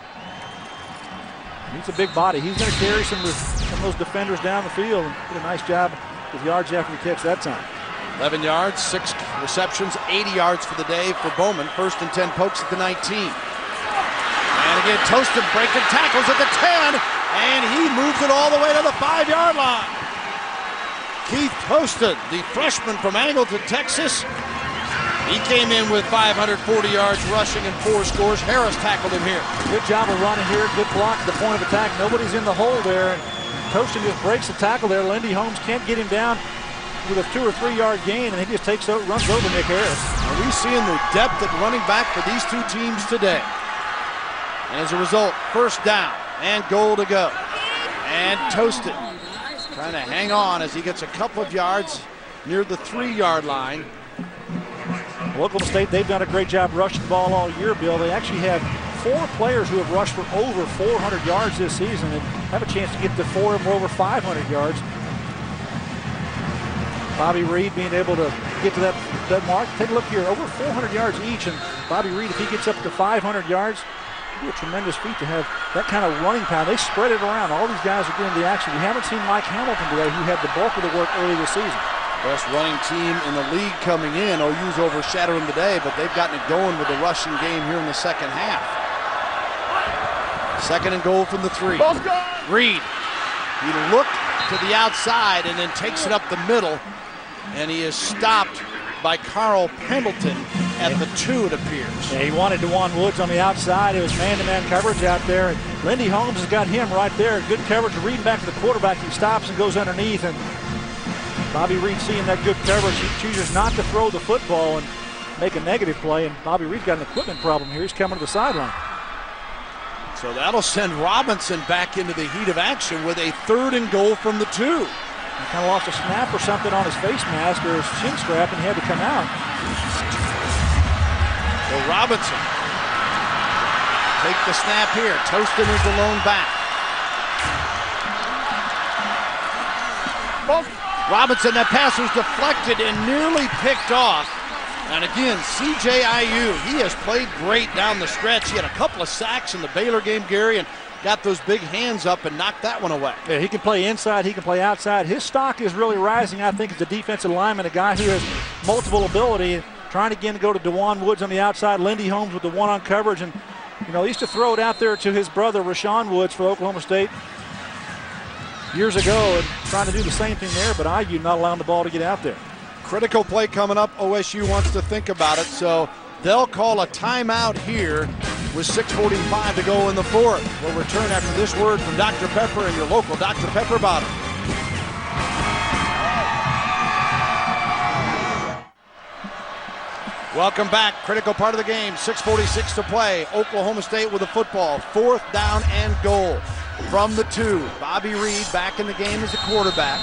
He's a big body. He's going to carry some of those defenders down the field and did a nice job with yards after the catch that time. 11 yards, 6 receptions, 80 yards for the day for Bowman. 1st and 10 pokes at the 19. And again, Tostin breaking tackles at the 10, and he moves it all the way to the 5-yard line. Keith Tostin, the freshman from Angleton, Texas. He came in with 540 yards rushing and 4 scores. Harris tackled him here. Good job of running here. Good block at the point of attack. Nobody's in the hole there. Tostin just breaks the tackle there. Lindy Holmes can't get him down with a 2 or 3 yard gain, and he just runs over Nick Harris. Are we seeing the depth at running back for these two teams today? And as a result, first down and goal to go. And Tostin trying to hang on as he gets a couple of yards near the 3-yard line. Oklahoma State, they've done a great job rushing the ball all year, Bill. They actually have 4 players who have rushed for over 400 yards this season and have a chance to get to 4 of them over 500 yards. Bobby Reed being able to get to that mark. Take a look here, over 400 yards each, and Bobby Reed, if he gets up to 500 yards, it'll be a tremendous feat to have that kind of running power. They spread it around. All these guys are getting the action. We haven't seen Mike Hamilton today, who had the bulk of the work early this season. Best running team in the league coming in. OU's overshadowing today, but they've gotten it going with the rushing game here in the second half. 2nd and goal from the 3. Reed, he looked to the outside and then takes it up the middle, and he is stopped by Carl Pendleton at the 2, it appears. Yeah, he wanted DeJuan Woods on the outside. It was man-to-man coverage out there, and Lindy Holmes has got him right there. Good coverage. Reed back to the quarterback. He stops and goes underneath, and Bobby Reed, seeing that good coverage, he chooses not to throw the football and make a negative play, and Bobby Reed's got an equipment problem here. He's coming to the sideline. So that'll send Robinson back into the heat of action with a 3rd and goal from the 2. He kind of lost a snap or something on his face mask or his chin strap, and he had to come out. So Robinson, take the snap here. Tostin is the lone back. Robinson, that pass was deflected and nearly picked off. And again, CJIU, he has played great down the stretch. He had a couple of sacks in the Baylor game, Gary, and got those big hands up and knocked that one away. Yeah, he can play inside, he can play outside. His stock is really rising, I think, as a defensive lineman, a guy who has multiple ability. Trying again to go to DeJuan Woods on the outside, Lindy Holmes with the 1-on coverage, and he used to throw it out there to his brother, Rashawn Woods, for Oklahoma State years ago, and trying to do the same thing there, but IU not allowing the ball to get out there. Critical play coming up. OSU wants to think about it, so they'll call a timeout here with 6:45 to go in the 4th. We'll return after this word from Dr. Pepper and your local Dr. Pepper bottle. Welcome back. Critical part of the game. 6:46 to play. Oklahoma State with the football. 4th down and goal from the 2. Bobby Reed back in the game as a quarterback.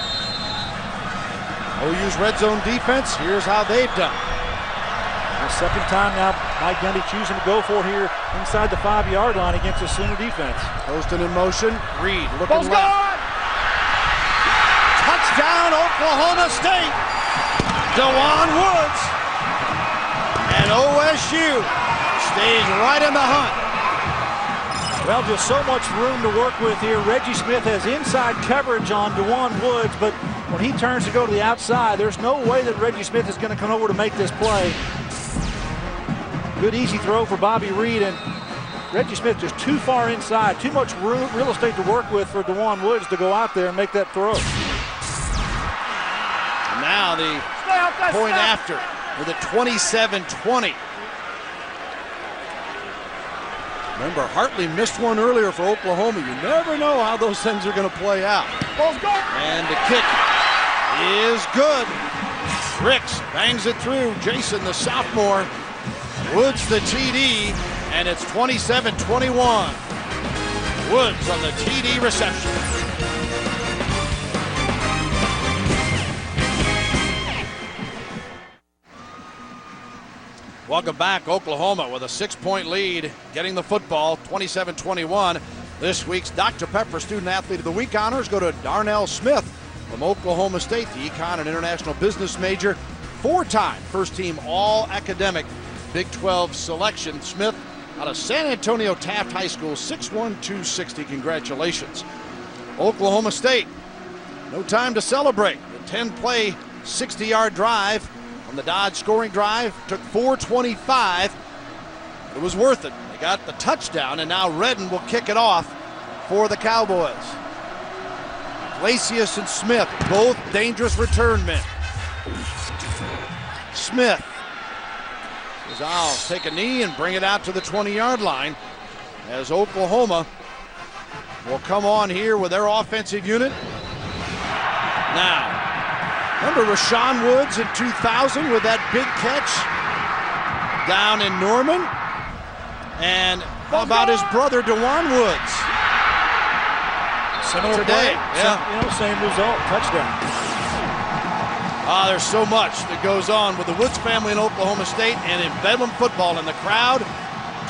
OU's red zone defense, here's how they've done. The 2nd time now, Mike Gundy choosing to go for it here inside the 5-yard line against the Sooner defense. Poston in motion. Reed looking left. Touchdown, Oklahoma State. DeJuan Woods. And OSU stays right in the hunt. Well, just so much room to work with here. Reggie Smith has inside coverage on DeJuan Woods, but when he turns to go to the outside, there's no way that Reggie Smith is going to come over to make this play. Good easy throw for Bobby Reed, and Reggie Smith just too far inside. Too much real estate to work with for DeJuan Woods to go out there and make that throw. And now the point after with a 27-20. Remember, Hartley missed one earlier for Oklahoma. You never know how those things are going to play out. And the kick is good. Ricks bangs it through. Jason, the sophomore, Woods the TD, and it's 27-21. Woods on the TD reception. Welcome back. Oklahoma with a 6-point lead, getting the football, 27-21. This week's Dr. Pepper Student Athlete of the Week honors go to Darnell Smith from Oklahoma State, the Econ and International Business major, 4-time first-team All-Academic Big 12 selection. Smith out of San Antonio Taft High School, 6'1", 260. Congratulations. Oklahoma State, no time to celebrate. The 10-play, 60-yard drive on the Dodge scoring drive took 4:25. It was worth it. They got the touchdown, and now Redden will kick it off for the Cowboys. Glacius and Smith, both dangerous return men. Smith says, I'll take a knee and bring it out to the 20-yard line as Oklahoma will come on here with their offensive unit. Now, remember Rashawn Woods in 2000 with that big catch down in Norman? And how about his brother DeJuan Woods? Similar today. Play. Yeah. Same result, touchdown. There's so much that goes on with the Woods family in Oklahoma State and in Bedlam football, and the crowd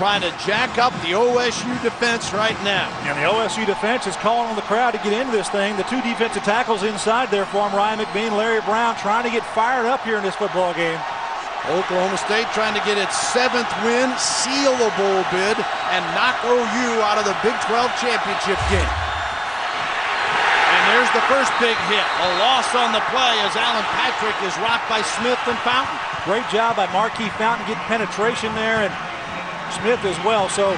trying to jack up the OSU defense right now. And the OSU defense is calling on the crowd to get into this thing. The two defensive tackles inside there for him, Ryan McBean, Larry Brown, trying to get fired up here in this football game. Oklahoma State trying to get its 7th win, seal a bowl bid, and knock OU out of the Big 12 championship game. And there's the first big hit. A loss on the play as Alan Patrick is rocked by Smith and Fountain. Great job by Marquis Fountain getting penetration there, and Smith as well. So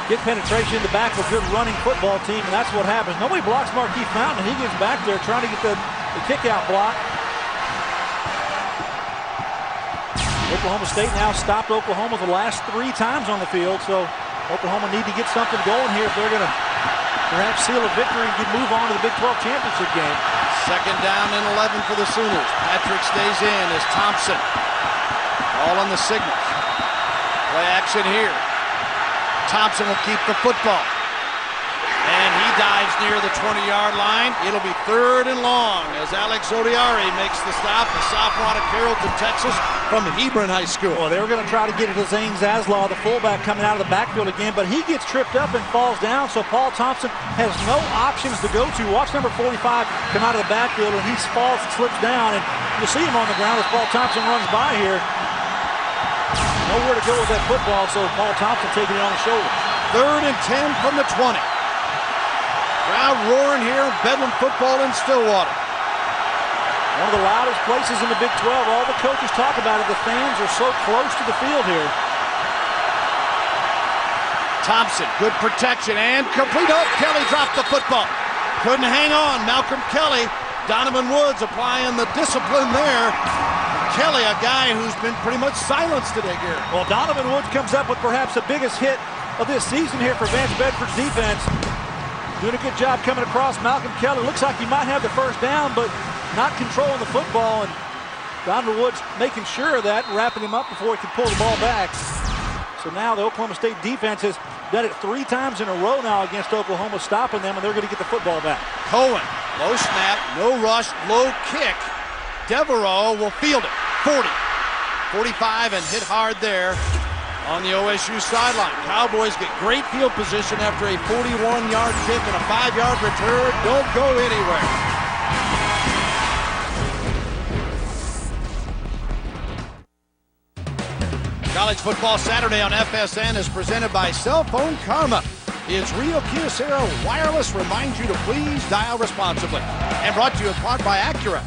get penetration in the back of a good running football team, and that's what happens. Nobody blocks Marquis Fountain. He gets back there trying to get the kick-out block. Oklahoma State now stopped Oklahoma the last 3 times on the field, so Oklahoma need to get something going here if they're going to perhaps seal a victory and move on to the Big 12 championship game. 2nd down and 11 for the Sooners. Patrick stays in as Thompson. All on the signals. Play action here. Thompson will keep the football. And he dives near the 20-yard line. It'll be 3rd and long as Alex Odiari makes the stop, the sophomore out of Carrollton, Texas, from Hebron High School. Well, they were going to try to get it to Zane Zaslaw, the fullback, coming out of the backfield again, but he gets tripped up and falls down, so Paul Thompson has no options to go to. Watch number 45 come out of the backfield, and he falls and slips down, and you'll see him on the ground as Paul Thompson runs by here. Nowhere to go with that football, so Paul Thompson taking it on the shoulder. 3rd and 10 from the 20. Crowd roaring here in Bedlam football in Stillwater. One of the loudest places in the Big 12. All the coaches talk about it. The fans are so close to the field here. Thompson, good protection and complete. Oh, Kelly dropped the football. Couldn't hang on. Malcolm Kelly. Donovan Woods applying the discipline there. Kelly, a guy who's been pretty much silenced today, Gary. Well, Donovan Woods comes up with perhaps the biggest hit of this season here for Vance Bedford's defense. Doing a good job coming across Malcolm Kelly. Looks like he might have the first down, but not controlling the football. And Donovan Woods making sure of that, wrapping him up before he can pull the ball back. So now the Oklahoma State defense has done it 3 times in a row now against Oklahoma, stopping them, and they're going to get the football back. Cohen, low snap, no rush, low kick. Devereaux will field it. 40, 45, and hit hard there on the OSU sideline. Cowboys get great field position after a 41-yard kick and a 5-yard return. Don't go anywhere. College Football Saturday on FSN is presented by Cell Phone Karma. Is Rio Kyocera Wireless reminds you to please dial responsibly. And brought to you in part by Acura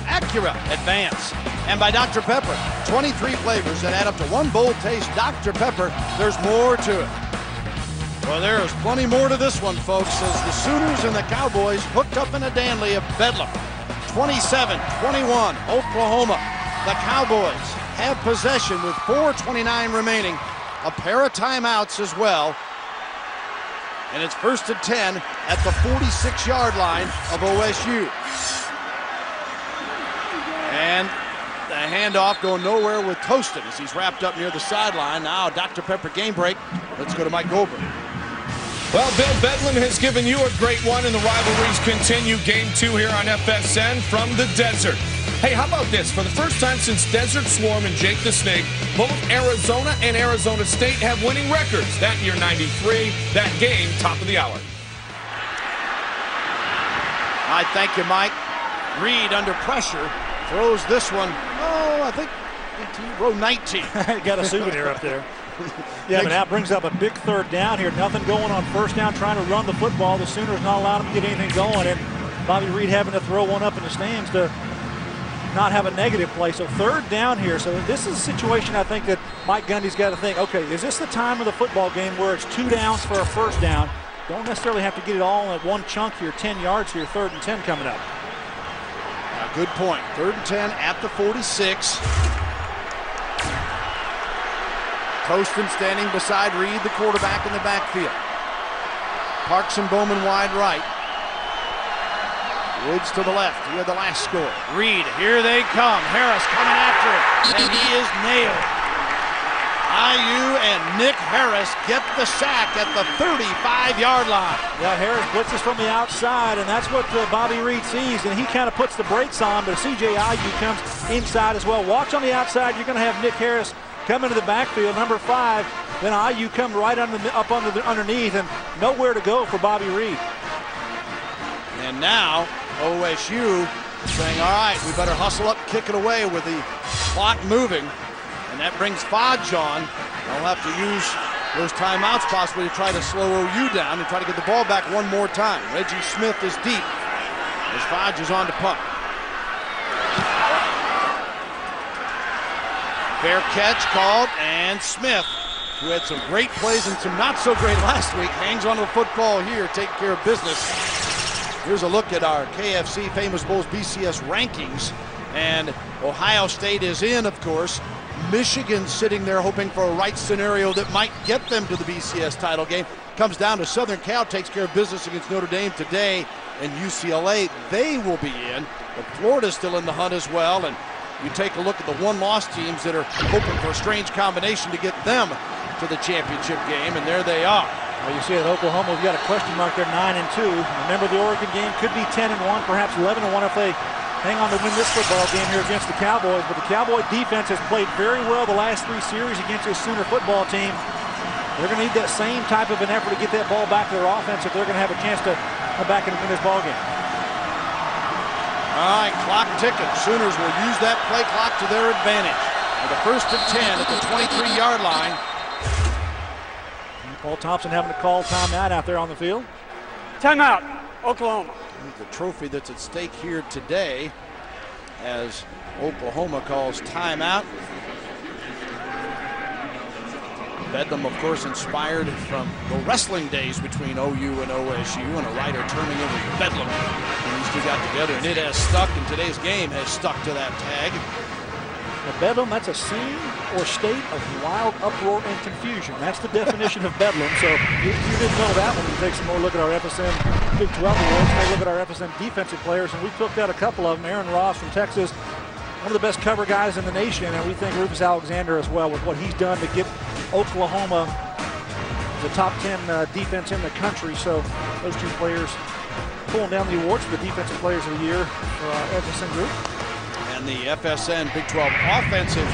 Advance. And by Dr. Pepper. 23 flavors that add up to one bold taste. Dr. Pepper, there's more to it. Well, there is plenty more to this one, folks, as the Sooners and the Cowboys hooked up in a Danley of Bedlam. 27-21, Oklahoma. The Cowboys have possession with 4:29 remaining. A pair of timeouts as well. And it's 1st and 10 at the 46-yard line of OSU. And the handoff going nowhere with Toston as he's wrapped up near the sideline. Now Dr. Pepper game break. Let's go to Mike Goldberg. Well, Bill, Bedlam has given you a great one, and the rivalries continue. Game 2 here on FSN from the desert. Hey, how about this? For the first time since Desert Swarm and Jake the Snake, both Arizona and Arizona State have winning records. That year, 93. That game, top of the hour. I thank you, Mike. Reed under pressure throws this one. Oh, I think row 19. Got a souvenir up there. Yeah, but now brings up a big 3rd down here. Nothing going on 1st down, trying to run the football. The Sooners not allowing them to get anything going, and Bobby Reed having to throw one up in the stands to not have a negative play. So 3rd down here. So this is a situation I think that Mike Gundy's got to think, okay, is this the time of the football game where it's 2 downs for a 1st down? Don't necessarily have to get it all in one chunk here, 10 yards here, 3rd and 10 coming up. Good point. 3rd and 10 at the 46. Toston standing beside Reed, the quarterback in the backfield. Parks and Bowman wide right. Woods to the left. He had the last score. Reed, here they come. Harris coming after him, and he is nailed. IU and Nick Harris get the sack at the 35-yard line. Yeah, Harris blitzes from the outside, and that's what Bobby Reed sees, and he kind of puts the brakes on, but CJ IU comes inside as well. Watch on the outside. You're going to have Nick Harris come into the backfield, number 5. Then IU come right underneath, and nowhere to go for Bobby Reed. And now OSU saying, all right, we better hustle up and kick it away with the clock moving. And that brings Fodge on. They'll have to use those timeouts possibly to try to slow OU down and try to get the ball back one more time. Reggie Smith is deep as Fodge is on to punt. Fair catch called, and Smith, who had some great plays and some not so great last week, hangs on to the football here, taking care of business. Here's a look at our KFC Famous Bowls BCS rankings, and Ohio State is in, of course. Michigan sitting there hoping for a right scenario that might get them to the BCS title game. Comes down to Southern Cal, takes care of business against Notre Dame today, and UCLA, they will be in. But Florida's still in the hunt as well, and you take a look at the one-loss teams that are hoping for a strange combination to get them to the championship game, and there they are. Well, you see at Oklahoma, we've got a question mark there, 9-2. Remember, the Oregon game could be 10-1, perhaps 11-1 if they hang on to win this football game here against the Cowboys. But the Cowboy defense has played very well the last 3 series against this Sooner football team. They're going to need that same type of an effort to get that ball back to their offense if they're going to have a chance to come back and win this ball game. All right, clock ticking. Sooners will use that play clock to their advantage. With the 1st and 10 at the 23-yard line. Paul Thompson having to call timeout out there on the field. Timeout, Oklahoma. The trophy that's at stake here today as Oklahoma calls timeout. Bedlam, of course, inspired from the wrestling days between OU and OSU, and a writer terming it as Bedlam when these two got together, and it has stuck, and today's game has stuck to that tag. Now, Bedlam, that's a scene or state of wild uproar and confusion. That's the definition of Bedlam. So you didn't know that when you take some more look at our FSM Big 12 awards, take a look at our FSM defensive players, and we picked out a couple of them. Aaron Ross from Texas, one of the best cover guys in the nation, and we think Rufus Alexander as well with what he's done to get Oklahoma the top 10 defense in the country. So those two players pulling down the awards for the Defensive Players of the Year for our FSM group. And the FSN Big 12 Offensive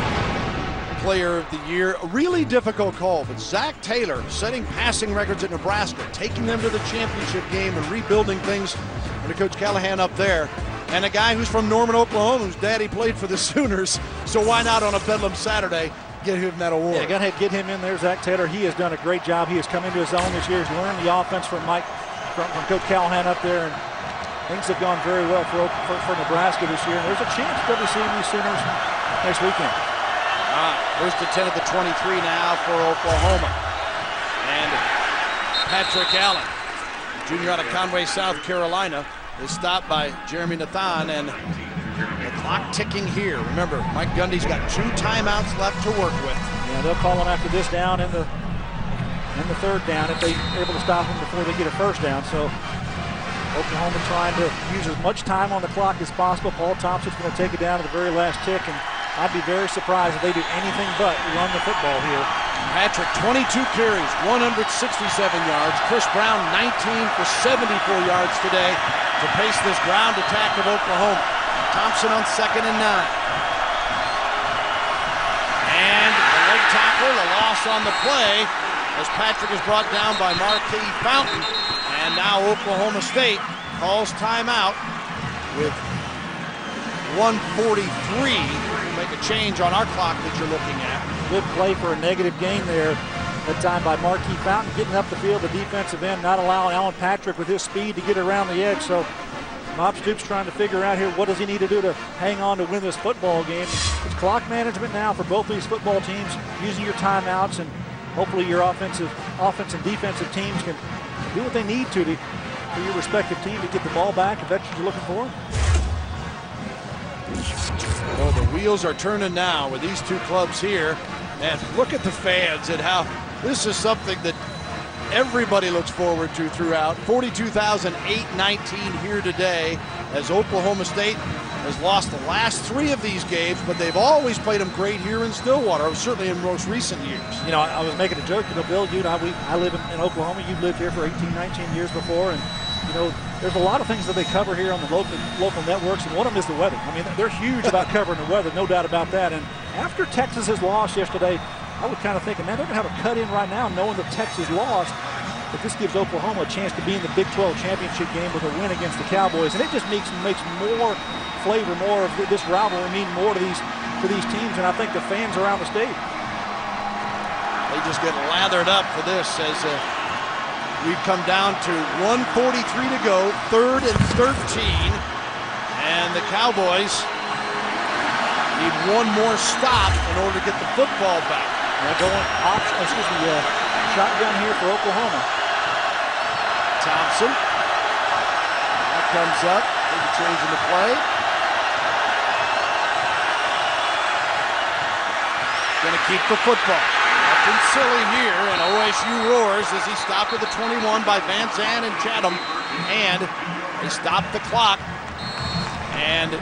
Player of the Year, a really difficult call, but Zach Taylor setting passing records at Nebraska, taking them to the championship game and rebuilding things under Coach Callahan up there. And a guy who's from Norman, Oklahoma, whose daddy played for the Sooners, so why not on a Bedlam Saturday get him that award? Yeah, go ahead, get him in there. Zach Taylor, he has done a great job. He has come into his own this year. He's learned the offense from Coach Callahan up there, and things have gone very well for Nebraska this year. And there's a chance they'll be seeing these Sooners next weekend. All right, 1st and 10 at the 23 now for Oklahoma. And Patrick Allen, junior out of Conway, South Carolina, is stopped by Jeremy Nathan, and the clock ticking here. Remember, Mike Gundy's got 2 timeouts left to work with. Yeah, they'll call him after this down in the 3rd down if they're able to stop him before they get a 1st down. So Oklahoma trying to use as much time on the clock as possible. Paul Thompson's going to take it down to the very last tick, and I'd be very surprised if they do anything but run the football here. Patrick, 22 carries, 167 yards. Chris Brown, 19 for 74 yards today to pace this ground attack of Oklahoma. Thompson on 2nd and 9. And the leg tackle, a loss on the play, as Patrick is brought down by Marquis Fountain. And now Oklahoma State calls timeout with 1:43. Make a change on our clock that you're looking at. Good play for a negative gain there. That time by Marquis Fountain, getting up the field, the defensive end, not allowing Alan Patrick with his speed to get around the edge. So Bob Stoops trying to figure out here what does he need to do to hang on to win this football game. It's clock management now for both these football teams, using your timeouts, and hopefully your offense and defensive teams can do what they need to for your respective team to get the ball back if that's what you're looking for. Well, the wheels are turning now with these two clubs here. And look at the fans and how this is something that everybody looks forward to throughout. 42,819 here today as Oklahoma State has lost the last 3 of these games, but they've always played them great here in Stillwater, certainly in most recent years. You know, I was making a joke, Bill, you and I live in Oklahoma. You've lived here for 18, 19 years before, and you know, there's a lot of things that they cover here on the local networks, and one of them is the weather. I mean, they're huge about covering the weather, no doubt about that. And after Texas's loss yesterday, I was kind of thinking, man, they're going to have a cut in right now knowing that Texas lost. But this gives Oklahoma a chance to be in the Big 12 championship game with a win against the Cowboys. And it just makes more flavor, more of this rivalry mean more to these teams, and I think the fans around the state. They just get lathered up for this as we've come down to 1:43 to go, 3rd and 13. And the Cowboys need one more stop in order to get the football back. They're going shotgun here for Oklahoma. Thompson. That comes up. Maybe changing the play. Going to keep the football. Nothing silly here, and OSU roars as he stopped at the 21 by Van Zandt and Chatham. And they stopped the clock. And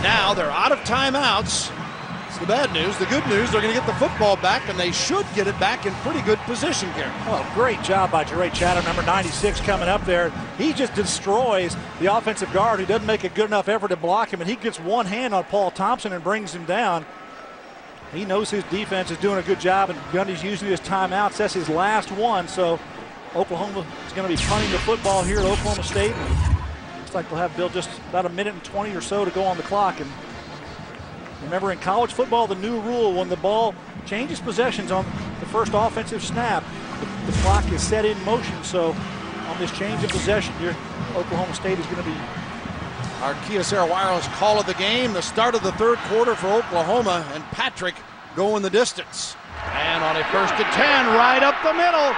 now they're out of timeouts. It's the bad news. The good news, they're going to get the football back, and they should get it back in pretty good position, Gary. Oh, great job by Jerry Chatham, number 96, coming up there. He just destroys the offensive guard who doesn't make a good enough effort to block him, and he gets one hand on Paul Thompson and brings him down. He knows his defense is doing a good job, and Gundy's using his timeouts. That's his last one, so Oklahoma is going to be punting the football here at Oklahoma State. Looks like they'll have Bill just about 1:20 or so to go on the clock. And remember, in college football, the new rule, when the ball changes possessions on the first offensive snap, the clock is set in motion. So on this change of possession here, Oklahoma State is going to be. Our Kyocera Wireless call of the game, the start of the 3rd quarter for Oklahoma, and Patrick going the distance. And on a 1st and 10, right up the middle.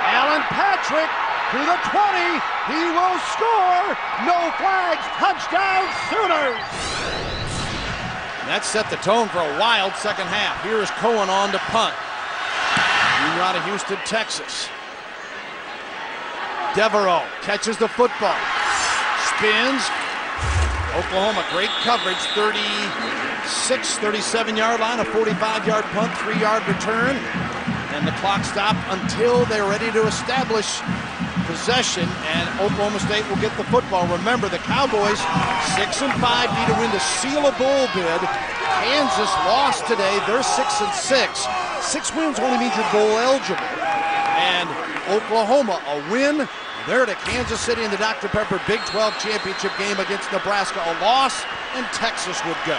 Alan Patrick to the 20. He will score. No flags. Touchdown Sooners. And that set the tone for a wild second half. Here is Cohen on to punt. Junior out of Houston, Texas. Devereaux catches the football. Spins. Oklahoma, great coverage. 37-yard line, a 45-yard punt, 3-yard return. And the clock stopped until they're ready to establish possession, and Oklahoma State will get the football. Remember, the Cowboys, 6-5, need to win to seal a bowl bid. Kansas lost today. They're 6-6. 6 wins only means you're bowl eligible. And Oklahoma, a win. They're to Kansas City in the Dr. Pepper Big 12 championship game against Nebraska. A loss, and Texas would go.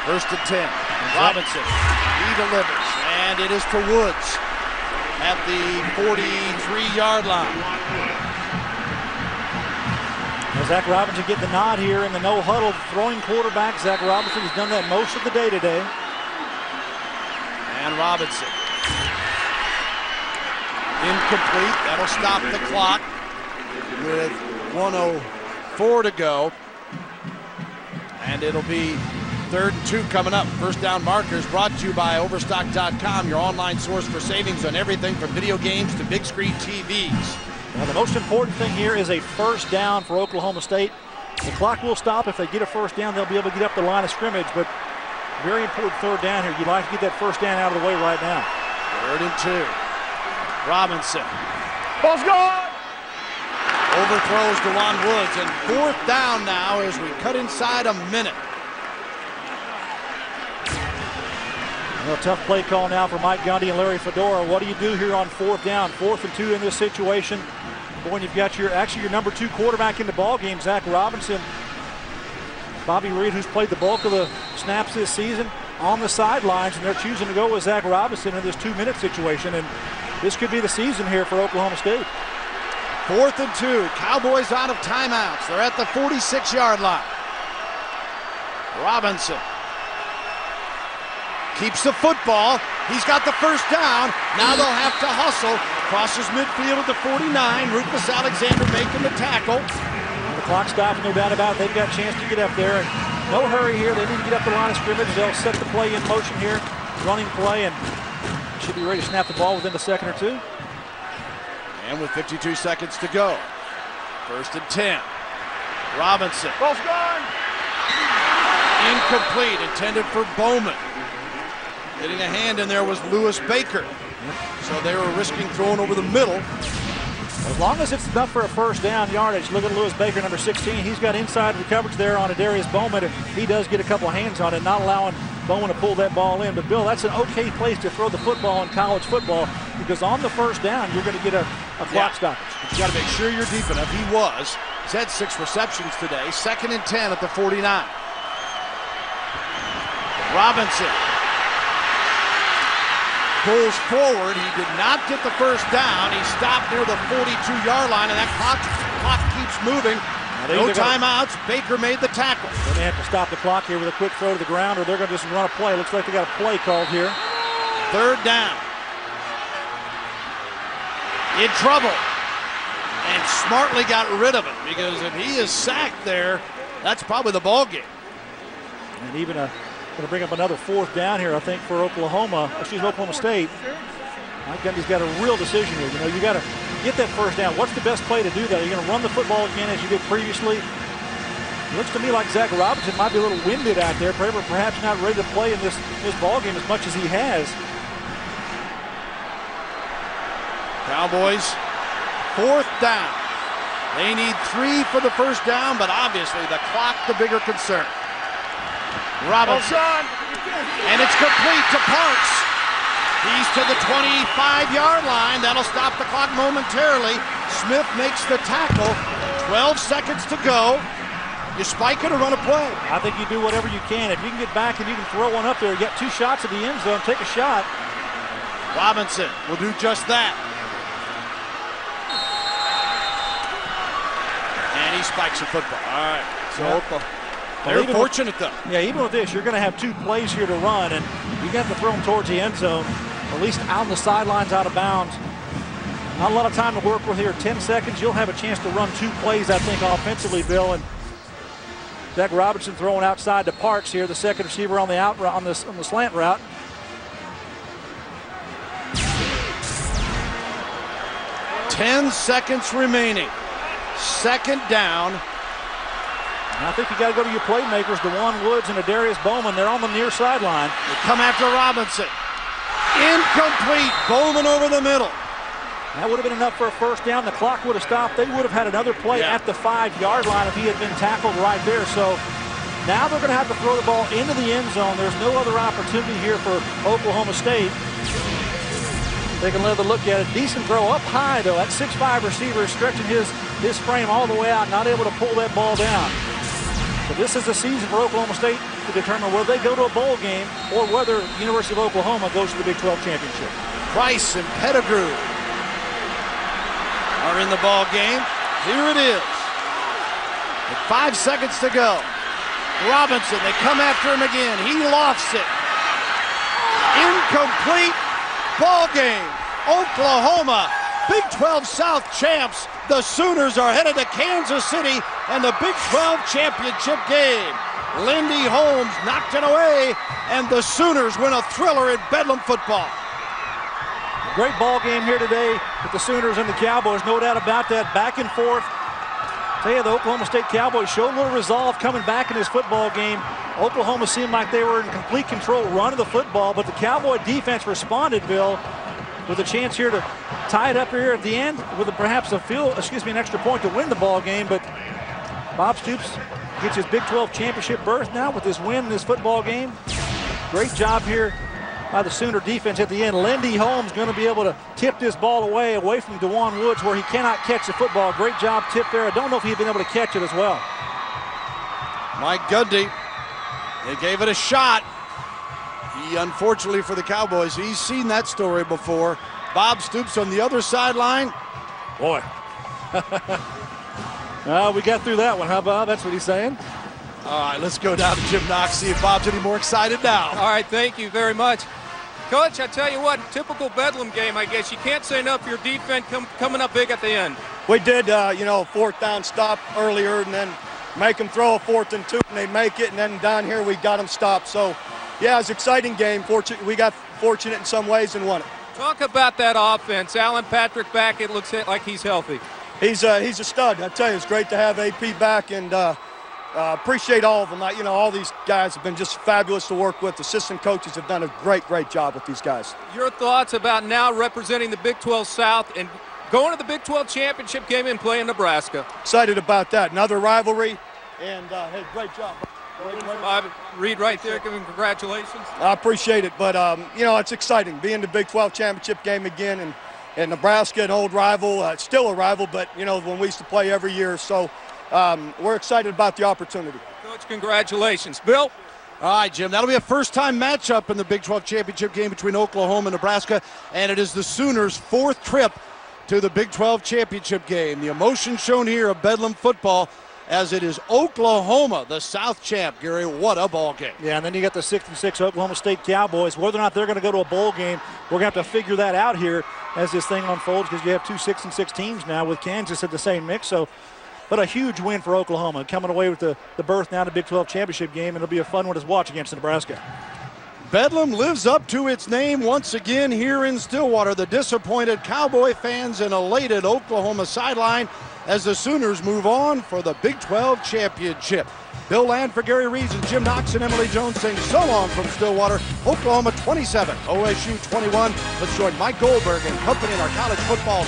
1st and 10. Robinson, he delivers, and it is to Woods at the 43-yard line. Well, Zach Robinson get the nod here in the no huddle throwing quarterback. Zach Robinson has done that most of the day today. And Robinson. Incomplete. That'll stop the clock with 1:04 to go. And it'll be 3rd and 2 coming up. First down markers brought to you by Overstock.com, your online source for savings on everything from video games to big screen TVs. Well, the most important thing here is a first down for Oklahoma State. The clock will stop. If they get a first down, they'll be able to get up the line of scrimmage, but very important 3rd down here. You'd like to get that first down out of the way right now. 3rd and 2. Robinson. Ball's gone! Overthrows DeJuan Woods, and 4th down now as we cut inside a minute. Well, tough play call now for Mike Gundy and Larry Fedora. What do you do here on 4th down? 4th and 2 in this situation. Boy, you've got your number 2 quarterback in the ball game, Zach Robinson. Bobby Reed, who's played the bulk of the snaps this season, on the sidelines, and they're choosing to go with Zach Robinson in this 2-minute situation. And this could be the season here for Oklahoma State. 4th and 2. Cowboys out of timeouts. They're at the 46-yard line. Robinson keeps the football. He's got the first down. Now they'll have to hustle. Crosses midfield at the 49. Rufus Alexander making the tackle. The clock stops, no doubt about it. They've got a chance to get up there. No hurry here. They need to get up the line of scrimmage. They'll set the play in motion here. Running play, and should be ready to snap the ball within a second or two. And with 52 seconds to go. 1st and 10. Robinson. Ball's gone. Incomplete, intended for Bowman. Getting a hand in there was Lewis Baker. So they were risking throwing over the middle. As long as it's enough for a first down yardage, look at Lewis Baker, number 16. He's got inside coverage there on Adarius Bowman. He does get a couple of hands on it, not allowing Bowman to pull that ball in. But, Bill, that's an okay place to throw the football in college football because on the first down, you're going to get a clock stoppage. But you got to make sure you're deep enough. He was. He's had 6 receptions today. 2nd and 10 at the 49. Robinson pulls forward. He did not get the first down. He stopped near the 42-yard line, and that clock keeps moving. No timeouts. Baker made the tackle. They may have to stop the clock here with a quick throw to the ground, or they're going to just run a play. Looks like they got a play called here. 3rd down. In trouble. And smartly got rid of it, because if he is sacked there, that's probably the ball game. And even going to bring up another 4th down here, I think, for Oklahoma State. Mike Gundy's got a real decision here. You know, you got to get that first down. What's the best play to do that? Are you going to run the football again as you did previously? It looks to me like Zach Robinson might be a little winded out there, perhaps not ready to play in this ball game as much as he has. Cowboys, 4th down. They need 3 for the first down, but obviously the clock the bigger concern. Robinson, and it's complete to Parks. He's to the 25-yard line. That'll stop the clock momentarily. Smith makes the tackle. 12 seconds to go. You spike it or run a play? I think you do whatever you can. If you can get back and you can throw one up there, you get 2 shots at the end zone, take a shot. Robinson will do just that. And he spikes the football. All right. So they're fortunate, though. Yeah, even with this, you're going to have 2 plays here to run, and you got to throw them towards the end zone, at least out on the sidelines, out of bounds. Not a lot of time to work with here. 10 seconds, you'll have a chance to run 2 plays, I think, offensively, Bill. And Zach Robinson throwing outside to Parks here, the second receiver on the out on the slant route. Ten seconds remaining. 2nd down. I think you got to go to your playmakers, DeJuan Woods and Adarius Bowman. They're on the near sideline. They come after Robinson. Incomplete. Bowman over the middle. That would have been enough for a first down. The clock would have stopped. They would have had another play at the 5-yard line if he had been tackled right there. So now they're going to have to throw the ball into the end zone. There's no other opportunity here for Oklahoma State. Take another look at it. Decent throw up high, though. That 6'5 receiver is stretching his frame all the way out, not able to pull that ball down. So this is the season for Oklahoma State to determine whether they go to a bowl game or whether University of Oklahoma goes to the Big 12 championship. Price and Pettigrew are in the ball game. Here it is. With 5 seconds to go. Robinson, they come after him again. He lofts it. Incomplete. Ball game. Oklahoma, Big 12 South champs. The Sooners are headed to Kansas City and the Big 12 championship game. Lindy Holmes knocked it away, and the Sooners win a thriller in Bedlam football. A great ball game here today with the Sooners and the Cowboys, no doubt about that. Back and forth. Tell you, the Oklahoma State Cowboys showed a little resolve coming back in this football game. Oklahoma seemed like they were in complete control, running the football, but the Cowboy defense responded, Bill, with a chance here to tie it up here at the end with perhaps an extra point to win the ball game. But Bob Stoops gets his Big 12 championship berth now with this win in this football game. Great job here by the Sooner defense at the end. Lindy Holmes going to be able to tip this ball away from DeJuan Woods where he cannot catch the football. Great job tip there. I don't know if he'd been able to catch it as well. Mike Gundy, they gave it a shot. He, unfortunately for the Cowboys, he's seen that story before. Bob Stoops on the other sideline. Boy. We got through that one, huh, Bob? That's what he's saying. All right, let's go down to Jim Knox, see if Bob's any more excited now. All right, thank you very much. Coach, I tell you what, typical Bedlam game, I guess. You can't say enough for your defense coming up big at the end. We did, 4th down stop earlier and then make them throw a 4th and 2, and they make it, and then down here we got them stopped. So, yeah, it's an exciting game. We got fortunate in some ways and won it. Talk about that offense. Alan Patrick back, it looks like he's healthy. He's a stud. I tell you, it's great to have AP back, and appreciate all of them. All these guys have been just fabulous to work with. Assistant coaches have done a great job with these guys. Your thoughts about now representing the Big 12 South and going to the Big 12 championship game and playing Nebraska? Excited about that. Another rivalry, and hey, great job. Bobby Reed right there, giving congratulations. I appreciate it, but it's exciting being the Big 12 championship game again, and Nebraska, an old rival, still a rival, but when we used to play every year, so we're excited about the opportunity. Coach, congratulations. Bill? All right, Jim, that'll be a first-time matchup in the Big 12 championship game between Oklahoma and Nebraska, and it is the Sooners' fourth trip to the Big 12 championship game. The emotion shown here of Bedlam football, as it is Oklahoma, the South champ. Gary, what a ball game. Yeah, and then you got the 6-6 Oklahoma State Cowboys. Whether or not they're going to go to a bowl game, we're going to have to figure that out here as this thing unfolds, because you have two 6-6 teams now with Kansas at the same mix. But a huge win for Oklahoma, coming away with the berth now to Big 12 championship game, and it'll be a fun one to watch against Nebraska. Bedlam lives up to its name once again here in Stillwater. The disappointed Cowboy fans and elated Oklahoma sideline as the Sooners move on for the Big 12 championship. Bill Land for Gary Reeves and Jim Knox and Emily Jones saying so long from Stillwater. Oklahoma 27, OSU 21. Let's join Mike Goldberg and company in our college football